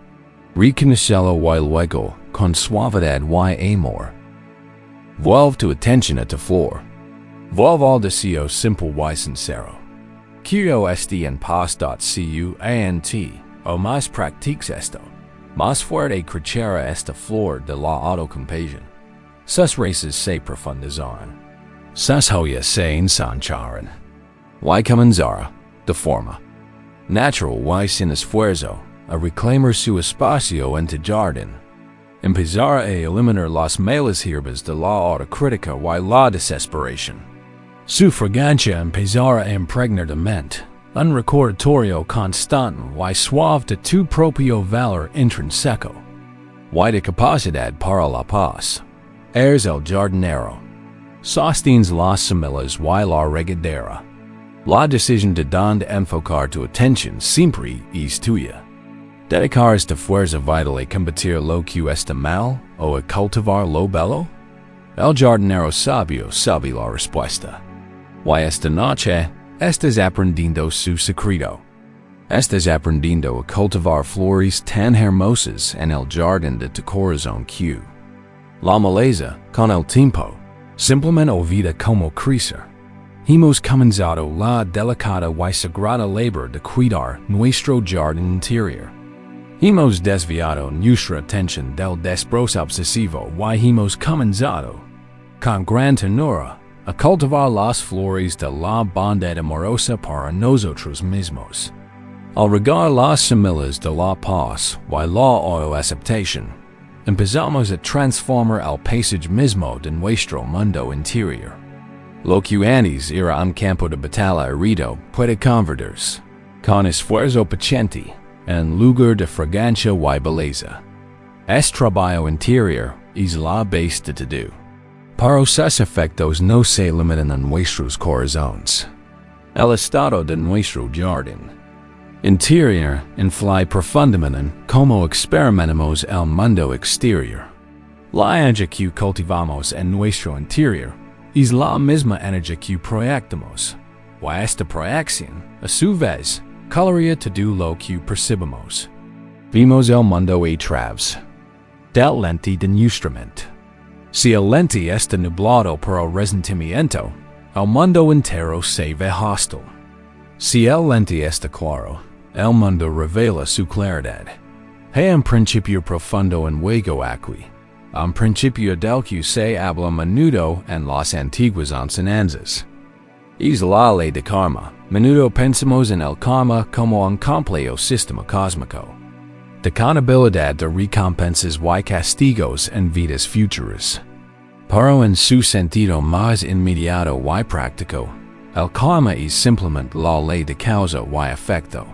Reconocelo y luego, con suavidad y amor. Vuelve tu atención a tu flor. Vuelve al deseo simple y sincero. Quiero esté en paz. O más practiques esto, más fuerte crecerá esta flor de la autocompasión. Sus raíces se profundizarán. Sus joyas se ensancharán. Y comenzará, de forma natural y sin esfuerzo, a reclamar su espacio en tu jardín. Empezará a eliminar las malas hierbas de la autocrítica y la desesperación. Su fragancia empezará a impregnar tu mente, un recordatorio constante y suave de tu propio valor intrínseco, y de capacidad para la paz. Eres el jardinero. Sostienes las semillas y la regadera. La decisión de dónde enfocar tu atención siempre es tuya. Dedicar esta fuerza vital a combatir lo que está mal o a cultivar lo bello? El jardinero sabio sabe la respuesta. Y esta noche, estás aprendiendo su secreto. Estás aprendiendo a cultivar flores tan hermosas en el jardín de tu corazón que la maleza, con el tiempo, simplemente olvida cómo crecer. Hemos comenzado la delicada y sagrada labor de cuidar nuestro jardín interior. Hemos desviado nuestra atención del desprecio obsesivo y hemos comenzado, con gran ternura, a cultivar las flores de la bondad amorosa para nosotros mismos. Al regar las semillas de la paz y la aceptación, empezamos a transformar el paisaje mismo de nuestro mundo interior. Lo que antes era un campo de batalla herido puede convertirse, con esfuerzo paciente, en lugar de fragancia y belleza. Este trabajo interior es la base de todo. Pero sus efectos no se limitan a nuestros corazones. El estado de nuestro jardín interior influye profundamente en cómo experimentamos el mundo exterior. La energía que cultivamos en nuestro interior es la misma energía que proyectamos, y esta proyección, a su vez, colorea todo lo que percibimos. Vemos el mundo a través del lente de nuestra mente. Si el lente está nublado por el resentimiento, el mundo entero se ve hostil. Si el lente está claro, el mundo revela su claridad. Hay un principio profundo en juego aquí, un principio del que se habla a menudo en las antiguas enseñanzas. Es la ley de karma. Menudo pensamos en el karma como un complejo sistema cósmico de contabilidad de recompensas y castigos en vidas futuras. Pero en su sentido más inmediato y práctico, el karma es simplemente la ley de causa y efecto.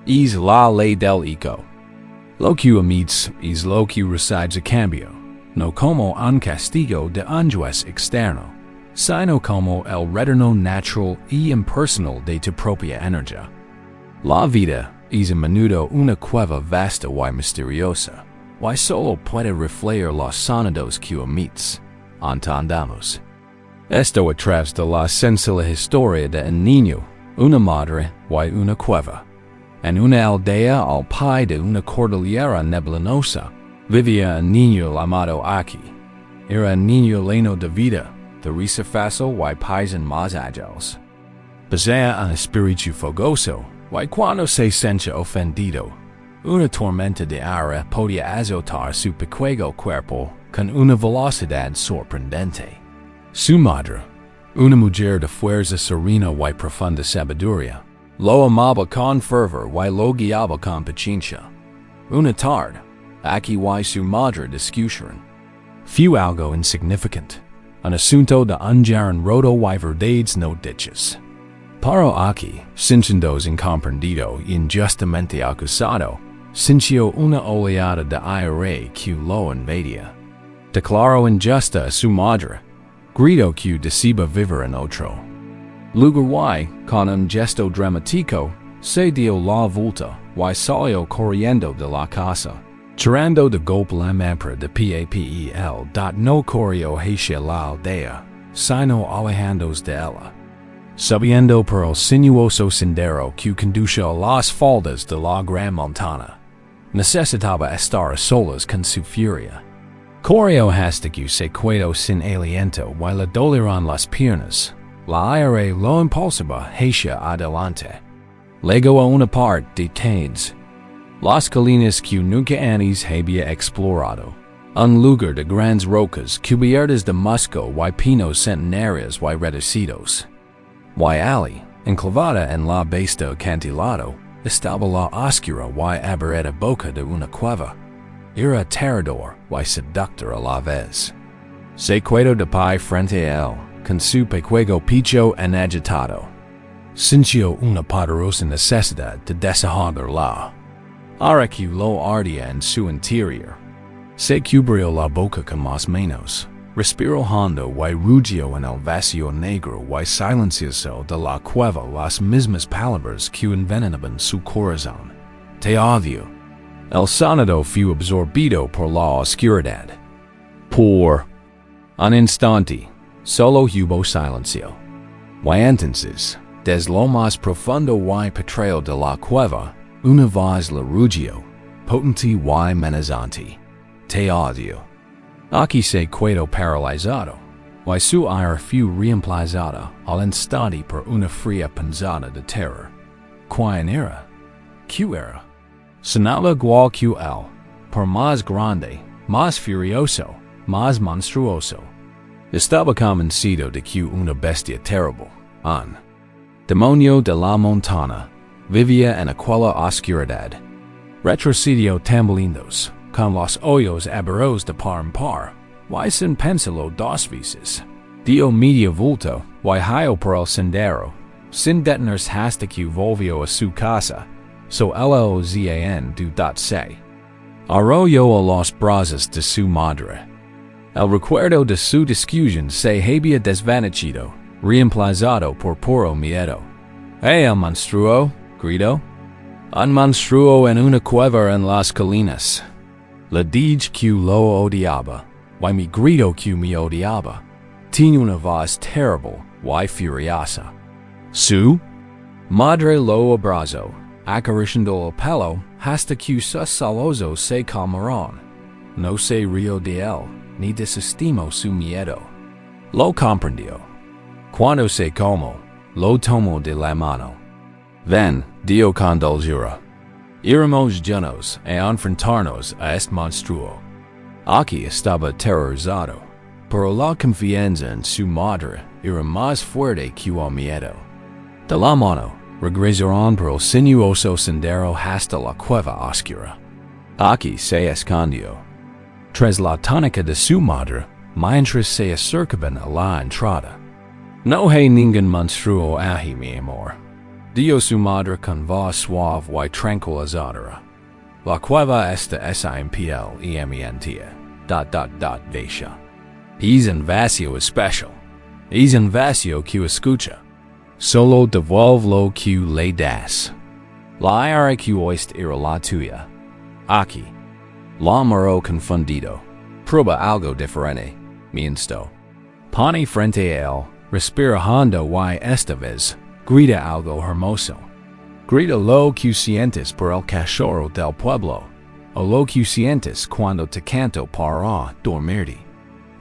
Es la ley del eco. Lo que emites es lo que recibes a cambio, no como un castigo de un juez externo, sino como el retorno natural y impersonal de tu propia energía. La vida es a menudo una cueva vasta y misteriosa, y solo puede reflejar los sonidos que emites. Entendamos esto a través de la sencilla historia de un niño, una madre y una cueva. En una aldea al pie de una cordillera neblinosa, Vivía el niño llamado aquí. Era el niño lleno de vida, de risa fácil y paisan más ágiles. Poseía un espíritu fogoso, y cuando se sentía ofendido, una tormenta de aire podía azotar su pequeño cuerpo con una velocidad sorprendente. Su madre, una mujer de fuerza serena y profunda sabiduría, lo amaba con fervor y lo guiaba con paciencia. Una tarde, aquí y su madre discutieron. Fue algo insignificant, un asunto de un roto y verdades no dichas. Pero aquí, sintiéndose incomprendido y injustamente acusado, sintió una oleada de aire que lo invadía. Declaró injusta a su madre, gritó que deseaba vivir en otro lugar y, con un gesto dramático, se dio la vuelta y salió corriendo de la casa, tirando de golpe la mapra de papel. No corrió hacia la aldea, sino alejándose de ella. Subiendo por el sinuoso sendero que conduce a las faldas de la gran montana. Necesitaba estar a solas con su furia. Corrió hasta que se quedó sin aliento y le dolieron las piernas. La aire lo impulsaba hacia adelante. Llegó a una parte de Taines. Las colinas que nunca antes había explorado. Un lugar de grandes rocas cubiertas de musgo y pinos centenarios y reducidos. Y allí, enclavada en la base acantilado, estaba la oscura y aberrada boca de una cueva. Era aterrador y seductor a la vez. Se quedó de pie frente a él, con su pequeño pecho agitado. Sintió una poderosa necesidad de desahogarla. Ahora que lo ardía en su interior. Se cubrió la boca con las manos. Respiró hondo y rugió en el vacío negro y silencioso de la cueva las mismas palabras que envenenaban su corazón. Te odio. El sonido fue absorbido por la oscuridad. Por un instante, solo hubo silencio. Y entonces, desde lo más profundo y petróleo de la cueva, una voz le rugió, potente y amenazante. Te odio. Aquí se quedó paralizado, y su aire fue reemplazada al instante por una fría punzada de terror. ¿Quién era? ¿Qué era? Sonaba igual que él, por más grande, más furioso, más monstruoso. Estaba convencido de que una bestia terrible, un demonio de la montana, vivía en aquella oscuridad. Retrocedió tambaleando, con los ojos abiertos de par en par, y sin pensarlo dos veces. Dio media vuelta y huyó por el sendero, sin detenerse hasta que volvió a su casa, so lozan se. Arrolló a los brazos de su madre. El recuerdo de su discusión se había desvanecido, reemplazado por puro miedo. El monstruo! Gritó. Un monstruo en una cueva en las colinas. Le dije que lo odiaba, y mi grito que me odiaba. Tiene una voz terrible y furiosa. Su madre lo abrazó, acariciando el pelo hasta que sus solozos se calmaron. No se rió de él, ni desestimó su miedo. Lo comprendió. Cuando se calmó, lo tomó de la mano. Ven, dio con dulzura. Iremos llenos a enfrentarnos a este monstruo. Aquí estaba aterrorizado, pero la confianza en su madre era más fuerte que el miedo. De la mano, regresaron por el sinuoso sendero hasta la cueva oscura. Aquí se escondió. Tras la tónica de su madre, mientras se acercaban a la entrada. No hay ningún monstruo ahí, mi amor. Dio su madre con voz suave y tranquilizadora. La cueva está simple y amientia. Vecha. Es un vacío especial. Es un vacío que escucha. Solo devuelve lo que le das. La aire que oíste era la tuya. Aquí. La miró confundido. Prueba algo diferente. Me instó. Pone frente a él, respira hondo y esta vez. Grita algo hermoso. Grita lo que sientes por el cachorro del pueblo. O lo que sientes cuando te canto para dormirte.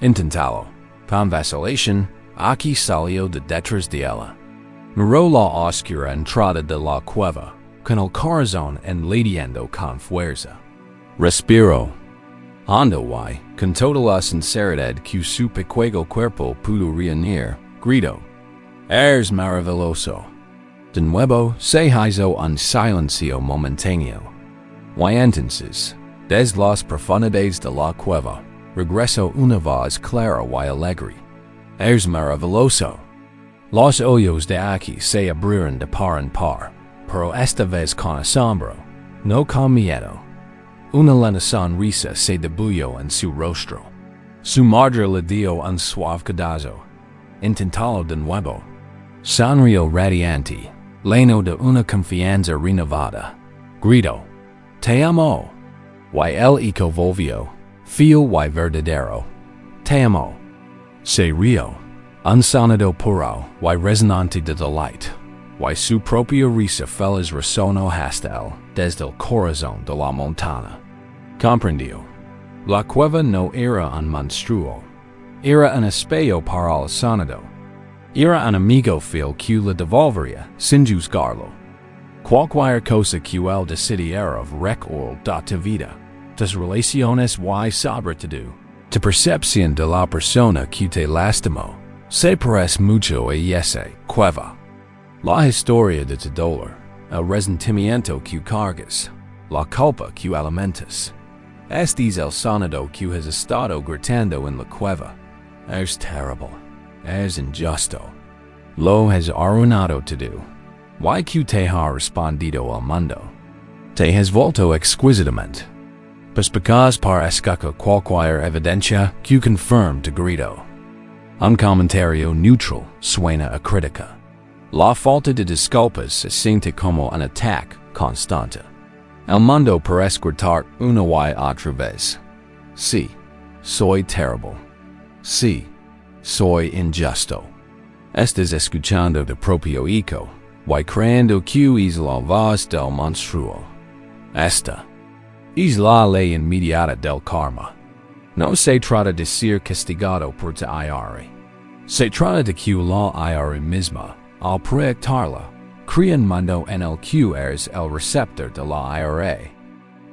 Intentalo. Con vacilación, aquí salió de detrás de ella. Miró la oscura entrada de la cueva, con el corazón enladeando con fuerza. Respiró hondo y, con toda la sinceridad que su pequeño cuerpo pudo reunir, gritó: "Es maravilloso". De nuevo se hizo un silencio momentáneo. Y entonces, desde las profundidades de la cueva, regresó una voz clara y alegre. "Es maravilloso". Los ojos de aquí se abrieron de par en par, pero esta vez con asombro, no con miedo. Una lenta sonrisa se dibujó en su rostro. Su madre le dio un suave codazo. Intentalo de nuevo. Sonrió radiante, lleno de una confianza renovada. Gritó: "Te amo". Y el eco volvió, fiel y verdadero. "Te amo". Se rió, un sonido puro y resonante de delight, y su propia risa feliz resonó hasta él, desde el corazón de la montaña. Comprendió. La cueva no era un monstruo. Era un espejo para el sonido. Era un amigo fiel que le devolvería, sin juzgarlo, cualquier cosa que él decidiera recordar de vida, tus relaciones y sobre todo, tu percepción de la persona que te lastimó, se parece mucho a esa cueva. La historia de tu dolor, el resentimiento que cargas, la culpa que alimentas. Este es el sonido que has estado gritando en la cueva. Es terrible. Es injusto. Lo has arruinado todo. Y que te ha respondido al mundo. Te has vuelto exquisitamente. Perspicaz para escacar cualquier evidencia que confirme tu grito. Un comentario neutral suena a crítica. La falta de disculpas se siente como un ataque constante. El mundo parece gritar una y otra vez: "Sí, soy terrible. Sí, soy injusto". Estás escuchando tu propio eco, y creyendo que es la voz del monstruo. Esta es la ley inmediata del karma. No se trata de ser castigado por tu IR. Se trata de que la IR misma, al proyectarla, crea un mundo en el que eres el receptor de la IR.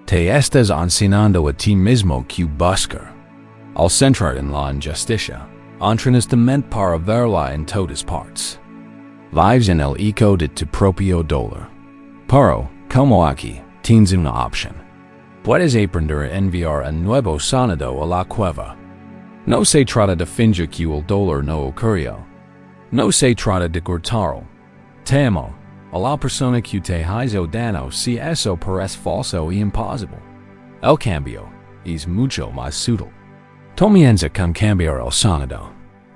Te estás enseñando a ti mismo que buscar. Al centrar en la injusticia, entrenas tu mente para verla en todas partes. Vives en el eco de tu propio dolor. Pero, como aquí, tienes una opción. Puedes aprender a enviar un nuevo sonido a la cueva. No se trata de fingir que el dolor no ocurrió. No se trata de gritarlo: "Te amo" a la persona que te hizo daño si eso parece falso y imposible. El cambio es mucho más sutil. Comienza con cambiar el sonido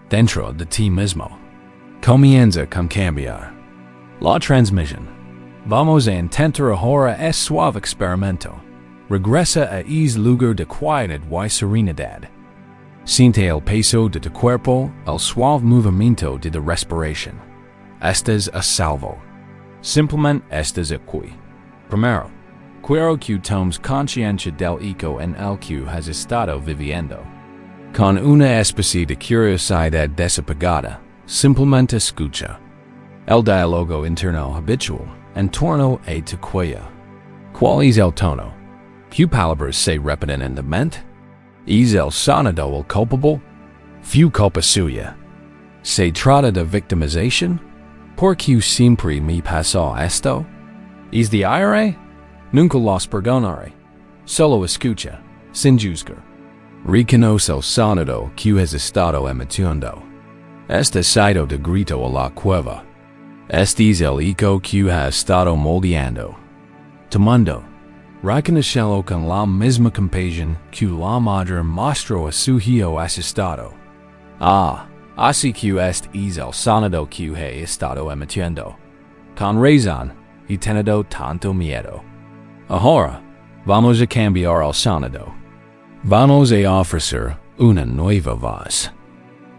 dentro de ti mismo. Comienza con cambiar la transmisión. Vamos a intentar ahora este suave experimento. Regresa a ese lugar de quietud y serenidad. Siente el peso de tu cuerpo, el suave movimiento de tu respiración. Estás a salvo. Simplemente estás aquí. Primero, quiero que tomes conciencia del eco en el que has estado viviendo. Con una especie de curiosidad desapegada, simplemente escucha el diálogo interno habitual en torno a tu cuello. ¿Cuál es el tono? ¿Qué palabras se repiten en la mente? ¿Es el sonido el culpable? Fue culpa suya. ¿Se trata de victimización? ¿Por qué siempre me pasó esto? ¿Es de aire? Nunca los perdonaré. Solo escucha, sin juzgar. Reconoce el sonido que has estado emitiendo. Este sido de grito a la cueva. Este es el eco que has estado moldeando. Tu mundo. Reconócelo con la misma compasión que la madre mostró a su hijo asustado. Así que este es el sonido que he estado emitiendo. Con razón, he tenido tanto miedo. Ahora, vamos a cambiar el sonido. Vamos a ofrecer una nueva voz.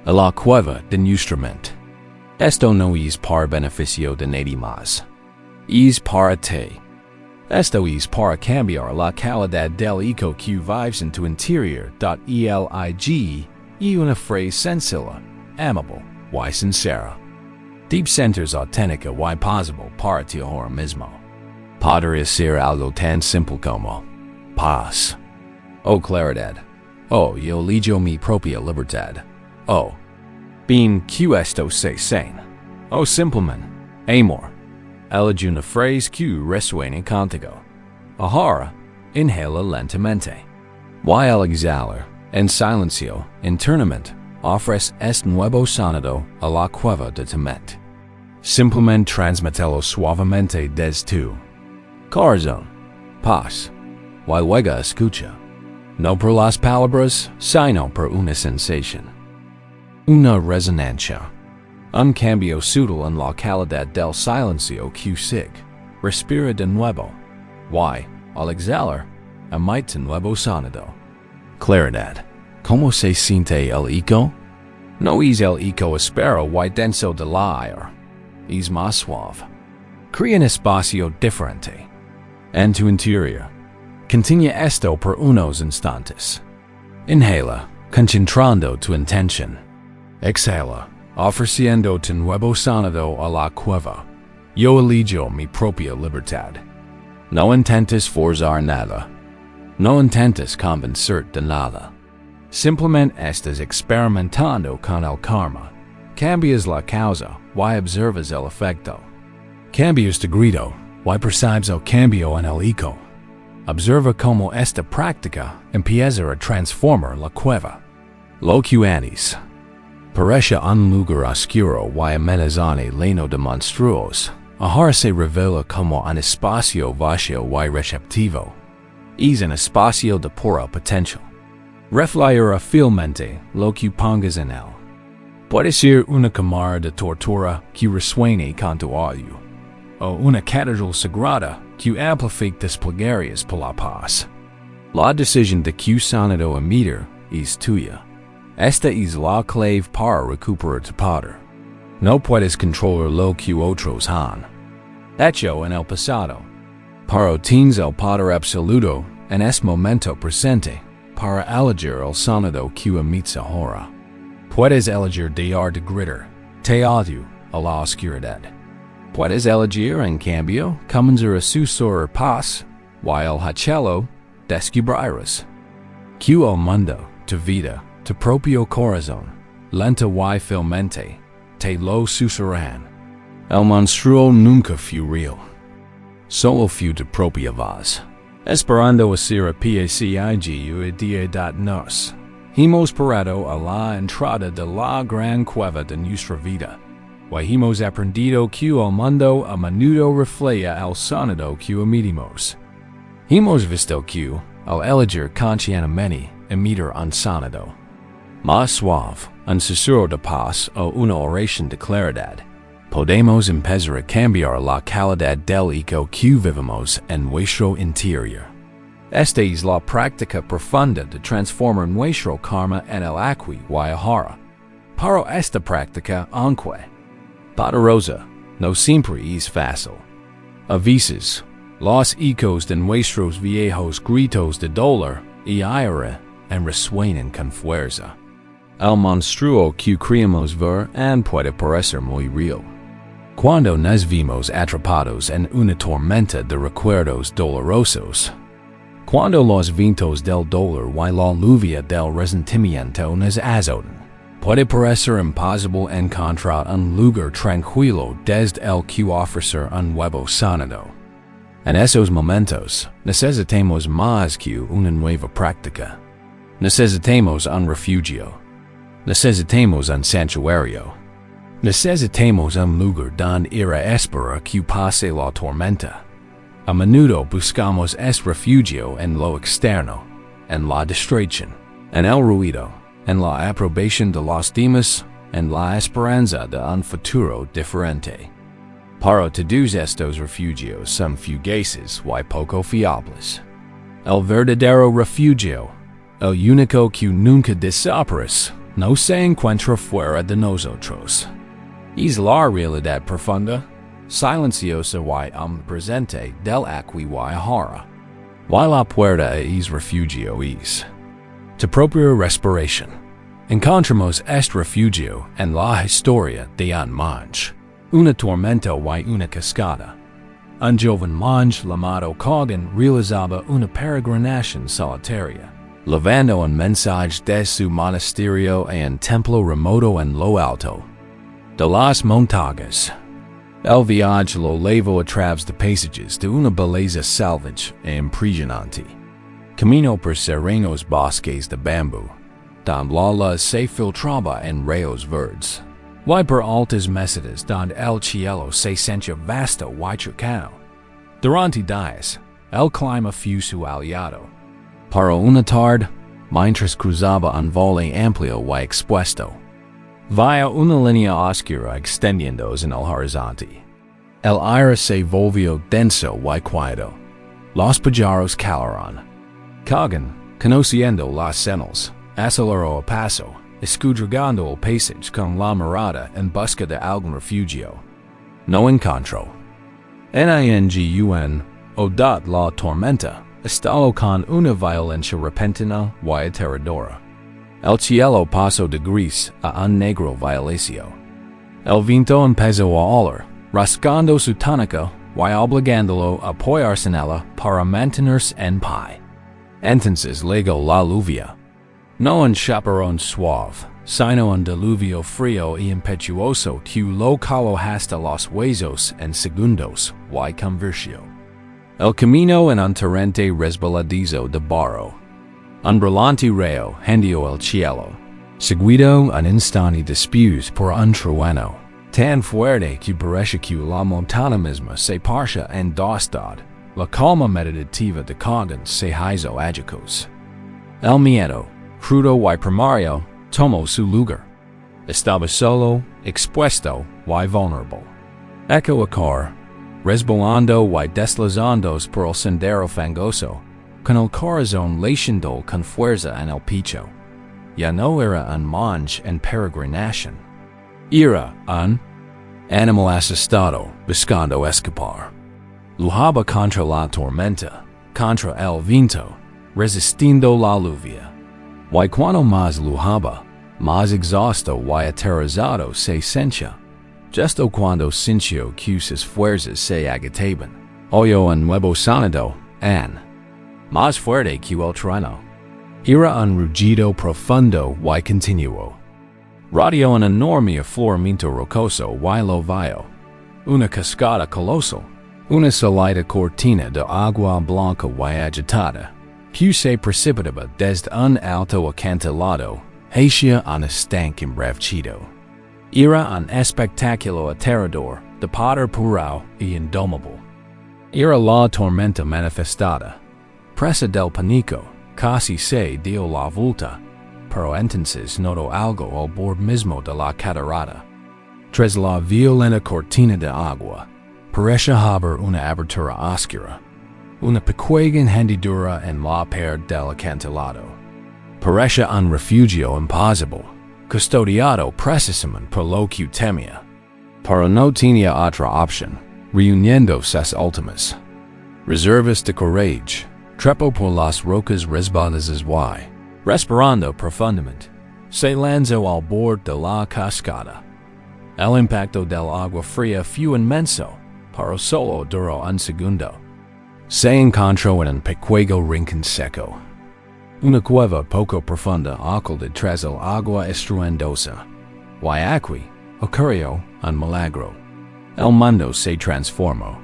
A la cueva de instrumento. Esto no es para beneficio de nadie más. Es para ti. Esto es para cambiar la calidad del eco que vives en tu interior. Elig y una frase sencilla, amable y sincera. Deep centers auténtica y posible para ti ahora mismo. Podría ser algo tan simple como paz, o claridad, o yo elijo mi propia libertad, o bien que esto se sane, o simplemente amor. Elige una frase que resuene contigo. Ahora, inhala lentamente. Y al exhalar, en silencio, internamente, ofreces este nuevo sonido a la cueva de tu mente. Simplemente transmítelo suavemente desde tu corazón. Paz. Y luego escucha. No por las palabras, sino por una sensación. Una resonancia. Un cambio sutil en la calidad del silencio que sigue. Respira de nuevo. Y, al exhalar, emite nuevo sonido. Claridad. ¿Cómo se siente el eco? No es el eco áspero y denso del aire. Es más suave. Crea un espacio diferente. En tu interior. Continúa esto por unos instantes. Inhala, concentrando tu intención. Exhala, ofreciendo tu nuevo sonido a la cueva. Yo elijo mi propia libertad. No intentes forzar nada. No intentes convencer de nada. Simplemente estás experimentando con el karma. Cambias la causa y observas el efecto. Cambias de grito y percibes el cambio en el eco. Observa cómo esta práctica empieza a transformar la cueva. Lo que antes parece un lugar oscuro y amenazante lleno de monstruos, ahora se revela como un espacio vacío y receptivo. Es un espacio de puro potencial. Reflejará fielmente lo que pongas en él. Puede ser una cámara de tortura que resuene con tu audio, o una catedral sagrada que amplifique tus plegarias por la paz. La decisión de qué sonido emitir es tuya. Esta es la clave para recuperar tu poder. No puedes controlar lo que otros han hecho en el pasado, pero tienes el poder absoluto en este momento presente para elegir el sonido que emites ahora. Puedes elegir dejar de gritar, te odio, a la oscuridad. Puedes elegir, en cambio, comenzar a susurrar paz, y el hicieron descubrirás que el mundo, tu vida, tu propio corazón, lenta y fielmente, te lo susurran. El monstruo nunca fue real. Solo fue tu propia voz. Esperando hacer a PACIGU día nos. Hemos parado a la entrada de la gran cueva de nuestra vida. Y hemos aprendido que el mundo a menudo refleja el sonido que emitimos. Hemos visto que, al elegir conscientemente emitir un sonido más suave, un susurro de paz o una oración de claridad, podemos empezar a cambiar la calidad del eco que vivimos en nuestro interior. Esta es la práctica profunda de transformar nuestro karma en el aquí y ahora. Pero esta práctica, aunque poderosa, no siempre es fácil. A veces, los ecos de nuestros viejos gritos de dolor y ira resuenan con fuerza. El monstruo que creemos ver puede parecer muy real. Cuando nos vimos atrapados en una tormenta de recuerdos dolorosos, cuando los vientos del dolor y la lluvia del resentimiento nos azotan, puede parecer imposible encontrar un lugar tranquilo desde el que ofrecer un nuevo sonido. En esos momentos, necesitamos más que una nueva práctica. Necesitamos un refugio. Necesitamos un santuario. Necesitamos un lugar donde ir a esperar que pase la tormenta. A menudo buscamos este refugio en lo externo, en la distracción, en el ruido, en la aprobación de los demás, en la esperanza de un futuro diferente. Pero todos estos refugios son fugaces y poco fiables. El verdadero refugio, el único que nunca desaparece, no se encuentra fuera de nosotros. Es la realidad profunda, silenciosa y omnipresente del acqui y hara, y la puerta es refugio es. Tu propia respiración. Encontramos este refugio en la historia de un monje, una tormenta y una cascada. Un joven monje llamado Coggan realizaba una peregrinación solitaria, llevando un mensaje de su monasterio a un templo remoto en lo alto de las montañas. El viaje lo llevó a través de paisajes de una belleza salvaje e impresionante. Camino por serenos bosques de bambú, donde la luz se filtraba en rayos verdes, y por altas mesetas donde el cielo se sentía vasto y cercano. Durante días, el clima fue su aliado. Para una tarde, mientras cruzaba un valle amplio y expuesto, via una línea oscura extendiéndose en el horizonte. El aire se volvió denso y quieto. Los pájaros calaron. Coggan, conociendo las señales, aceleró el paso, escudriñando el paisaje con la mirada en busca de algún refugio. No encontró. Ningun, o dot la tormenta, estalló con una violencia repentina y aterradora. El cielo pasó de gris a un negro violáceo. El viento empezó a oler, rasgando su túnica y obligándolo a apoyarse en ella para mantenerse en pie. Entonces llegó la lluvia. No un chaparrón suave, sino un diluvio frío y impetuoso que lo caló hasta los huesos en segundos y convirtió el camino en un torrente resbaladizo de barro. Un brillante rayo hendió el cielo, seguido un instante después por un trueno tan fuerte que parece que la montaña misma se parcha en dos. La calma meditativa de Coggan se hizo añicos. El miedo, crudo y primario, tomó su lugar. Estaba solo, expuesto y vulnerable. Echo acar, resbalando y deslizándose por el sendero fangoso, con el corazón latiendo con fuerza en el pecho. Ya no era un monje en peregrinación. Era un animal asustado buscando escapar. Luchaba contra la tormenta, contra el viento, resistiendo la lluvia. Y cuando más luchaba, más exhausto y aterrorizado se sentía. Justo cuando sintió que sus fuerzas se agitaban, oyó un nuevo sonido, más fuerte que el trueno. Era un rugido profundo y continuo. Rodeó un enorme afloramiento rocoso y lo vio. Una cascada colosal. Una sólida cortina de agua blanca y agitada, que se precipitaba desde un alto acantilado hacia un estanque embravecido. Era un espectáculo aterrador, de poder puro y indomable. Era la tormenta manifestada. Presa del pánico, casi se dio la vuelta, pero entonces notó algo al borde mismo de la catarata. Tras la violenta cortina de agua, parecía haber una abertura oscura, una pequeña hendidura en la pared del acantilado. Parecía un refugio imposible, custodiado precisamente por lo que temía. Pero no tenía otra opción, reuniendo sus últimas reservas de coraje, trepó por las rocas resbaladizas y, respirando profundamente, se lanzó al borde de la cascada. El impacto del agua fría fue inmenso, pero solo duró un segundo. Se encontró en un pequeño rincón seco. Una cueva poco profunda oculta tras el agua estruendosa. Y aquí ocurrió un milagro. El mundo se transformó.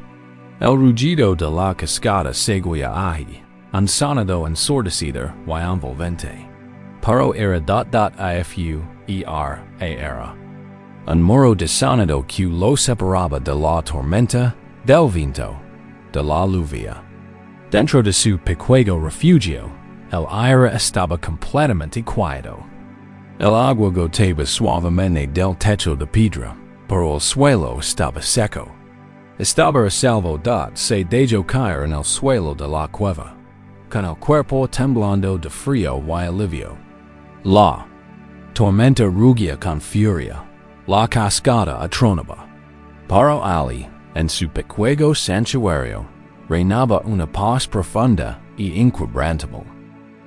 El rugido de la cascada seguía allí, un sonido ensordecido y envolvente. Pero era era. Un muro de sonido que lo separaba de la tormenta, del viento, de la lluvia. Dentro de su pequeño refugio, el aire estaba completamente quieto. El agua goteaba suavemente del techo de piedra, pero el suelo estaba seco. Estaba a salvo se dejó caer en el suelo de la cueva, con el cuerpo temblando de frío y alivio. La tormenta rugía con furia. La cascada atronaba. Pero allí, En su pequeño santuario reinaba una paz profunda y inquebrantable.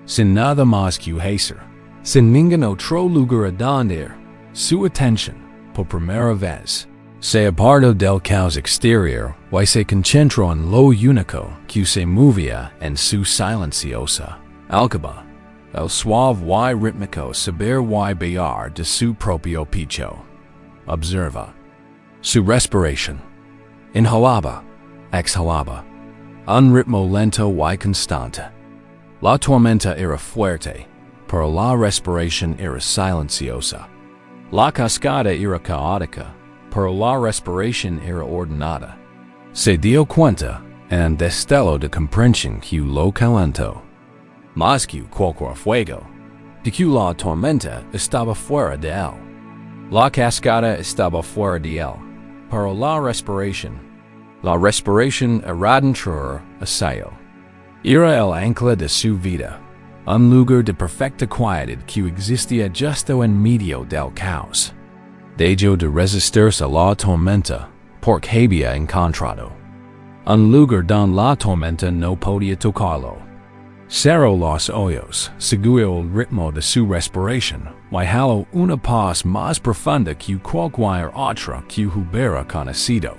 Sin nada más que hacer, sin ningún otro lugar a donde ir, su atención, por primera vez, se apartó del caos exterior y se concentró en lo único que se movía en su silenciosa alcoba, el suave y rítmico saber y brillar de su propio pecho. Observa su respiración. Inhalaba, exhalaba, un ritmo lento y constante. La tormenta era fuerte, pero la respiración era silenciosa. La cascada era caótica, pero la respiración era ordenada. Se dio cuenta, en destello de comprensión que lo calentó, más que cualquier fuego, de que la tormenta estaba fuera de él. La cascada estaba fuera de él, pero la respiración era dentro hacia. Era el ancla de su vida, un lugar de perfecta quietud que existía justo en medio del caos. Dejó de resistirse a la tormenta, porque había encontrado un lugar donde la tormenta no podía tocarlo. Cerró los ojos, siguió el ritmo de su respiración, y jaló una paz más profunda que cualquier otra que hubiera conocido.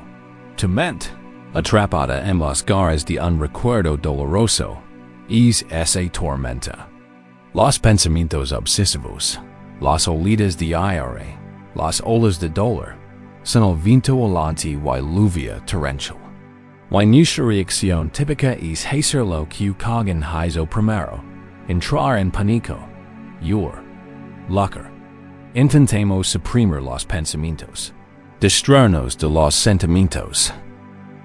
Tormenta, atrapada en las garras de un recuerdo doloroso, es esa tormenta. Los pensamientos obsesivos, las oleadas de aire, las olas de dolor, son el viento volante y lluvia torrencial. Nuestra reacción típica es hacer lo que Kagan hizo primero, entrar en pánico, llorar, locar. Intentemos suprimir los pensamientos, distraernos de los sentimientos.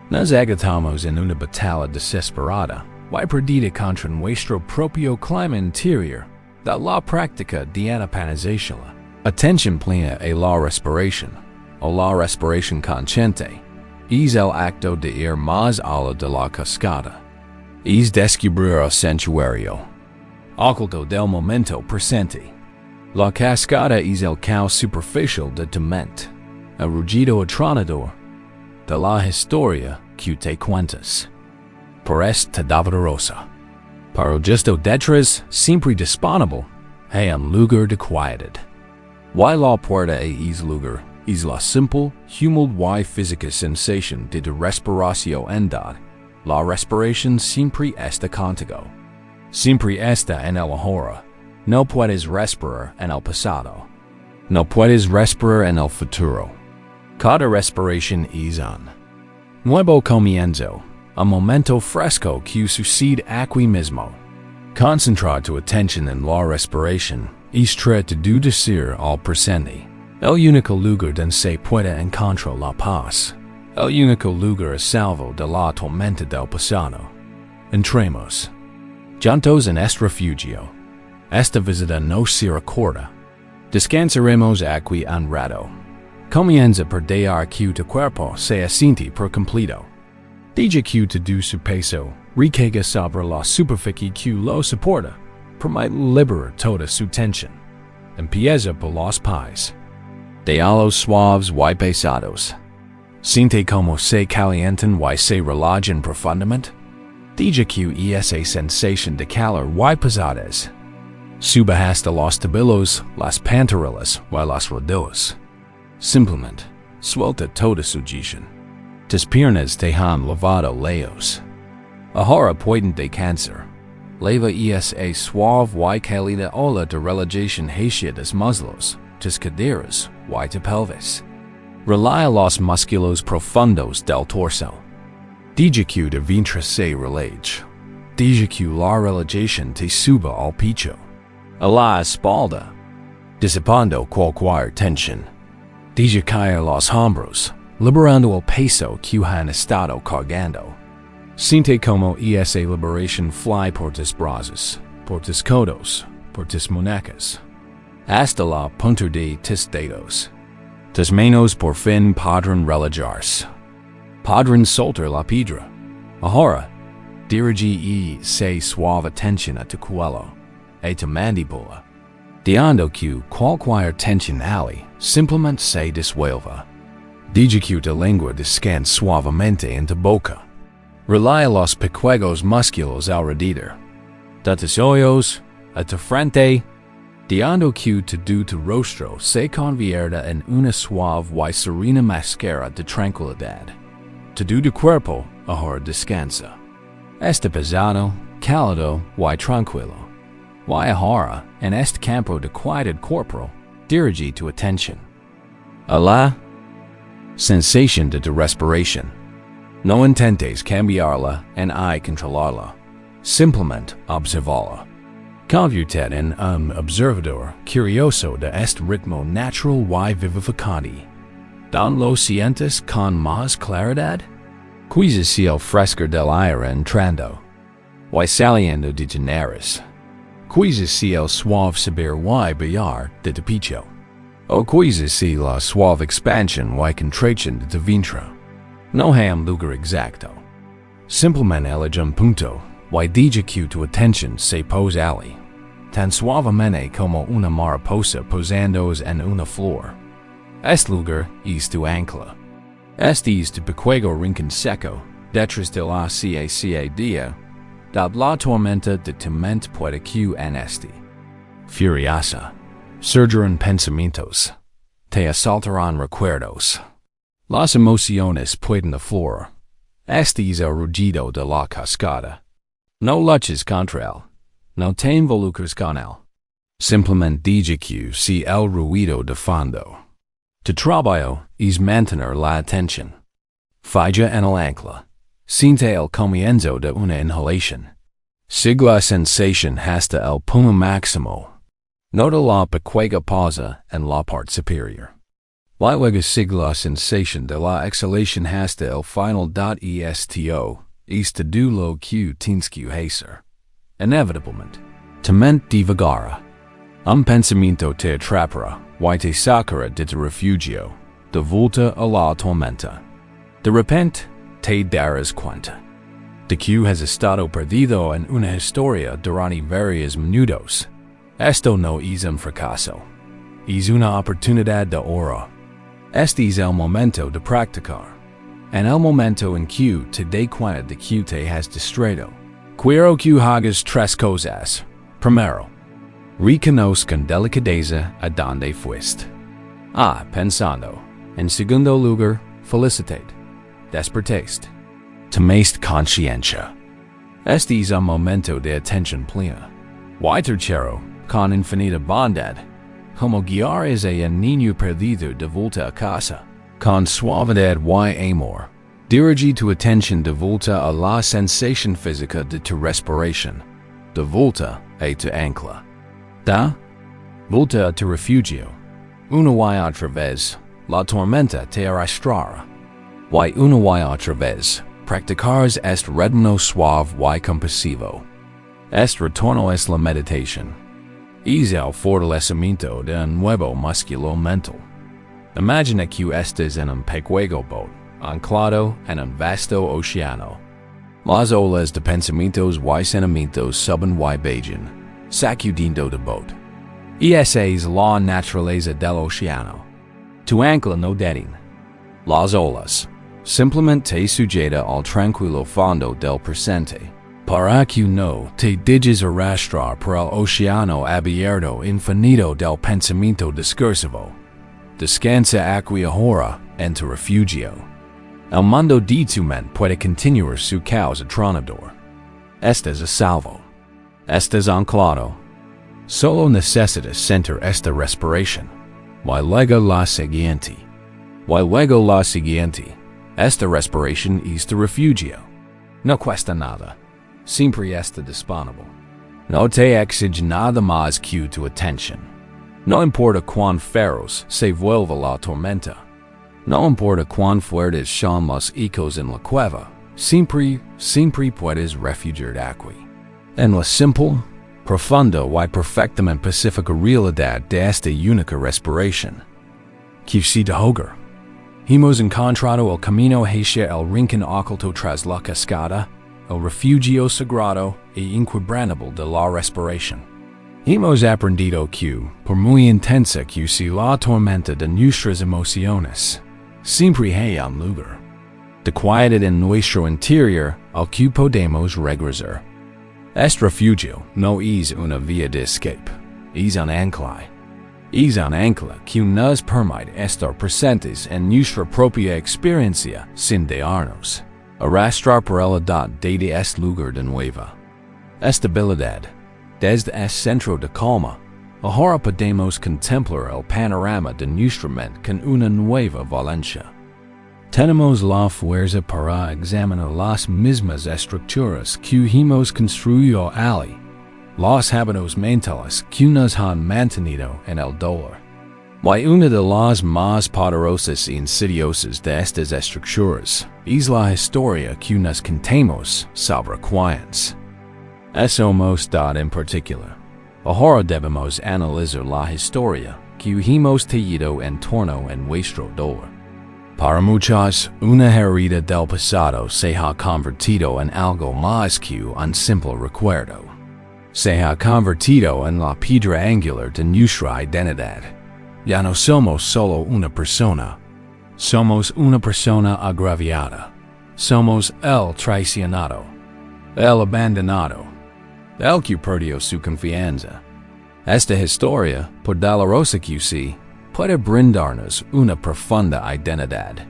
Nos agotamos en una batalla desesperada y perdida contra nuestro propio clima interior de la práctica de anapanization. Atención plena a la respiración, o la respiración consciente, es el acto de ir más allá de la cascada. Es descubrir el santuario, oculto del momento presente. La cascada es el caos superficial de tu mente, el rugido atronador de la historia que te cuentas. Por esta dolorosa, pero justo detrás, siempre disponible, hay un lugar de quietud. Y la puerta a ese lugar es la simple, humilde y física sensación de respiración en donde la respiración siempre está contigo. Siempre está en el ahora. No puedes respirar en el pasado. No puedes respirar en el futuro. Cada respiración es un nuevo comienzo, un momento fresco que sucede aquí mismo. Concentrar tu atención en la respiración es tratar de decir al presente, el único lugar donde se puede encontrar la paz, el único lugar a salvo de la tormenta del pasado. Entremos juntos en este refugio. Esta visita no será corta. Descansaremos aquí un rato. Comienza por dejar que tu cuerpo se asiente por completo. Deja que tu su peso recaiga sobre la superficie que lo soporta. Permite liberar toda su tensión. Empieza por los pies. Déjalos suaves y pesados. Siente como se calientan y se relajan profundamente. Deja que esa sensación de calor y pesadez suba hasta los tobillos, las pantorrillas y las rodillas. Simplemente, suelta toda sujeción. Tus piernas te han lavado lejos. Ahora pueden descansar. Leva esa suave y cálida ola de relajación hacia tus muslos, tus caderas y tu pelvis. Relaja los músculos profundos del torso. Deja que tu vientre se relaje. Deja que la relajación te suba al pecho, a la espalda, disipando cualquier tensión. Deja caer los hombros, liberando el peso que han estado cargando. Siente como esa liberación fly por tus brazos, por tus codos, por tus muñecas, hasta la punta de tus dedos. Tus manos por fin podrán relajarse. Podrán soltar la piedra. Ahora, dirige esa suave tensión a tu cuello, a tu mandíbula, dejando que cualquier tensión ali simplemente se disuelva. Digicuta lengua descansa suavemente en tu boca. Relaja los pequeños músculos alrededor de tus ojos, a tu frente, dando que tu rostro se convierta en una suave y serena máscara de tranquilidad. Tu cuerpo ahora descansa. Este pesado, cálido y tranquilo. Y ahora, en este campo de quietud corporal, dirige tu atención a la sensación de tu respiración. No intentes cambiarla ni controlarla. Simplemente observala. Conviértete en un observador curioso de este ritmo natural y vivificante. ¿Don lo sientes con más claridad? Quizás si el fresco del aire entrando y saliendo de tu nariz. Quizás si el suave subir y bajar de tu pecho. O quizás si la suave expansión y contracción de tu vientre. No hay un lugar exacto. Simplemente elige un punto y deja que tu atención se pose allí, tan suavemente como una mariposa posándose en una flor. Este lugar es tu ancla. Este es tu pequeño rincón seco, detrás de la día, de la tormenta de tu mente puede que en este. Furiosa. Surgirán pensamientos. Te asaltarán recuerdos. Las emociones pueden aflorar. Este es el rugido de la cascada. No luches contra él. No te involucres con él. Simplemente deja que si el ruido de fondo. Tu trabajo es mantener la atención. Falla en el ancla. Siente el comienzo de una inhalación. Sigue la sensación hasta el punto máximo. Nota la pequeña pausa en la parte superior. Luego sigue la sensación de la exhalación hasta el final. Esto lo que tienes que hacer. Inevitablemente. Tu mente divagará. Un pensamiento te atrapará y te sacará de tu refugio, de vuelta a la tormenta. De repente, te darás cuenta de que has estado perdido en una historia durante varios minutos. Esto no es un fracaso. Es una oportunidad de oro. Este es el momento de practicar. En el momento en que te des cuenta de que te has distraído. Quiero que hagas tres cosas. Primero, reconoce con delicadeza a dónde fuiste. Pensando. En segundo lugar, felicitate. Despertaste. Tomaste conciencia. Este es un momento de atención plena. Y tercero, con infinita bondad, como guiar a un niño perdido de vuelta a casa. Con suavidad y amor, dirige tu atención de vuelta a la sensación física de tu respiración, de vuelta a tu ancla. Vuelta a tu refugio. Una y otra vez, la tormenta te arrastrará. Y una y otra vez, practicarás este ritmo suave y compasivo. Este retorno es la meditación. Es el fortalecimiento de un nuevo músculo mental. Imagina que estás en un pequeño bote, anclado en un vasto océano. Las olas de pensamientos y sentimientos suben y bajan, sacudiendo de bote. Y esa es la naturaleza del océano. Tu ancla no detiene. Las olas simplemente te sujeta al tranquilo fondo del presente, para que no te dejes arrastrar por el océano abierto infinito del pensamiento discursivo. Descansa aquí ahora en tu refugio. El mundo de tu mente puede continuar su caos atronador. Estás a salvo. Estás anclado. Solo necesitas sentir esta respiración. Y luego la siguiente. Esta respiración es tu refugio. No cuesta nada. Siempre está disponible. No te exige nada más que tu atención. No importa cuán feroz se vuelva la tormenta. No importa cuán fuertes son los ecos en la cueva. Siempre puedes refugiarte aquí. En la simple, profunda y perfectamente pacífica realidad de esta única respiración. Que se te hogar. Hemos encontrado el camino hacia el rincón oculto tras la cascada, el refugio sagrado e inquebrantable de la respiración. Hemos aprendido que, por muy intensa que sea la tormenta de nuestras emociones, siempre hay un lugar. De quietud en nuestro interior al que podemos regresar. Este refugio no es una vía de escape, es un ancla. Es un ancla que nos permite estar presentes en nuestra propia experiencia sin dejarnos arrastrar por el edad de este lugar de nueva estabilidad. Desde este centro de calma, ahora podemos contemplar el panorama de nuestra mente con una nueva valencia. Tenemos la fuerza para examinar las mismas estructuras que hemos construido allí, los hábitos mentales que nos han mantenido en el dolor. Y una de las más poderosas y insidiosas de estas estructuras es la historia que nos contamos sobre quiénes somos en particular. Ahora debemos analizar la historia que hemos tenido en torno a nuestro dolor. Para muchos, una herida del pasado se ha convertido en algo más que un simple recuerdo. Se ha convertido en la piedra angular de nuestra identidad. Ya no somos solo una persona. Somos una persona agraviada. Somos el traicionado, el abandonado, el que perdió su confianza. Esta historia, por dolorosa que sea, puede brindarnos una profunda identidad.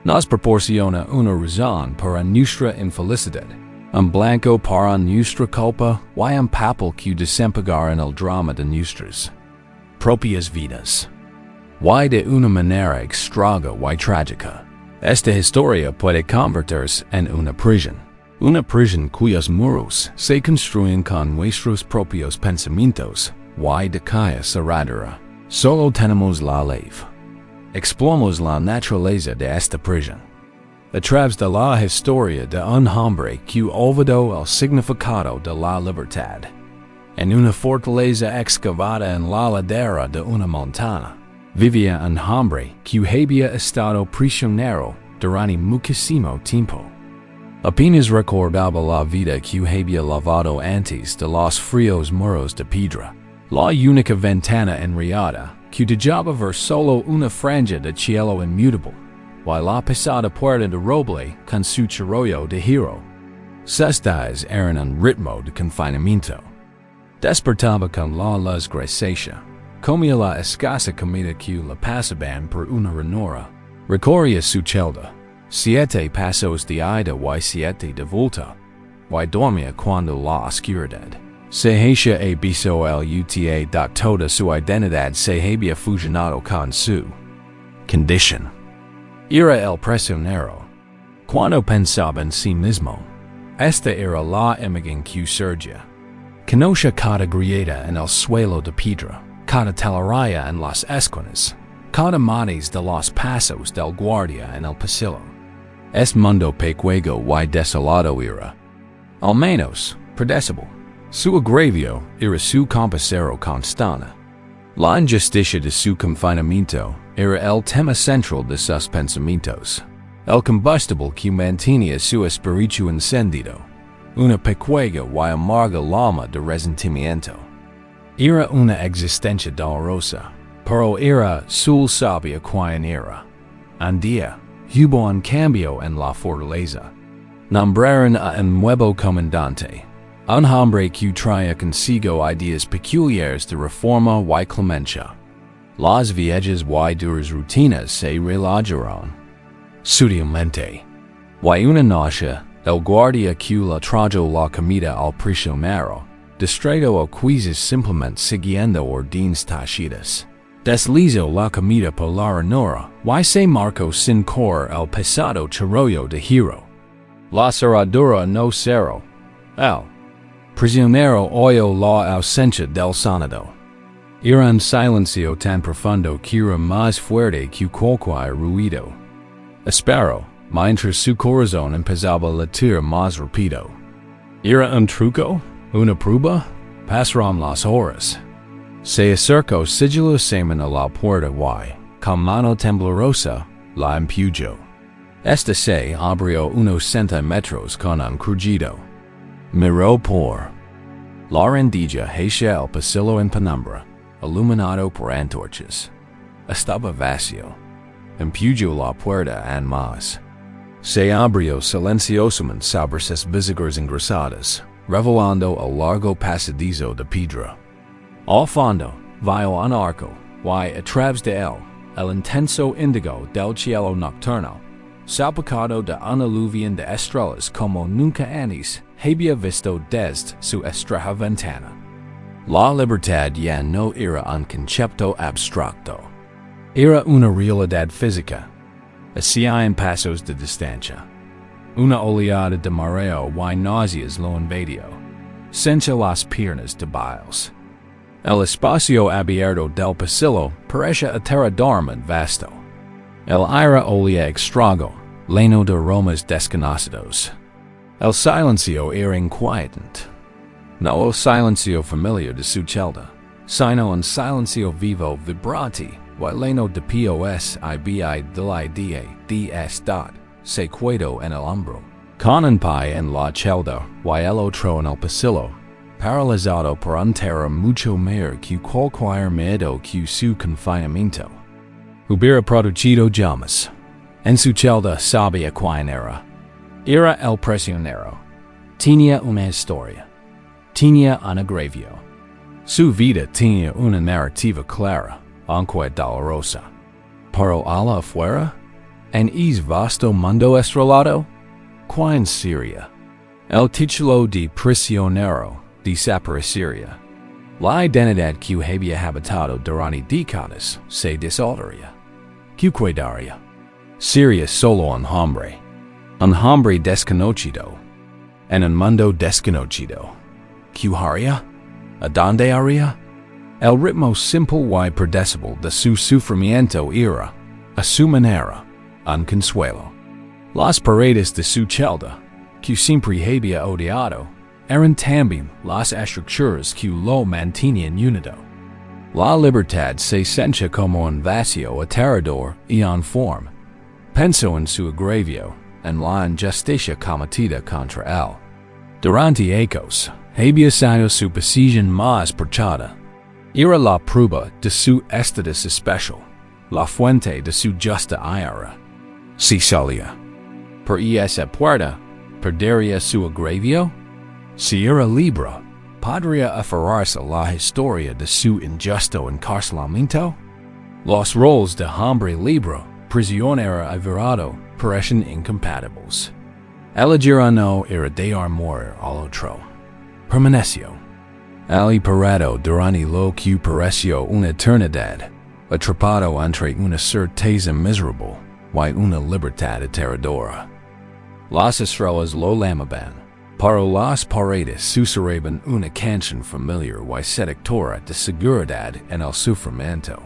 Nos proporciona una razón para nuestra infelicidad, un blanco para nuestra culpa y un papel que desempeñar en el drama de nuestras propias vidas. Y de una manera extraña y trágica, esta historia puede convertirse en una prisión cuyos muros se construyen con nuestros propios pensamientos y de cuya cerradura solo tenemos la llave. Exploramos la naturaleza de esta prisión a través de la historia de un hombre que olvidó el significado de la libertad en una fortaleza excavada en la ladera de una montaña. Vivía un hombre que había estado prisionero durante muchísimo tiempo. Apenas recordaba la vida que había lavado antes de los fríos muros de piedra. La única ventana enriada que dejaba ver solo una franja de cielo inmutable, y la pesada puerta de roble con su charollo de hierro. Sus días eran un ritmo de confinamiento. Despertaba con la luz grisácea. Comía la escasa comida que le pasaban por una ranura. Recorría su celda. 7 pasos de ida y 7 de vuelta. Y dormía cuando la oscuridad se hacía abiso el UTA de toda su identidad se había fusionado con su condición. Era el prisionero. Cuando pensaba en sí mismo, esta era la imagen que surgía. Conocía cada grieta en el suelo de piedra, cada telaraña en las esquinas, cada matiz de los pasos del guardia en el pasillo. Es mundo pequeño y desolado era, al menos, predecible. Su agravio era su compañero constante. La injusticia de su confinamiento era el tema central de sus pensamientos, el combustible que mantenía su espíritu encendido, una pequeña y amarga llama de resentimiento. Era una existencia dolorosa, pero era su sabia quien era. Un día, hubo un cambio en la fortaleza. Nombraron a un nuevo comandante, un hombre que traía consigo ideas peculiares de reforma y clemencia. Las viejas y duras rutinas se relajaron sutilmente. Y una noche, el guardia que le trajo la comida al prisionero distraído a quizzes simplemente siguiendo órdenes tachidas. Deslizó la comida por la ranura y se marcó sin cor el pesado charollo de hierro. La cerradura no cerró. El prisionero oyó la ausencia del sonido. Era un silencio tan profundo que era más fuerte que cualquier ruido. Esperó, mientras su corazón empezaba a latir más rápido. ¿Era un truco? ¿Una prueba? Pasaron las horas. Se acercó sigilosamente a la puerta y, con mano temblorosa, la empujó. Esta se abrió unos centímetros con un crujido. Miró por la rendija hacia el pasillo en penumbra, iluminado por antorchas. Estaba vacío. empujo la puerta and más. Se abrió silenciosamente sobre sus visitas ingresadas, revelando el largo pasadizo de piedra. Al fondo, vio un arco, y a través de él, el intenso índigo del cielo nocturno, salpicado de una aluvión de estrellas como nunca antes había visto desde su estrecha ventana. La libertad ya no era un concepto abstracto. Era una realidad física. Hacia en pasos de distancia. Una oleada de mareo y náuseas lo invadió. Sencha las piernas débiles. El espacio abierto del pasillo parecía eternamente vasto. El aire olía extraño, lleno de aromas desconocidos. El silencio era inquietante. No el silencio familiar de su celda, sino un silencio vivo vibrante y lleno de pos y de la idea de estar sequedo en el hombro. Con un pie en la celda y el otro en el pasillo, paralizado por un terror mucho mayor que cualquier miedo que su confinamiento hubiera producido llamas. En su celda sabía quién era. Era el prisionero. Tenía una historia. Tenía un agravio. Su vida tenía una narrativa clara, aunque dolorosa. Pero allá afuera, en ese vasto mundo estrellado, ¿quién sería? El título de prisionero desaparecería. La identidad que había habitado durante décadas se disolvería. ¿Qué quedaría? Sería solo un hombre desconocido, en un mundo desconocido. ¿Qué haría? ¿A dónde haría? El ritmo simple y predecible de su sufrimiento era, a su manera, un consuelo. Las paredes de su celda, que siempre había odiado, eran también las estructuras que lo mantenían unido. La libertad se sentía como un vacío aterrador y informe. Pensó en su agravio, en la injusticia cometida contra él. Durante ecos, había sido su posición más perchada. Era la prueba de su estatus especial, la fuente de su justa ira. Si salía por esa puerta, perdería su agravio. Si era libre, podría aferrarse a la historia de su injusto encarcelamiento. Los roles de hombre libre, prisionero y virado parecen incompatibles. Elegir uno era dejar morir al otro. Permaneció. Ali parado durante lo que pareció una eternidad, atrapado entre una certeza miserable y una libertad aterradora. Las estrellas lo llamaban, pero las paredes susurraban una canción familiar y seductora de seguridad en el sufrimiento.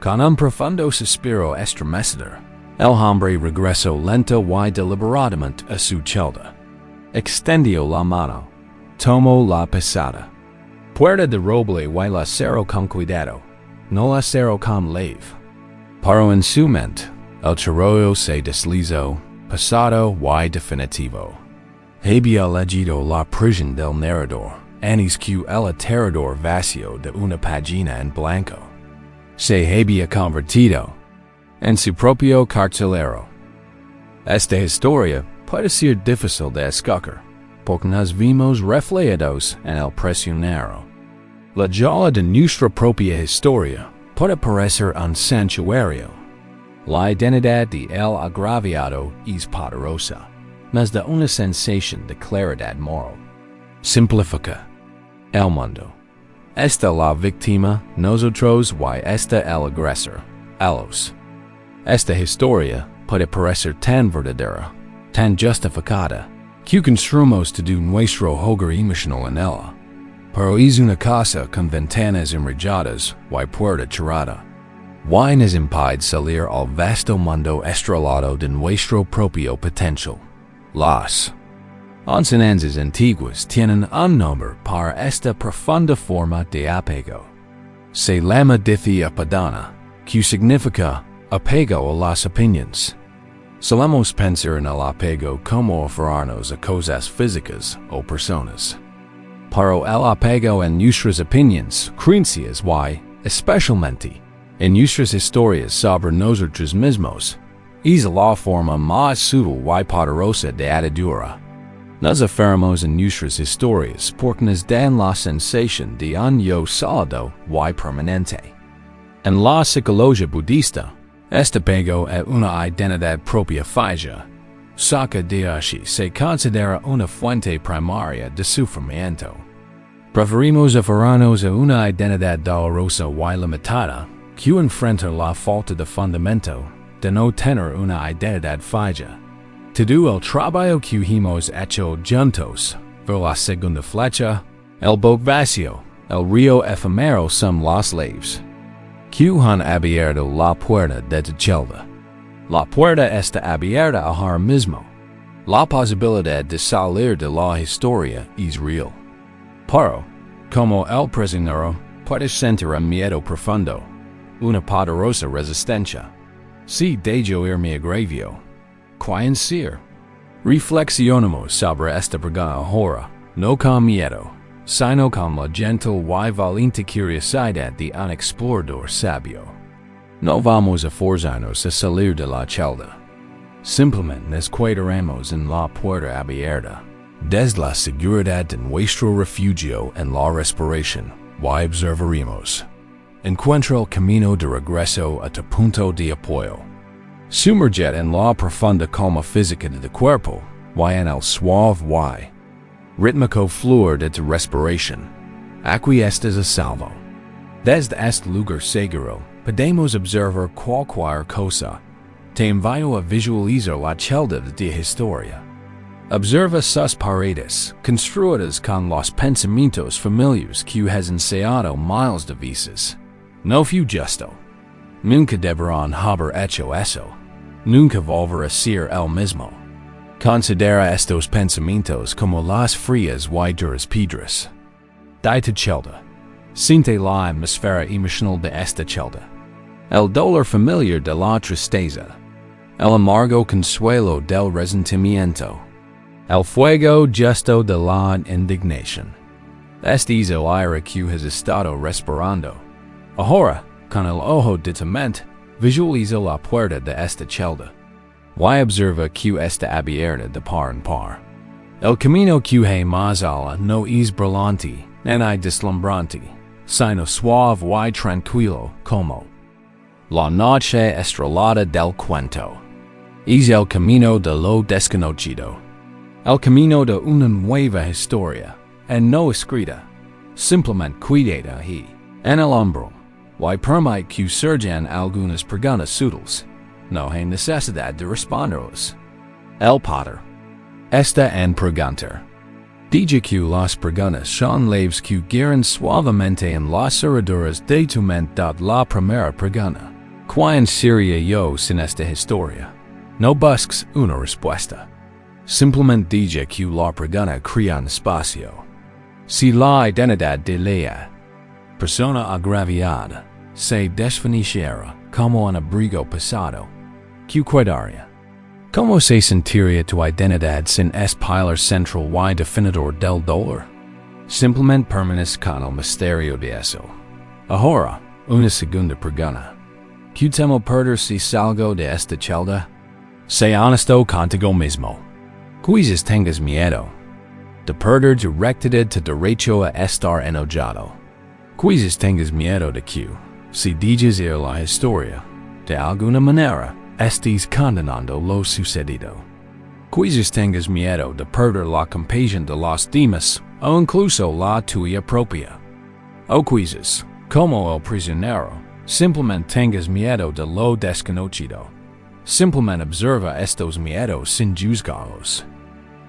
Con un profundo suspiro estremecedor, el hombre regresó lento y deliberadamente a su celda. Extendió la mano, tomó la pesada puerta de roble y la cerró con cuidado, no la cerró con leve. Pero en su mente, el chorro se deslizó, pasado y definitivo. Había leído la prisión del narrador, antes que el aterrador vacío de una página en blanco. Se había convertido en su propio carcelero. Esta historia puede ser difícil de escoger, porque nos vimos reflejados en el prisionero. La jaula de nuestra propia historia puede parecer un santuario. La identidad de el agraviado es poderosa, mas da una sensación de claridad moral. Simplifica el mundo. Esta la víctima, nosotros y esta el agresor, ellos. Esta historia puede parecer tan verdadera, tan justificada, que construimos todo nuestro hogar emocional en ella. Pero es una casa con ventanas enrejadas y puerta cerrada. Y nos impide salir al vasto mundo estrellado de nuestro propio potencial. Las enseñanzas antiguas tienen un nombre para esta profunda forma de apego. Se llama dithia padana, que significa apego a las opiniones. Solemos pensar en el apego como aferrarnos a cosas físicas o personas. Pero el apego en nuestras opiniones, creencias y, especialmente, En nuestras historias sobre nosotros mismos, es la forma más sutil y poderosa de atadura. Nos aferramos en nuestras historias porque nos dan la sensación de un yo sólido y permanente. En la psicología budista, este apego a una identidad propia falla. Saca de allí se considera una fuente primaria de sufrimiento. Preferimos aferrarnos a una identidad dolorosa y limitada que enfrentar la falta de fundamento de no tener una identidad falla. Todo el trabajo que hemos hecho juntos, ver la Segunda Flecha, el Barco Vacío, el río efímero son los lives que han abierto la puerta de tu celda. La puerta está abierta ahora mismo. La posibilidad de salir de la historia es real. Pero, como el prisionero, puedes sentir un miedo profundo, una poderosa resistencia. Si dejo ir mi agravio, ¿quién ser? Reflexionemos sobre esta pregunta ahora, no con miedo, sino con la gentle y valiente curiosidad de un explorador sabio. No vamos a forzarnos a salir de la celda. Simplemente nos quedaremos en la puerta abierta, desde la seguridad de nuestro refugio en la respiración, y observaremos. Encuentra el camino de regreso a tu punto de apoyo. Sumerged en la profunda calma física de tu cuerpo, y en el suave y rítmico fluir de tu respiración. Aquí estás a salvo. Desde este lugar seguro, podemos observar cualquier cosa. Te envío a visualizar la celda de tu historia. Observa sus paredes, construidas con los pensamientos familiares que has ensayado miles de veces. No fue justo. Nunca deberán haber hecho eso. Nunca volver a ser el mismo. Considera estos pensamientos como las frías y duras piedras de tu celda. Siente la atmósfera emocional de esta celda. El dolor familiar de la tristeza. El amargo consuelo del resentimiento. El fuego justo de la indignación. Este es el aire que has estado respirando. Ahora, con el ojo de tu mente, visualiza la puerta de esta celda. Y observa que está abierta de par en par. El camino que hay más allá no es brillante ni deslumbrante, sino suave y tranquilo como la noche estrellada del cuento. Es el camino de lo desconocido. El camino de una nueva historia, en no escrita, simplemente cuidada ahí, en el hombro, y permite que surjan algunas preguntas sutiles. No hay necesidad de responderlas. El poder está en preguntar. Dice que las preguntas son leves que guían suavemente en las cerraduras de tu mente. La primera pregunta: ¿quién sería yo sin esta historia? No busques una respuesta. Simplemente dice que la pregunta crea un espacio. Si la identidad de la persona agraviada se desvaneciera como un abrigo pasado, ¿qué quedaría? ¿Cómo se sentiría tu identidad sin este pilar central y definidor del dolor? Simplemente permanece con el misterio de eso. Ahora, una segunda pregunta. ¿Qué temo perder si salgo de esta celda? Sé honesto contigo mismo. Quizás tengas miedo de perder tu rectitud tu derecho a estar enojado. Quizás tengas miedo de que, si dices ir la historia, de alguna manera, estés condenando lo sucedido. Quizás tengas miedo de perder la compasión de los demás o incluso la tuya propia. O quizás, como el prisionero, simplemente tengas miedo de lo desconocido. Simplemente observa estos miedos sin juzgarlos.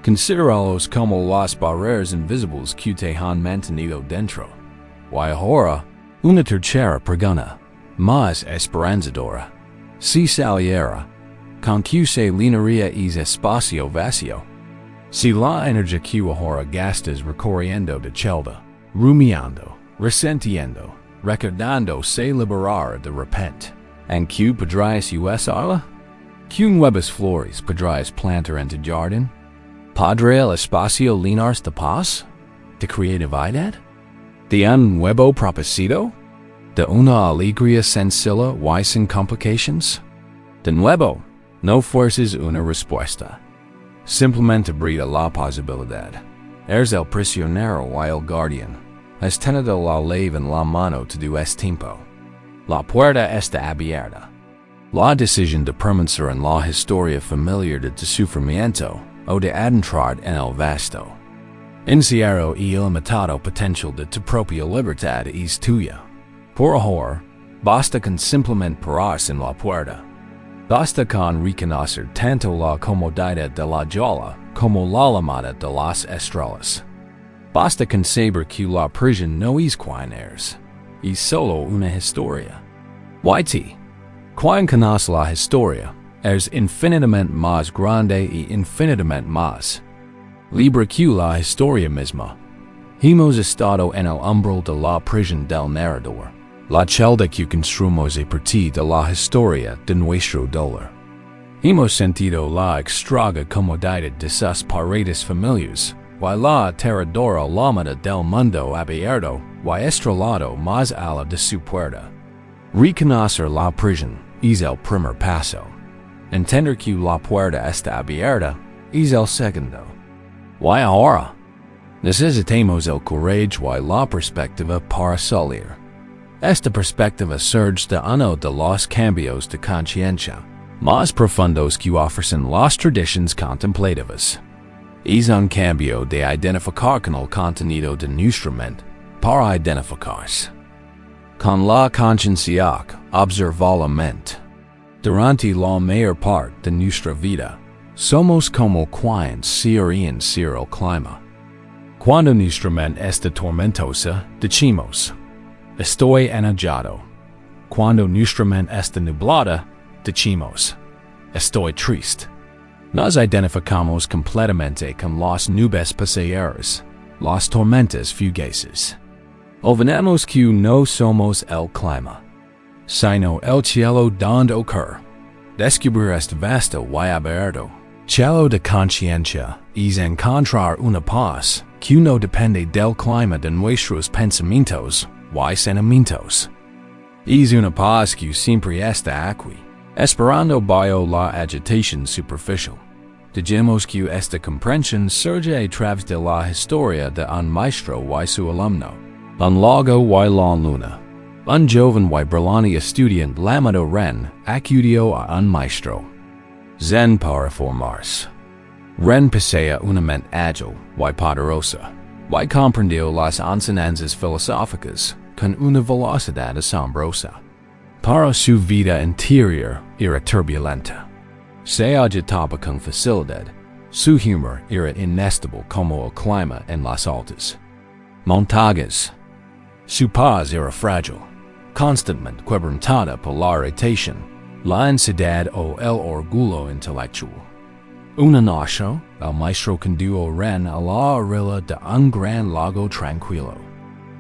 Considéralos como las barreras invisibles que te han mantenido dentro. Y ahora, una tercera pregunta, más esperanzadora. Si saliera, ¿con qué se llenaría ese espacio vacío? Si la energía que ahora gastas recorriendo de celda, rumiando, resentiendo, recordando se liberara de repente, ¿en qué podrías usarla? ¿Qué nuevas flores podrías plantar en tu jardín? ¿Podría el espacio llenarse de paz? ¿De creatividad? ¿De un nuevo propósito? De una alegría sencilla y sin complications. De nuevo, no fuerzas una respuesta. Simplemente brilla la posibilidad. Eres el prisionero y el guardián. Has tenido la llave en la mano todo este tiempo. La puerta está abierta. La decisión de permanecer en la historia familiar de tu sufrimiento o de adentrar en el vasto, incierto y ilimitado potencial de tu propia libertad es tuya. Por ahora, basta con simplemente pararse en la puerta. Basta con reconocer tanto la comodidad de la jaula como la llamada de las estrellas. Basta con saber que la prisión no es quien eres, es solo una historia. YT. Quien conoce la historia es infinitamente más grande y infinitamente más libre que la historia misma. Hemos estado en el umbral de la prisión del narrador, la celda que construimos a partir de la historia de nuestro dolor. Hemos sentido la extraña comodidad de sus paredes familiares, y la aterradora lámina del mundo abierto y estrellado más allá de su puerta. Reconocer la prisión es el primer paso. Entender que la puerta está abierta es el segundo. Y ahora, necesitamos el coraje y la perspectiva para salir. Esta perspectiva surge de uno de los cambios de conciencia más profundos que ofrecen las tradiciones contemplativas. Es un cambio de identificar con el contenido de nuestra mente para identificarse con la conciencia que observa la mente. Durante la mayor parte de nuestra vida, somos como quienes se orían ser el clima. Cuando nuestra mente está tormentosa, decimos, estoy enojado. Cuando nuestra mente está nublada, decimos, estoy triste. Nos identificamos completamente con las nubes pasajeras, las tormentas fugaces. Olvidamos que no somos el clima, sino el cielo donde ocurre. Descubrir este vasto y abierto cielo de conciencia es encontrar una paz que no depende del clima de nuestros pensamientos y sentimientos. Es una paz que siempre está aquí, esperando bajo la agitación superficial. Digamos que esta comprensión surge a través de la historia de un maestro y su alumno, un lago y la luna. Un joven y brillante estudiante llamado Ren acudió a un maestro Zen para formarse. Ren posee una mente ágil y poderosa, y comprendió las enseñanzas filosóficas con una velocidad asombrosa. Para su vida interior era turbulenta. Se agitaba con facilidad. Su humor era inestable como el clima en las altas montañas. Su paz era frágil, constantemente quebrantada por la irritación, la ansiedad o el orgullo intelectual. Una noche, el maestro condujo a Ren a la orilla de un gran lago tranquilo.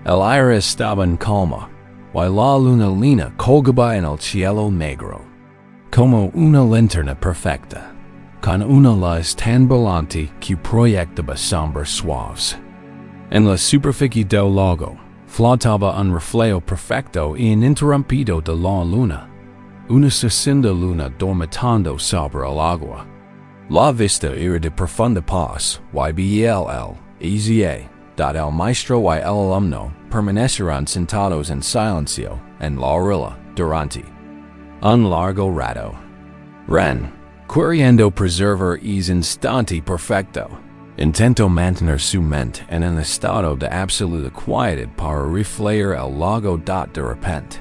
El aire estaba en calma, y la luna llena colgaba en el cielo negro, como una linterna perfecta, con una luz tan brillante que proyectaba sombras suaves. En la superficie del lago, flotaba un reflejo perfecto e ininterrumpido de la luna, una sucinta luna dormitando sobre el agua. La vista era de profunda paz, y bell, hacia, el maestro y el alumno permanecieron sentados en silencio en la orilla durante un largo rato. Ren, queriendo preservar ese instante perfecto, intentó mantener su mente en un estado de absoluta quietud para reflejar el lago. De repente,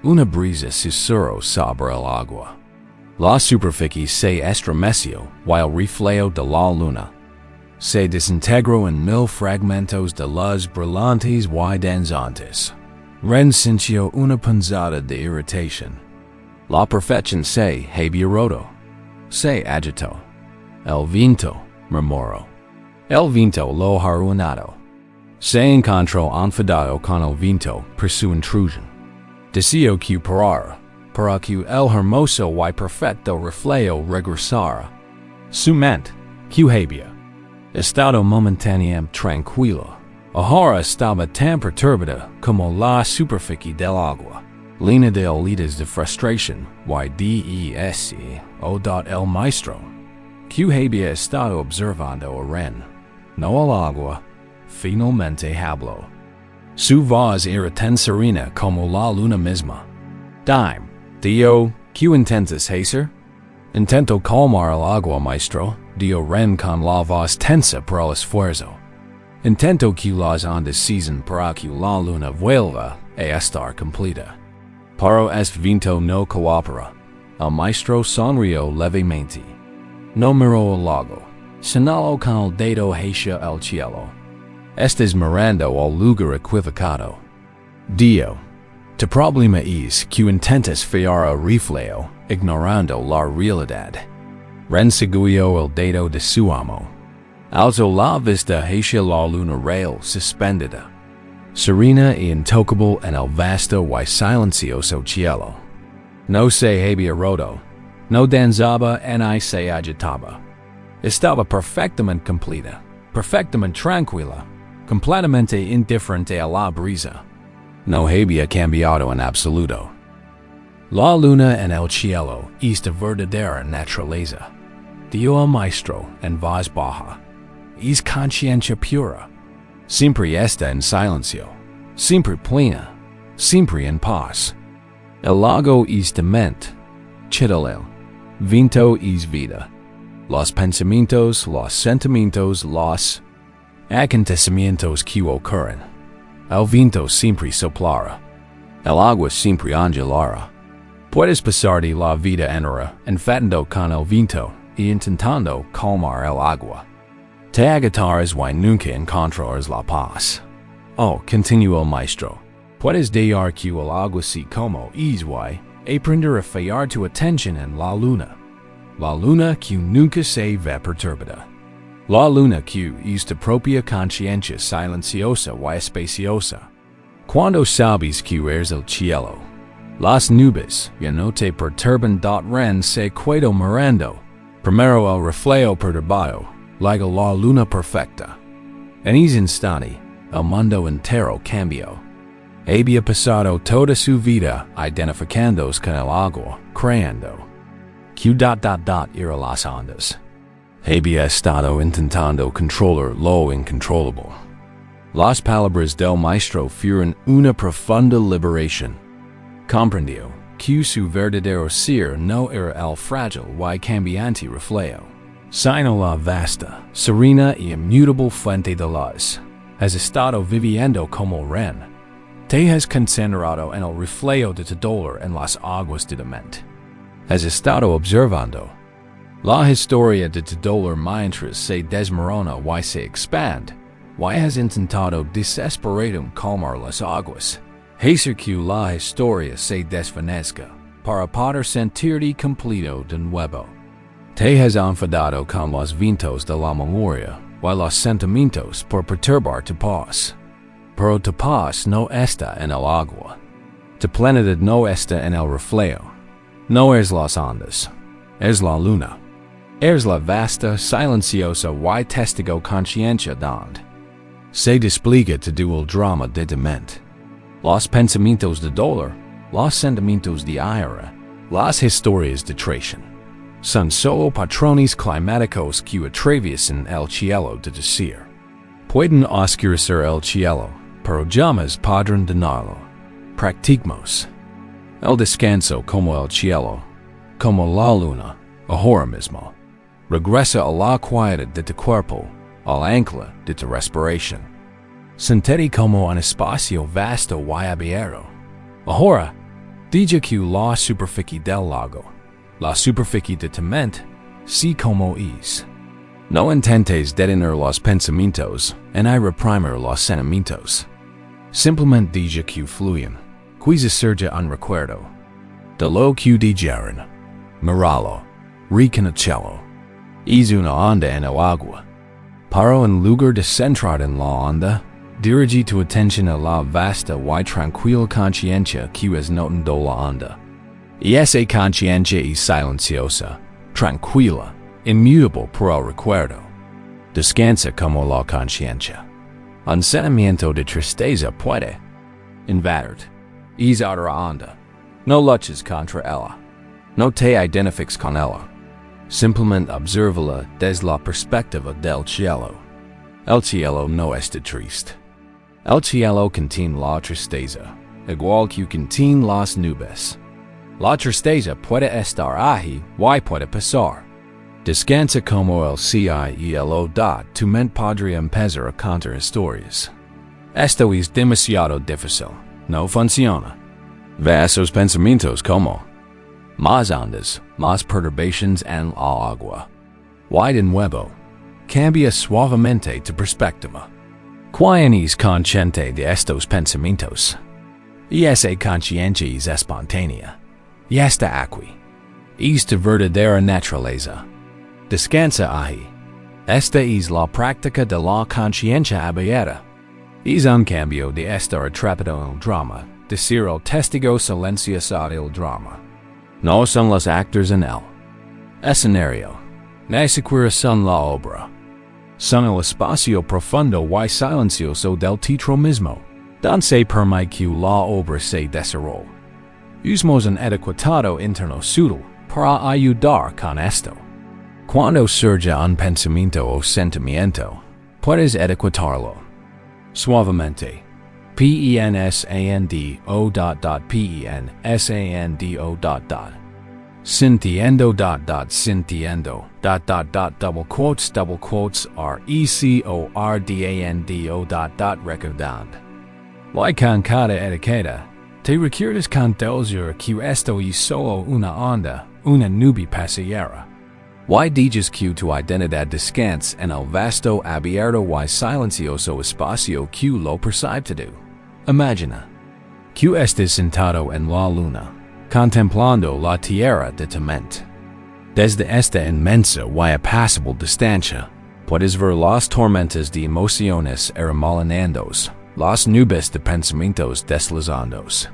una brisa susurró sobre el agua. La superficie se estremeció y el reflejo de la luna se desintegró en mil fragmentos de luz brillantes y danzantes. Ren sintió una punzada de irritación. La perfección se había roto. Se agitó. El viento murmuró. El viento lo arruinado. Se encontró enfadado con el viento por su intrusión. Deseó que parara, para que el hermoso y perfecto reflejo regresara. Su mente, que había estado momentáneamente tranquilo, Ahora estaba tan perturbada como la superficie del agua, llena de heridas de frustración, el maestro, que había estado observando a Ren, no al agua, finalmente habló. Su voz era tan serena como la luna misma. Dime, Dio, ¿qué intentas hacer? Intento calmar el agua, maestro, dio Ren con la voz tensa por el esfuerzo. Intento que las ondas cesen para que la luna vuelva a estar completa. Pero este viento no coopera. El maestro sonrió levemente. No miró al lago. Señaló con el dedo hacia el cielo. Estás mirando al lugar equivocado. Dio, tu problema es que intentas fiar el reflejo, ignorando la realidad. Ren siguió el dedo de su amo. Alzó la vista hacia la luna real suspendida, serena e intocable en el vasto y silencioso cielo. No se había roto, no danzaba ni se agitaba. Estaba perfectamente completa, perfectamente tranquila, completamente indiferente a la brisa. No había cambiado en absoluto. La luna en el cielo es de verdadera naturaleza. Dio el maestro en voz baja. Es conciencia pura. Siempre está en silencio, siempre plena, siempre en paz. El lago es de mente, chitalel, viento es vida. Los pensamientos, los sentimientos, los acontecimientos que ocurren. El viento siempre soplara. El agua siempre ondulara. Puedes pasar de la vida entera enfadando con el viento y intentando calmar el agua. Te agitarás y nunca encontrarás la paz. Oh, continuó el maestro, puedes dejar que el agua así como es y aprender a fijar tu atención en la luna que nunca se ve perturbada. La luna que es tu propia conciencia silenciosa y espaciosa. Cuando sabes que eres el cielo, las nubes ya no te perturban. Ren se quedó mirando, primero el reflejo perturbado, luego la luna perfecta. En ese instante, el mundo entero cambió. Había pasado toda su vida identificándose con el agua, creyendo que era las ondas. Había estado intentando controlar lo incontrolable. Las palabras del maestro fueron una profunda liberación. Comprendió que su verdadero ser no era el frágil y cambiante reflejo, sino la vasta, serena y inmutable fuente de luz. Has estado viviendo como Ren. Te has concentrado en el reflejo de tu dolor en las aguas de la mente. Has estado observando. La historia de tu dolor mientras se desmorona y se expande, y has intentado desesperado calmar las aguas. Hacer que la historia se desvanezca, para poder sentirte completo de nuevo. Te has enfadado con los vientos de la memoria y los sentimientos por perturbar tu paz. Pero tu paz no está en el agua. Tu plenitud no está en el reflejo. No es las ondas. Es la luna. Es la vasta, silenciosa y testigo conciencia donde se despliega todo el drama de tu mente. Los pensamientos de dolor, los sentimientos de ira, las historias de traición, son solo patrones climáticos que atraviesan el cielo de tu ser. Pueden oscurecer el cielo, pero jamás podrán llenarlo. Practicamos el descanso como el cielo, como la luna, ahora mismo. Regresa a la quietud de tu cuerpo, al ancla de tu respiración. Sentete como un espacio vasto y abierto. Ahora, diga que la superficie del lago, la superficie de tu mente, sí como es. No intentes detener los pensamientos ni reprimir los sentimientos. Simplemente diga que fluyen, que surge un recuerdo. De lo que dijeron, miralo, reconocerlo. Es una onda en el agua. Pero en lugar de centrar en la onda, dirige tu atención a la vasta y tranquila conciencia que es notando la onda. Y esa conciencia es silenciosa, tranquila, inmutable por el recuerdo. Descansa como la conciencia. Un sentimiento de tristeza puede invadir. Es otra onda. No luches contra ella. No te identifiques con ella. Simplemente obsérvala desde la perspectiva del cielo. El cielo no está triste. El cielo contiene la tristeza, igual que contiene las nubes. La tristeza puede estar ahí y puede pasar. Descansa como el cielo da, tu mente podría empezar a contar historias. Esto es demasiado difícil, no funciona. Ve esos pensamientos como más ondas, más perturbaciones en la agua. Y de nuevo, cambia suavemente tu perspectiva. ¿Quién es consciente de estos pensamientos? Y esa conciencia es espontánea. Y está aquí. Es de verdadera naturaleza. Descansa ahí. Esta es la práctica de la conciencia abierta. Es un cambio de estar atrapado en el drama, de ser el testigo silencioso del drama. No son los actores en el escenario. Ni siquiera son la obra. Son el espacio profundo y silencioso del teatro mismo, donde se permite que la obra se desarrolle. Usamos un adecuado interno sutil para ayudar con esto. Cuando surge un pensamiento o sentimiento, puedes adecuarlo suavemente. Pensando. Sintiendo. Sintiendo. Double quotes recordando. Like con cada etiqueta, te recuerdas con dulzura que esto es solo una onda, una nube pasajera. Y dices que tu identidad descansa en el vasto, abierto y silencioso espacio que lo percibe todo. Imagina que estés sentado en la luna, contemplando la tierra de tu mente. Desde esta inmensa y apacible distancia, puedes ver las tormentas de emociones arremolinandos, las nubes de pensamientos deslizandos.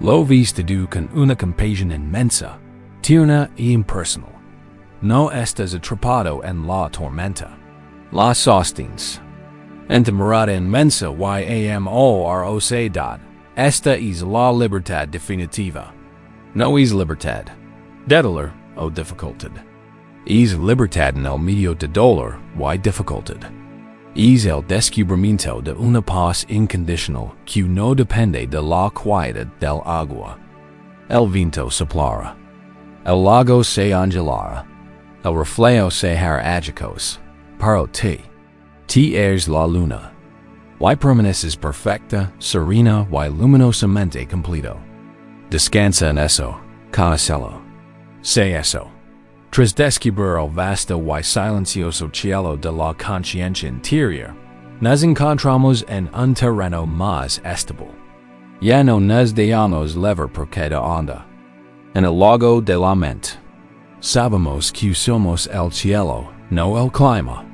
Lo ves todo con una compasión inmensa, tierna e impersonal. No estás atrapado en la tormenta. La sostienes. En tu mirada inmensa y amorosa. Esta es la libertad definitiva. No es libertad de dolor o dificultad. Es libertad en el medio de dolor y dificultad. Es el descubrimiento de una paz incondicional que no depende de la quietud del agua. El viento soplara. El lago se angelara. El reflejo se hará agicos. Pero ti eres la luna. Y permaneces perfecta, serena y luminosamente completo. Descansa en eso, conócelo. Sé eso. Tras descubrir el vasto y silencioso cielo de la conciencia interior, nos encontramos en un terreno más estable. Ya no nos dejamos levar por cada onda. En el lago de la mente, sabemos que somos el cielo, no el clima.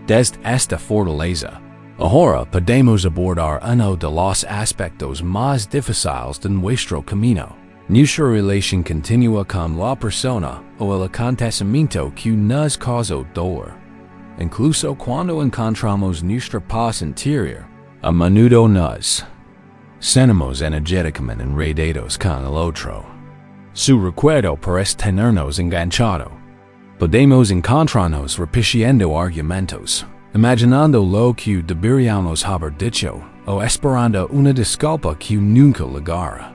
Desde esta fortaleza, ahora podemos abordar uno de los aspectos más difíciles de nuestro camino. Nuestra relación continua con la persona o el acontecimiento que nos causó dolor. Incluso cuando encontramos nuestra paz interior, a menudo nos sentimos energéticamente enredados con el otro. Su recuerdo parece tenernos enganchado. Podemos encontrarnos repitiendo argumentos, imaginando lo que deberíamos haber dicho, o esperando una disculpa que nunca llegara.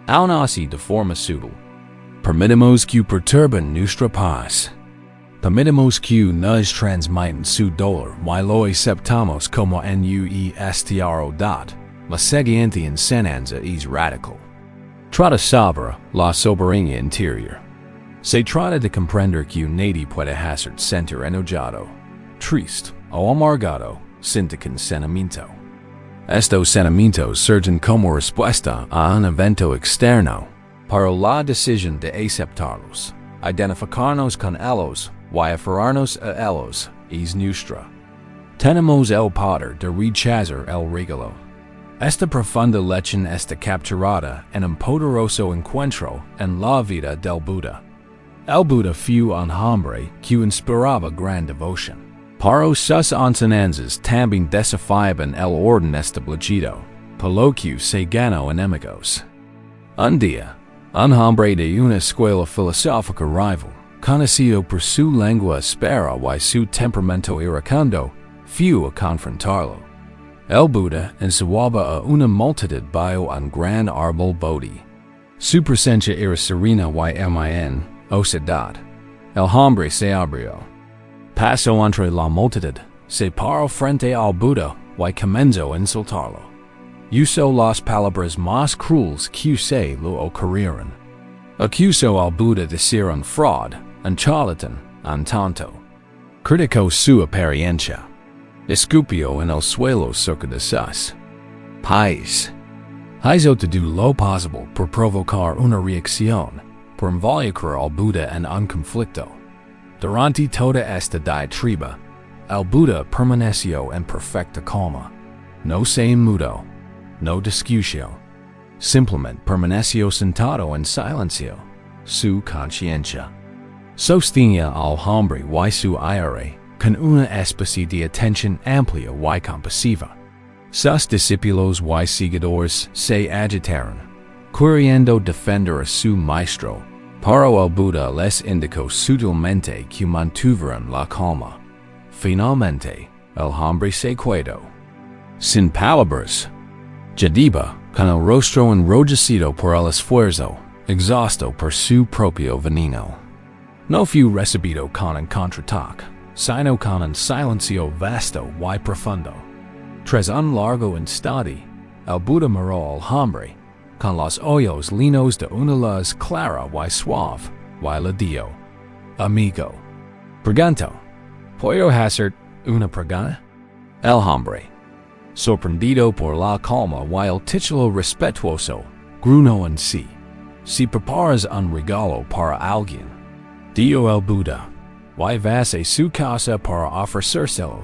Aún así, de forma sutil, permitimos que perturben nuestra paz. Permitimos que nos transmiten su dolor y lo aceptamos como nuestro dot. La siguiente enseñanza es radical. Trata sobre la soberanía interior. Se trata de comprender que nadie puede hacer sentir enojado, triste o amargado sin consentimiento. Estos sentimientos surgen como respuesta a un evento externo, pero la decisión de aceptarlos, identificarnos con ellos y aferrarnos a ellos es nuestra. Tenemos el poder de rechazar el regalo. Esta profunda lección está capturada en un poderoso encuentro en la vida del Buda. El Buda fue un hombre que inspiraba gran devoción. Paro sus oncenanzas também desafiaban el orden establecido, pelo se ganó enemigos. Un día, un hombre de una escuela filosófica rival, conocido por su lengua áspera y su temperamento iracundo, fue a confrontarlo. El Buda enseñaba a una multitud bajo un gran árbol bodhi. Su presencia era serena y min, osedad. El hombre se abrió. Pasó entre la multitud, se paró frente al Buda y comenzó a insultarlo. Usó las palabras más crueles que se lo ocurrieron. Acusó al Buda de ser un fraud, un charlatán, un tonto. Criticó su apariencia. Escupió en el suelo cerca de sus pies. Hizo todo lo posible por provocar una reacción, por involucrar al Buda en un conflicto. Durante toda esta diatriba, el Buda permaneció en perfecta calma. No se inmutó, no discutió. Simplemente permaneció sentado en silencio. Su conciencia sostenía al hombre y su aire con una especie de atención amplia y compasiva. Sus discípulos y seguidores se agitaron, queriendo defender a su maestro, pero el Buda les indicó sutilmente que mantuvieran la calma. Finalmente, el hombre se quedó sin palabras. Jadiba, con el rostro enrojecido por el esfuerzo, exhausto por su propio veneno. No fue recibido con un contraataque, sino con un silencio vasto y profundo. Tras un largo instante, el Buda miró al hombre, con los ojos linos de una luz clara y suave, y le dijo: Amigo, pregunto, ¿puedo hacer una pregunta? El hombre, sorprendido por la calma y el título respetuoso, gruñó en sí: Si preparas un regalo para alguien, dijo el Buda, y vas a su casa para ofrecérselo,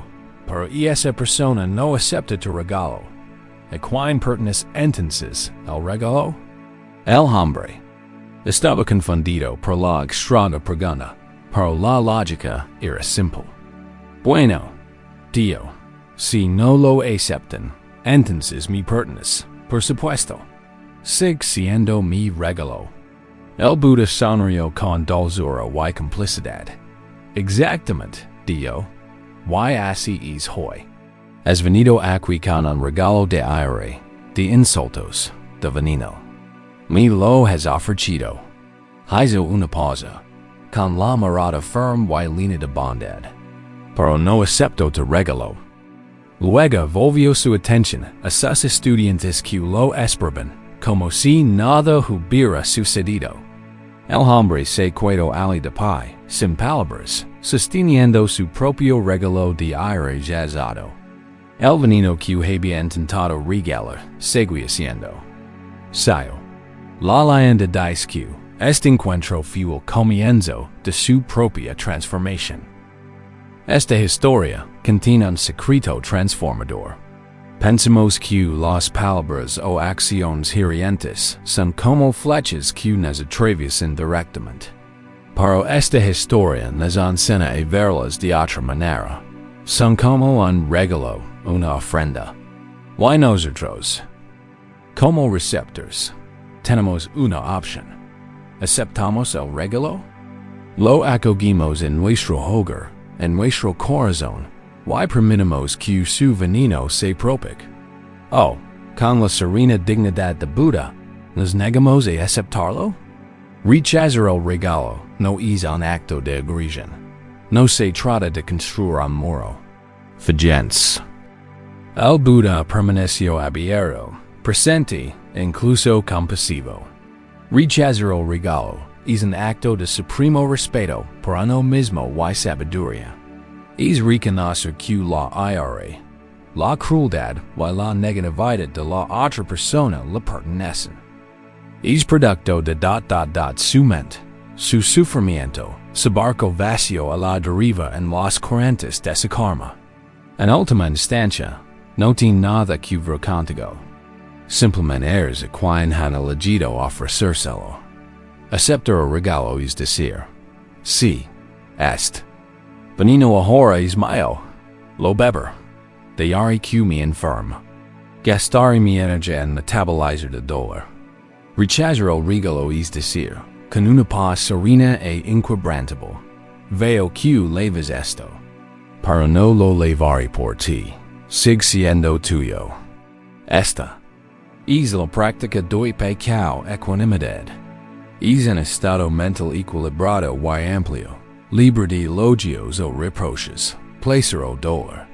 pero esa persona no acepta tu regalo, ¿a quién pertenece entonces el regalo? El hombre estaba confundido por la extraña pregunta, pero la lógica era simple. Bueno, dijo, si no lo aceptan, entonces me pertenece, por supuesto. Sigue siendo mi regalo. El Buda sonrió con dulzura y complicidad. Exactamente, dijo, y así es hoy. Has venido aquí con un regalo de aire, de insultos, de veneno. Me lo has ofrecido. Hizo una pausa, con la mirada firme y línea de bondad. Pero no aceptó tu regalo. Luego volvió su atención a sus estudiantes que lo esperaban, como si nada hubiera sucedido. El hombre se quedó ali de pie, sin palabras, sosteniendo su propio regalo de aire jazado. El veneno que había intentado regalar seguía siendo suyo. La leyenda dice que este encuentro fue el comienzo de su propia transformación. Esta historia contiene un secreto transformador. Pensamos que las palabras o acciones hirientes son como flechas que nos atraviesan directamente. Pero esta historia nos enseña a verlas de otra manera. Son como un regalo, una ofrenda. Y nosotros, como receptores, tenemos una opción. ¿Aceptamos el regalo? Lo acogimos en nuestro hogar, en nuestro corazón, y permitimos que su veneno se propague. Oh, con la serena dignidad de Buda, ¿nos negamos a aceptarlo? Rechazar el regalo no es un acto de agresión. No se trata de construir un muro. Fijens. El Buda permaneció abierto, presente, incluso compasivo. Rechazar el regalo es un acto de supremo respeto por uno mismo y sabiduría. Es reconocer que la ira, la crueldad y la negatividad de la otra persona le pertenecen. Es producto de su mente, su sufrimiento, su barco vacío a la deriva en las corrientes de su karma. En última instancia, no tiene nada que ver contigo. Simplemente eres a quien han elegido ofrecérselo. Aceptar el regalo es decir, sí, este. Veneno ahora ismael, lo beber. Diari que me infirm. Gastari mi energia en metabolizer de dolor. Rechazar el regalo es decir, con una paz serena e inquebrantable. Veo que leves esto. Para no lo levaré por ti. Sig siendo tuyo. Esta es la práctica de pecado equanimidad. Es un estado mental equilibrado y amplio, libre de elogios o reproches, placer o dolor.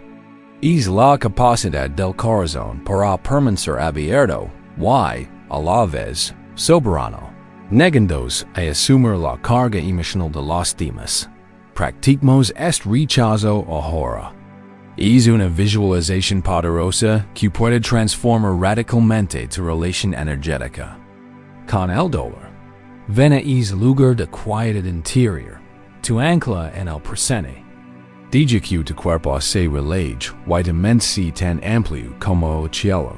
Es la capacidad del corazón para permanecer abierto y, a la vez, soberano, negándose a asumir la carga emocional de los demás. Practicamos este rechazo ahora. Es una visualización poderosa que puede transformar radicalmente tu relación energética con el dolor. Vena es lugar de quietud interior, tu ancla en el presente. Deja que tu cuerpo se relaje y tu mente sea tan amplio como el cielo.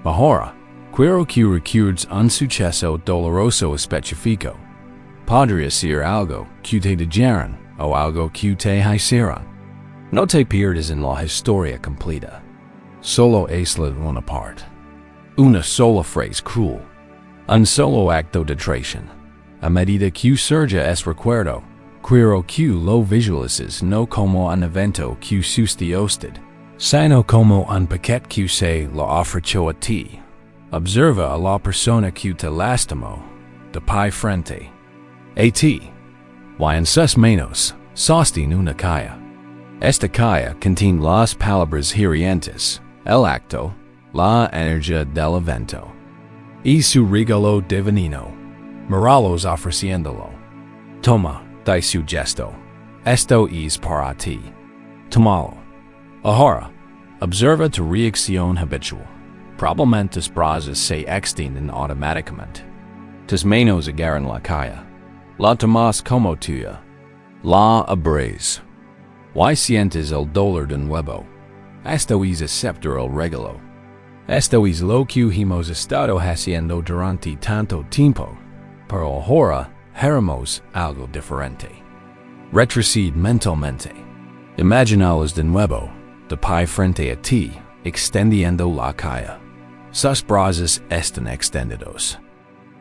Ahora, quiero que recuerdes un suceso doloroso específico. Podría ser algo que te dijeron o algo que te hicieron. No te pierdas en la historia completa. Solo esla una parte. Una sola frase cruel. Un solo acto de traición. A medida que surge es recuerdo, quiero que lo visualices no como un evento que sucedió usted, sino como un paquete que se lo ofreció a ti. Observa a la persona que te lastimó, de pie frente a ti. Y en sus manos, sostiene una caja. Esta caja contiene las palabras hirientes, el acto, la energía del evento. Y su regalo divino, moralos ofreciéndolo. Toma, de su gesto. Esto es para ti. Tómalo. Ahora, observa tu reacción habitual. Probablemente tus brazos se extienden automáticamente. Tus manos agarran la caja. La tomas como tuya. La abres. Y sientes el dolor de nuevo. Esto es aceptar el regalo. Esto es lo que hemos estado haciendo durante tanto tiempo. Pero ahora haremos algo diferente. Retrocede mentalmente. Imaginalos de nuevo, de pie frente a ti, extendiendo la caja. Sus brazos están extendidos.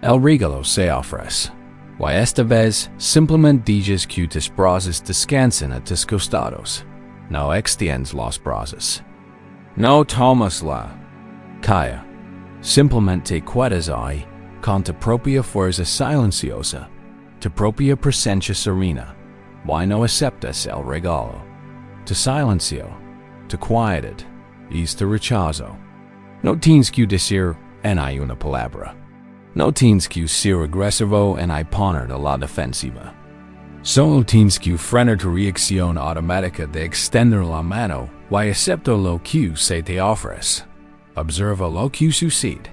El regalo se ofrece. Y esta vez, simplemente dices que tus brazos descansan a tus costados. No extiendes los brazos. No tomas la caja. Simplemente quedas ahí, con tu propia fuerza silenciosa, tu propia presencia serena. Y no aceptas el regalo. Tu silencio, tu quietud, es tu rechazo. No tienes que decir en hay una palabra. No tienes que ser agresivo en hay poner a la defensiva. Solo tienes que frenar tu reacción automática de extender la mano y aceptar lo que se te ofrece. Observa lo que sucede.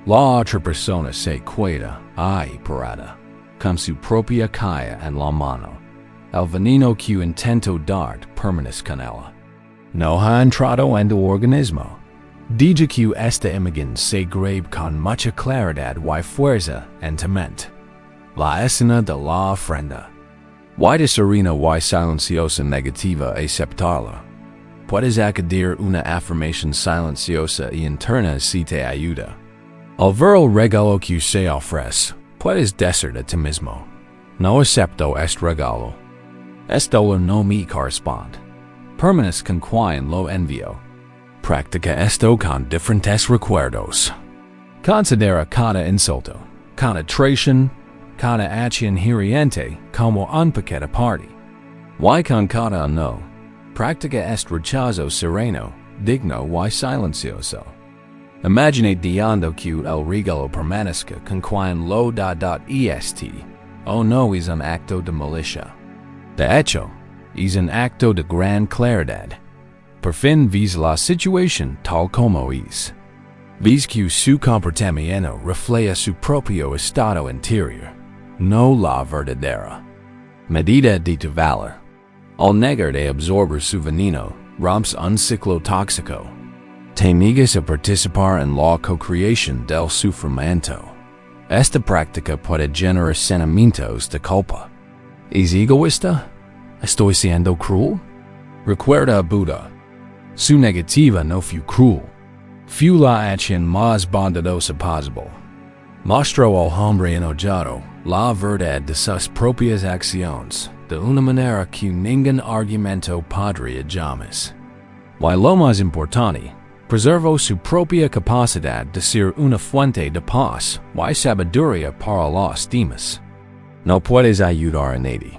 La otra persona se queda ahí parada, con su propia caja en la mano. El veneno que intento dar permanece con ella. No ha entrado en tu organismo. Deja que esta imagen se grabe con mucha claridad y fuerza en tu mente. La escena de la ofrenda. Y de serena y silenciosa negativa aceptarla. Puedes añadir una afirmación silenciosa y interna si te ayuda. Al ver el regalo que se ofrece, puedes decir a ti mismo, no acepto este regalo. Este dolor no me corresponde. Permanece con quien lo envío. Practica esto con diferentes recuerdos. Considera cada insulto, cada traición, cada acción hiriente como un paquete aparte. Y con cada no, practica este rechazo sereno, digno y silencioso. Imagine diando que el regalo permanezca con quien lo est. O no es un acto de malicia. De hecho, es un acto de gran claridad. Por fin ves la situación tal como es. Ves que su comportamiento refleja su propio estado interior, no la verdadera medida de tu valor. Al negar de absorber su veneno, rompes un ciclo tóxico. Te niegas a participar en la co-creación del sufrimiento. Esta práctica puede generar sentimientos de culpa. ¿Es egoísta? ¿Estoy siendo cruel? Recuerda a Buda. Su negativa no fue cruel. Fue la acción más bondadosa posible. Mostró al hombre enojado la verdad de sus propias acciones de una manera que ningún argumento podría jamás. Y lo más importante, preservó su propia capacidad de ser una fuente de paz y sabiduría para los demás. No puedes ayudar a nadie.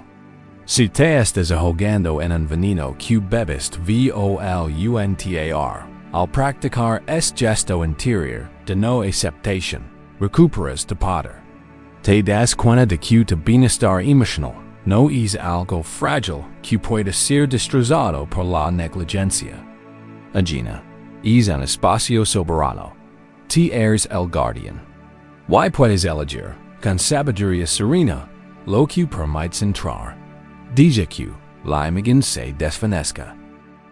Si te estás ahogando en un veneno que bebes voluntar, al practicar este gesto interior de no aceptación, recuperas tu poder. Te das cuenta de que tu bienestar emocional no es algo frágil que puede ser destrozado por la negligencia. Agina, es un espacio soberano. Te eres el guardián. Y puedes elegir, con sabiduría serena, lo que permites entrar. Deja que la imagen se desvanezca.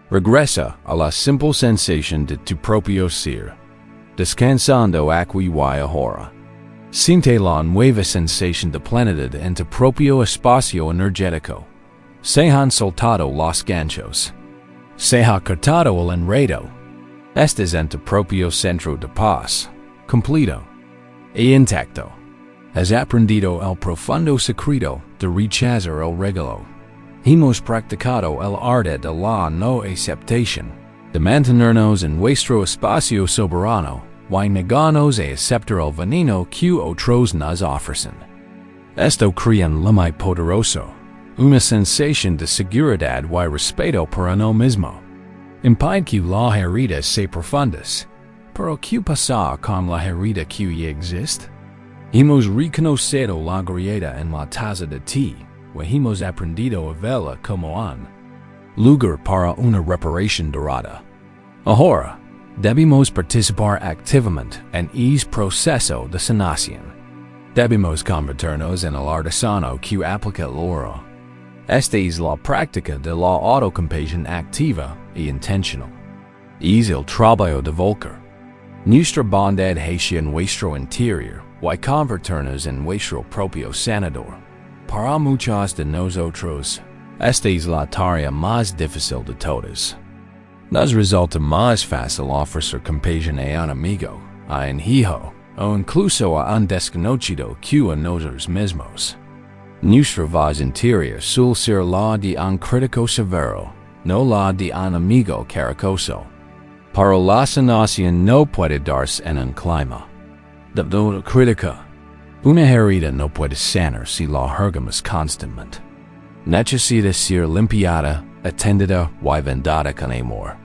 Regresa a la simple sensación de tu propio ser, descansando aquí y ahora. Siente la nueva sensación de plenitud en tu propio espacio energético. Se han soltado los ganchos. Se ha cortado el enredo. Estás en tu propio centro de paz, completo e intacto. Has aprendido el profundo secreto de rechazar el regalo. Hemos practicado el arte de la no aceptación, de mantenernos en nuestro espacio soberano y negarnos a aceptar el veneno que otros nos ofrecen. Esto crea en lo muy poderoso una sensación de seguridad y respeto por uno mismo. Impide que las heridas se profundas, pero ¿qué pasa con la herida que ya existe? Hemos reconocido la grieta en la taza de té, y hemos aprendido a verla como un lugar para una reparación dorada. Ahora, debemos participar activamente en este proceso de sanación. Debemos convertirnos en el artesano que aplica el oro. Esta es la práctica de la autocompasión activa e intencional. Es el trabajo de volcar nuestra bondad hacia nuestro interior y convertirnos en nuestro propio sanador. Para muchos de nosotros, esta es la tarea más difícil de todas. Nos resulta más fácil ofrecer compasión a un amigo, a un hijo, o incluso a un desconocido que a nosotros mismos. Nuestra voz interior suele ser la de un crítico severo, no la de un amigo cariñoso. Pero la sanación no puede darse en un clima de crítica. Una herida no puede sanar si la hurgamos constantemente. Necesita ser limpiada, atendida y vendada con amor.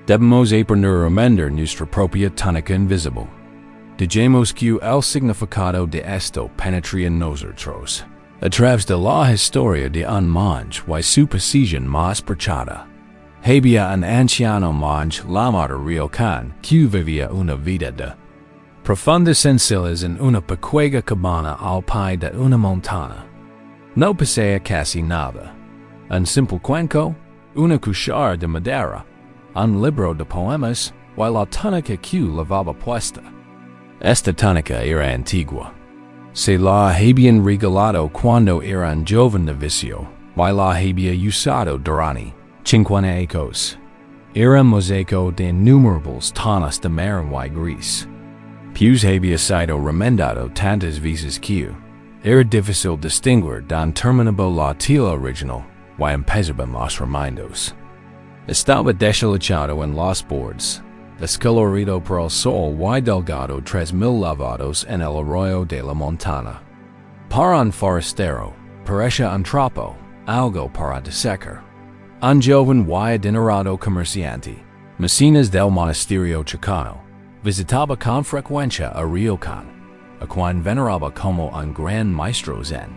Debemos aprender a remendar nuestra propia túnica invisible. Dejemos que el significado de esto penetre en nosotros, a través de la historia de un monje y su posición más perchada. Había un anciano monje llamado Ryokan que vivía una vida de profundas sencillas en una pequeña cabana al pie de una montaña. No posee casi nada. Un simple cuenco, una cuchara de madera, un libro de poemas y la túnica que llevaba puesta. Esta túnica era antigua. Se la habían regalado cuando era un joven novicio y la había usado durante 50 años. Era mosaico de innumerables tonos de marrón y gris. Pues había sido remendado tantas veces que era difícil distinguir tan terminable la tela original y empezaban los remindos. Estaba deshilachado en los bordes, descolorido por el sol y delgado 3000 lavados en el arroyo de la montana. Para un forastero, parecía un trapo, algo para desecar. Un joven y adinerado comerciante, mecenas del monasterio chicano, visitaba con frecuencia a Ryokan, a quien veneraba como un gran maestro zen.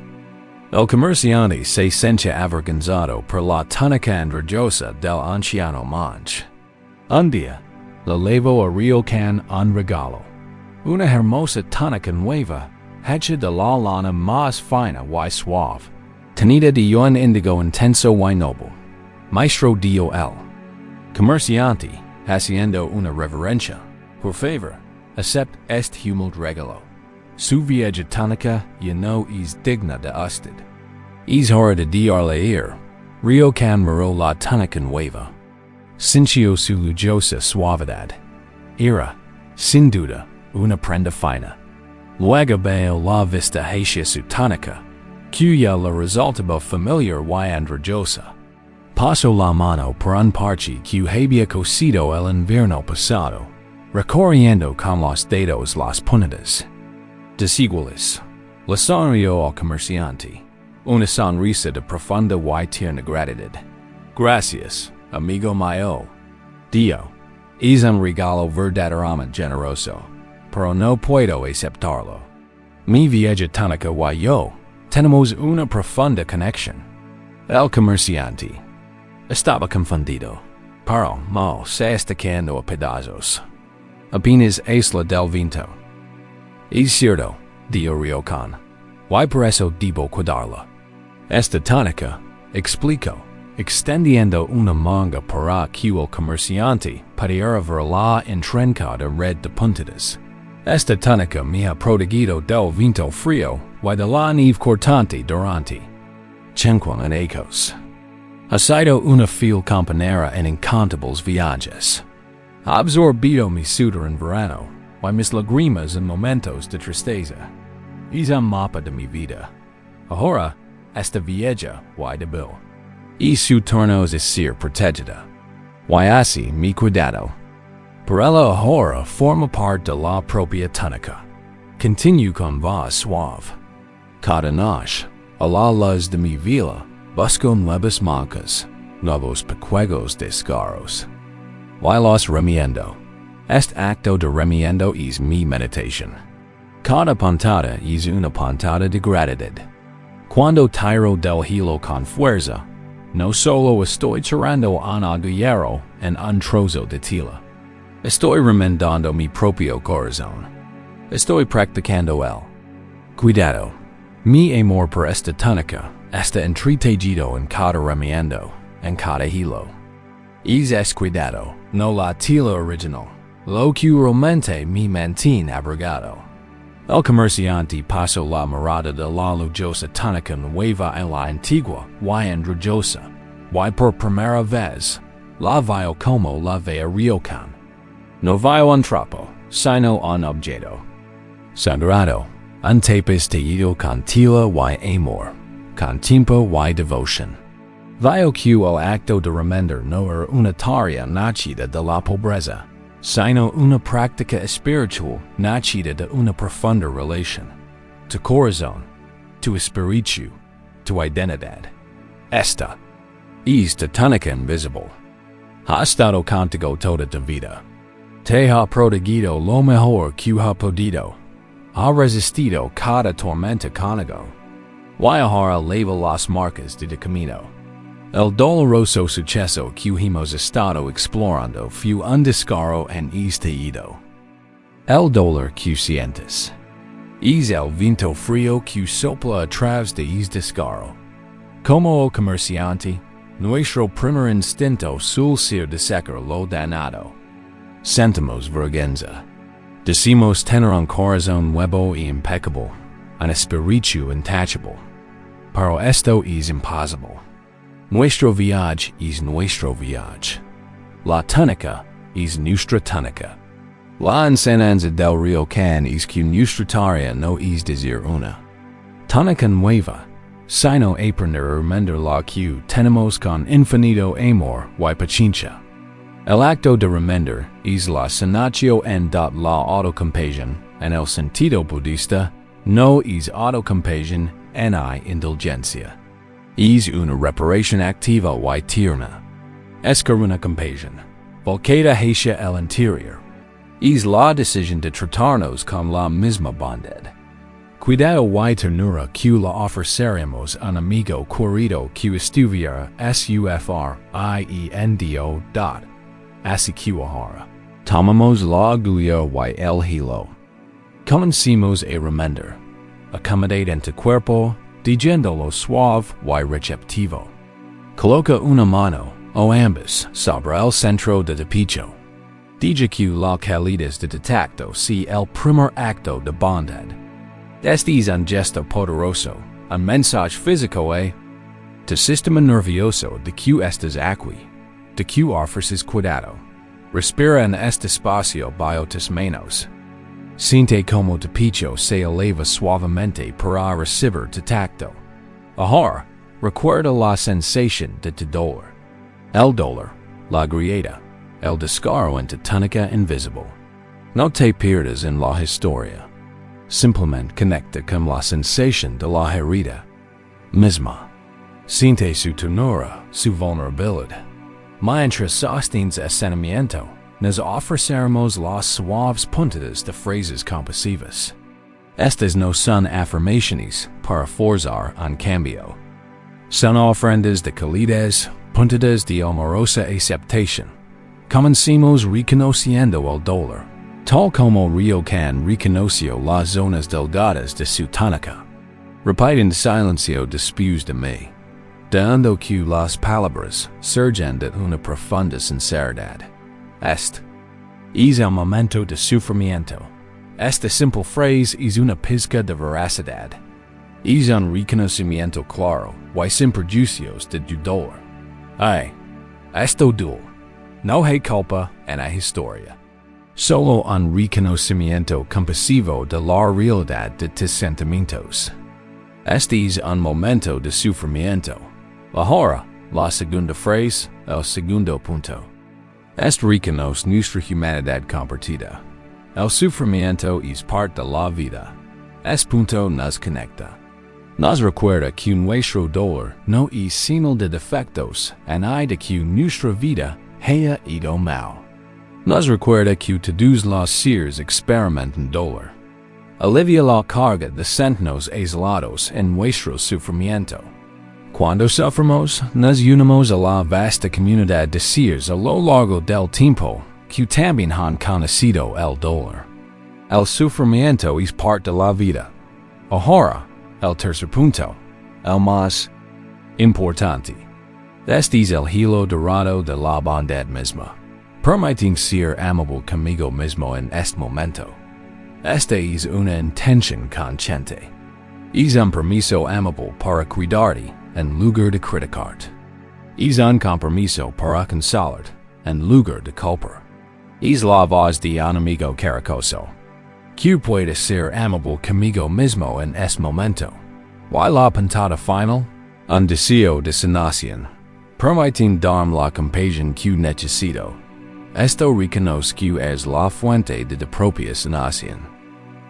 El comerciante se sentía avergonzado por la túnica andrajosa del anciano monje. Un día, le llevó a Ryokan un regalo, una hermosa túnica nueva, hecha de la lana más fina y suave, tenida de un índigo intenso y noble. Maestro dio el comerciante, haciendo una reverencia. Por favor, acepte este humilde regalo. Su vieja túnica ya no es digna de usted. Es hora de darle ir, Ryokan muro la tunica nueva. Sincio su lujosa suavidad. Era, sin duda, una prenda fina. Luego veo la vista hacia su tunica, cuya la resultaba familiar y andrajosa. Paso la mano por un parche que había cosido el invierno pasado, recorriendo con los dedos las puntadas. Desiguales. Le sonrió al comerciante. Una sonrisa de profunda y tierna gratitud. Gracias, amigo mío. Dio, es un regalo verdaderamente generoso, pero no puedo aceptarlo. Mi vieja tunica y yo tenemos una profunda conexión. El comerciante estaba confundido, pero no se está cayendo a pedazos. Apenas es la del viento. Es cierto, dio Ryokan, y por eso debo cuidarla. Esta tunica, explicó, extendiendo una manga para que el comerciante pudiera ver la intrincada red de puntadas. Esta tunica me ha protegido del viento frío y de la nieve cortante durante 50 años. Ha sido una fiel compañera en incontables viajes. Ha absorbido mi sudor en verano y mis lágrimas en momentos de tristeza. Es un mapa de mi vida. Ahora, esta vieja y débil. Y su turno es ser protegida. Y así mi cuidado. Por ella ahora forma parte de la propia tunica. Continúo con voz suave. Cada noche, a la luz de mi vela, busco nuevas mancas, nuevos pequeños desgarros. Y los remiendo. Este acto de remiendo es mi meditación. Cada puntada es una puntada de gratitud. Cuando tiro del hilo con fuerza, no solo estoy tirando un aguijero en un trozo de tela. Estoy remendando mi propio corazón. Estoy practicando el cuidado. Mi amor por esta tunica está entretejido en cada remiendo, en cada hilo. Es cuidado, no la tela original, lo que realmente me mantiene abrigado. El comerciante pasó la mirada de la lujosa tunica nueva en la antigua y andrajosa, y por primera vez, la veo como la vea Ryokan. No veo un trapo, sino un objeto sagrado, un tapiz tejido con tela y amor, con tiempo y devoción. Veo que el acto de remender no era una tarea nacida de la pobreza, sino una práctica espiritual nacida de una profunda relación. Tu corazón, tu espíritu, tu identidad. Esta es tu tunica invisible. Ha estado contigo toda tu vida. Te ha protegido lo mejor que ha podido. Ha resistido cada tormenta contigo. Y ahora leva las marcas de tu camino. El doloroso suceso que hemos estado explorando fue un desgarro en este ido. El dolor que sientes es el viento frío que sopla a través de este desgarro. Como el comerciante, nuestro primer instinto suele ser desecar lo dañado. Sentimos vergüenza. Decimos tener un corazón nuevo y impecable, un espíritu intachable. Pero esto es imposible. Nuestro viaje es nuestro viaje. La tunica es nuestra tunica. La enseñanza del Ryokan es que nuestra tarea no es decir una tunica nueva, sino aprender a remender la que tenemos con infinito amor y paciencia. El acto de remender es la sanación en la autocompasión en el sentido budista, no es autocompasión en indulgencia. Es una reparación activa y tierna. Es una compasión, volcada hacia el interior. Es la decisión de tratarnos con la misma bondad. Cuidado y ternura que la ofreceremos a un amigo querido que estuviera sufriendo. Así que ahora, tomamos la aguja y el hilo. Comencemos a remender. Acomodate en tu cuerpo, diciéndolo suave y receptivo. Coloca una mano, o ambas, sobre el centro de tu pecho. Diga que la calidez de tu tacto sea el primer acto de bondad. Este es un gesto poderoso, un mensaje físico Tu sistema nervioso de que estás aquí, de que ofreces cuidado. Respira en este espacio bajo tus manos. Siente como tu pecho se eleva suavemente para recibir tu tacto. Ahora, recuerda la sensación de tu dolor. El dolor, la grieta, el desgarro en tu túnica invisible. No te pierdas en la historia. Simplemente conecta con la sensación de la herida misma. Siente su ternura, su vulnerabilidad. Mientras sostienes el sentimiento, nos ofreceremos las suaves puntadas de frases compasivas. Estas no son afirmaciones para forzar un cambio. Son ofrendas de calidez, puntadas de amorosa aceptación. Comencemos reconociendo el dolor, tal como Ryokan reconoció las zonas delgadas de su túnica. Repite en silencio después de mí, dando que las palabras surjan de una profunda sinceridad. Este es el momento de sufrimiento. Esta simple frase es una pizca de veracidad. Es un reconocimiento claro y sin prejuicios de tu dolor. Ay, esto duele. No hay culpa en la historia. Solo un reconocimiento compasivo de la realidad de tus sentimientos. Este es un momento de sufrimiento. Ahora, la segunda frase, el segundo punto. Este reconoce nuestra humanidad compartida. El sufrimiento es parte de la vida. Este punto nos conecta. Nos recuerda que nuestro dolor no es señal de defectos en de que nuestra vida haya ido mal. Nos recuerda que todos los seres experimentan dolor. Alivia la carga de sentirnos aislados en nuestro sufrimiento. Cuando sufrimos, nos unimos a la vasta comunidad de seres a lo largo del tiempo que también han conocido el dolor. El sufrimiento es parte de la vida. Ahora, el tercer punto, el más importante. Este es el hilo dorado de la bondad misma. Permiten ser amable conmigo mismo en este momento. Esta es una intención consciente. Es un permiso amable para cuidarte en lugar de criticarte. Es un compromiso para consolarte en lugar de culpar. Es la voz de un amigo cariñoso. Que puede ser amable conmigo mismo en este momento. Y la puntada final, un deseo de sanación. Permiten darme la compasión que necesito. Esto reconoce que es la fuente de tu propia sanación.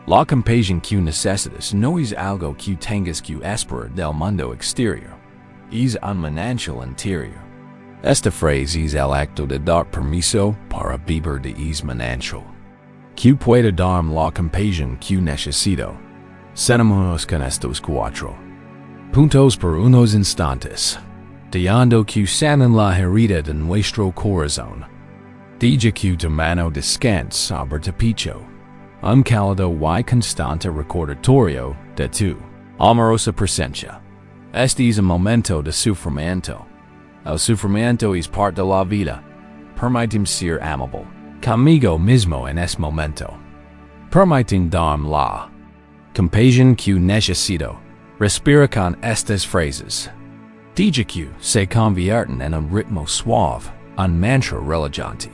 La compasión que necesitas no es algo que tengas que esperar del mundo exterior. Es un manantial interior. Esta frase es el acto de dar permiso para beber de ese manantial. Que puede darme la compasión que necesito. Centémonos con estos 4 puntos por unos instantes, dejando que sanen la herida de nuestro corazón. Deja que tu mano descanse sobre tu pecho. Un cálido y constante recordatorio de tu amorosa presencia. Este es un momento de sufrimiento. El sufrimiento es parte de la vida. Permíteme ser amable conmigo mismo en este momento. Permíteme darme la compasión que necesito. Respira con estas frases. Deja que se conviertan en un ritmo suave, un mantra relajante.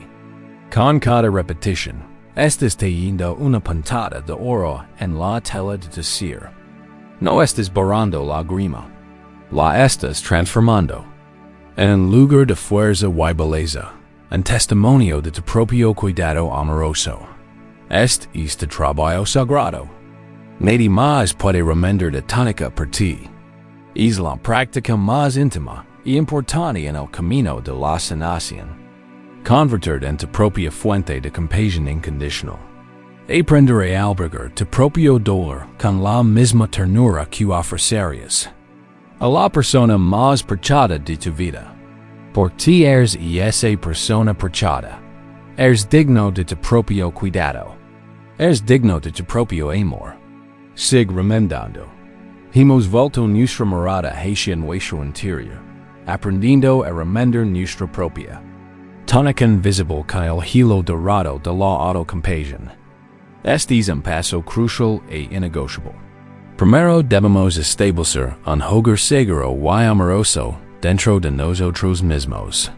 Con cada repetición, estás teniendo una puntada de oro en la tela de tu ser. No estás borrando la grima. La estás transformando. En lugar de fuerza y belleza, un testimonio de tu propio cuidado amoroso. Este es tu trabajo sagrado. Nadie más puede remender de túnica por ti. Es la práctica más íntima y importante en el camino de la sanación. Convertir en tu propia fuente de compasión incondicional. Aprender a albergar tu propio dolor con la misma ternura que ofrecerías a la persona más preciada de tu vida. Por ti eres y esa persona preciada. Eres digno de tu propio cuidado. Eres digno de tu propio amor. Sig remendando. Hemos vuelto nuestra mirada hacia nuestro interior, aprendiendo a remender nuestra propia túnica invisible con el hilo dorado de la autocompasión. Este es un paso crucial e innegociable. Primero debemos establecer un hogar seguro y amoroso dentro de nosotros mismos.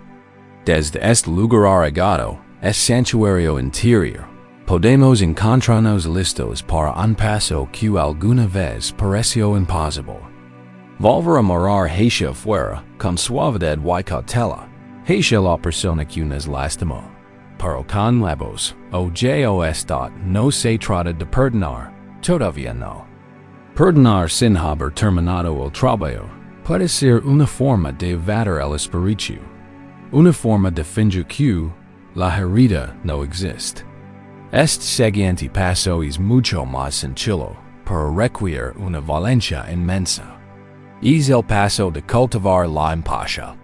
Desde este lugar arraigado, este santuario interior, podemos encontrarnos listos para un paso que alguna vez pareció imposible. Volver a morar hacia afuera con suavidad y cautela, hacia la persona que nos lastimó. Pero con labos, o esta no se trata de perdonar, todavía no. Perdonar sin haber terminado el trabajo puede ser una forma de evadir el espíritu, una forma de fingir que la herida no existe. Este siguiente paso es mucho más sencillo, pero requiere una valencia inmensa. Es el paso de cultivar la empatía.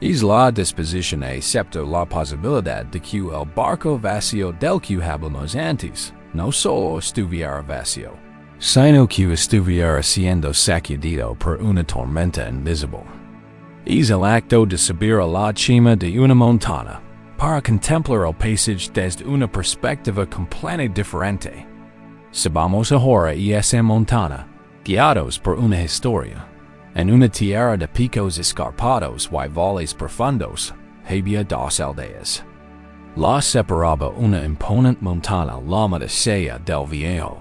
Es la disposición a aceptar la posibilidad de que el barco vacío del que hablamos antes no solo estuviera vacío, sino que estuviera siendo sacudido por una tormenta invisible. Es el acto de subir a la cima de una montaña para contemplar el paisaje desde una perspectiva completamente diferente. Subamos ahora y esa montaña, guiados por una historia, en una tierra de picos escarpados y valles profundos, había dos aldeas. La separaba una imponente montaña llamada Serie del Viejo.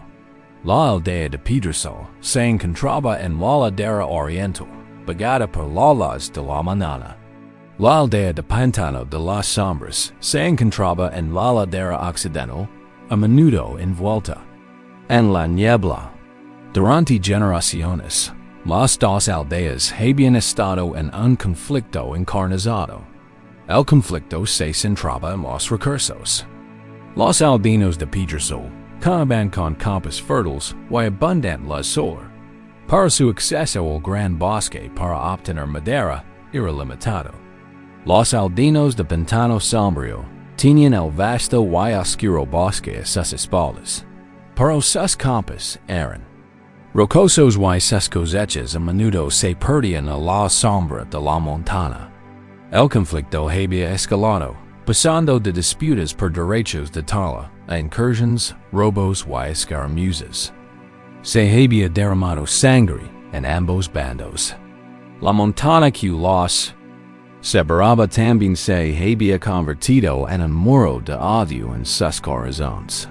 La aldea de Pedregal se encontraba en la ladera oriental, pegada por la luz de la mañana. La aldea de Pantano de las Sombras se encontraba en la ladera occidental, a menudo envuelta en la niebla. Durante generaciones, las dos aldeas habían estado en un conflicto encarnizado. El conflicto se centraba en los recursos. Los aldeanos de Pedregal contaban con campos fértiles y abundante luz solar. Para su acceso al gran bosque para obtener madera era limitado. Los aldeanos de Pantano Sombrío tenían el vasto y oscuro bosque a sus espaldas, pero sus campos eran rocosos y sus cosechas a menudo se perdían a la sombra de la montaña. El conflicto había escalado, pasando de disputas por derechos de tala a incursiones, robos y escaramuzas. Se había derramado sangre en ambos bandos. La montaña que los separaba también se había convertido en un muro de odio en sus corazones.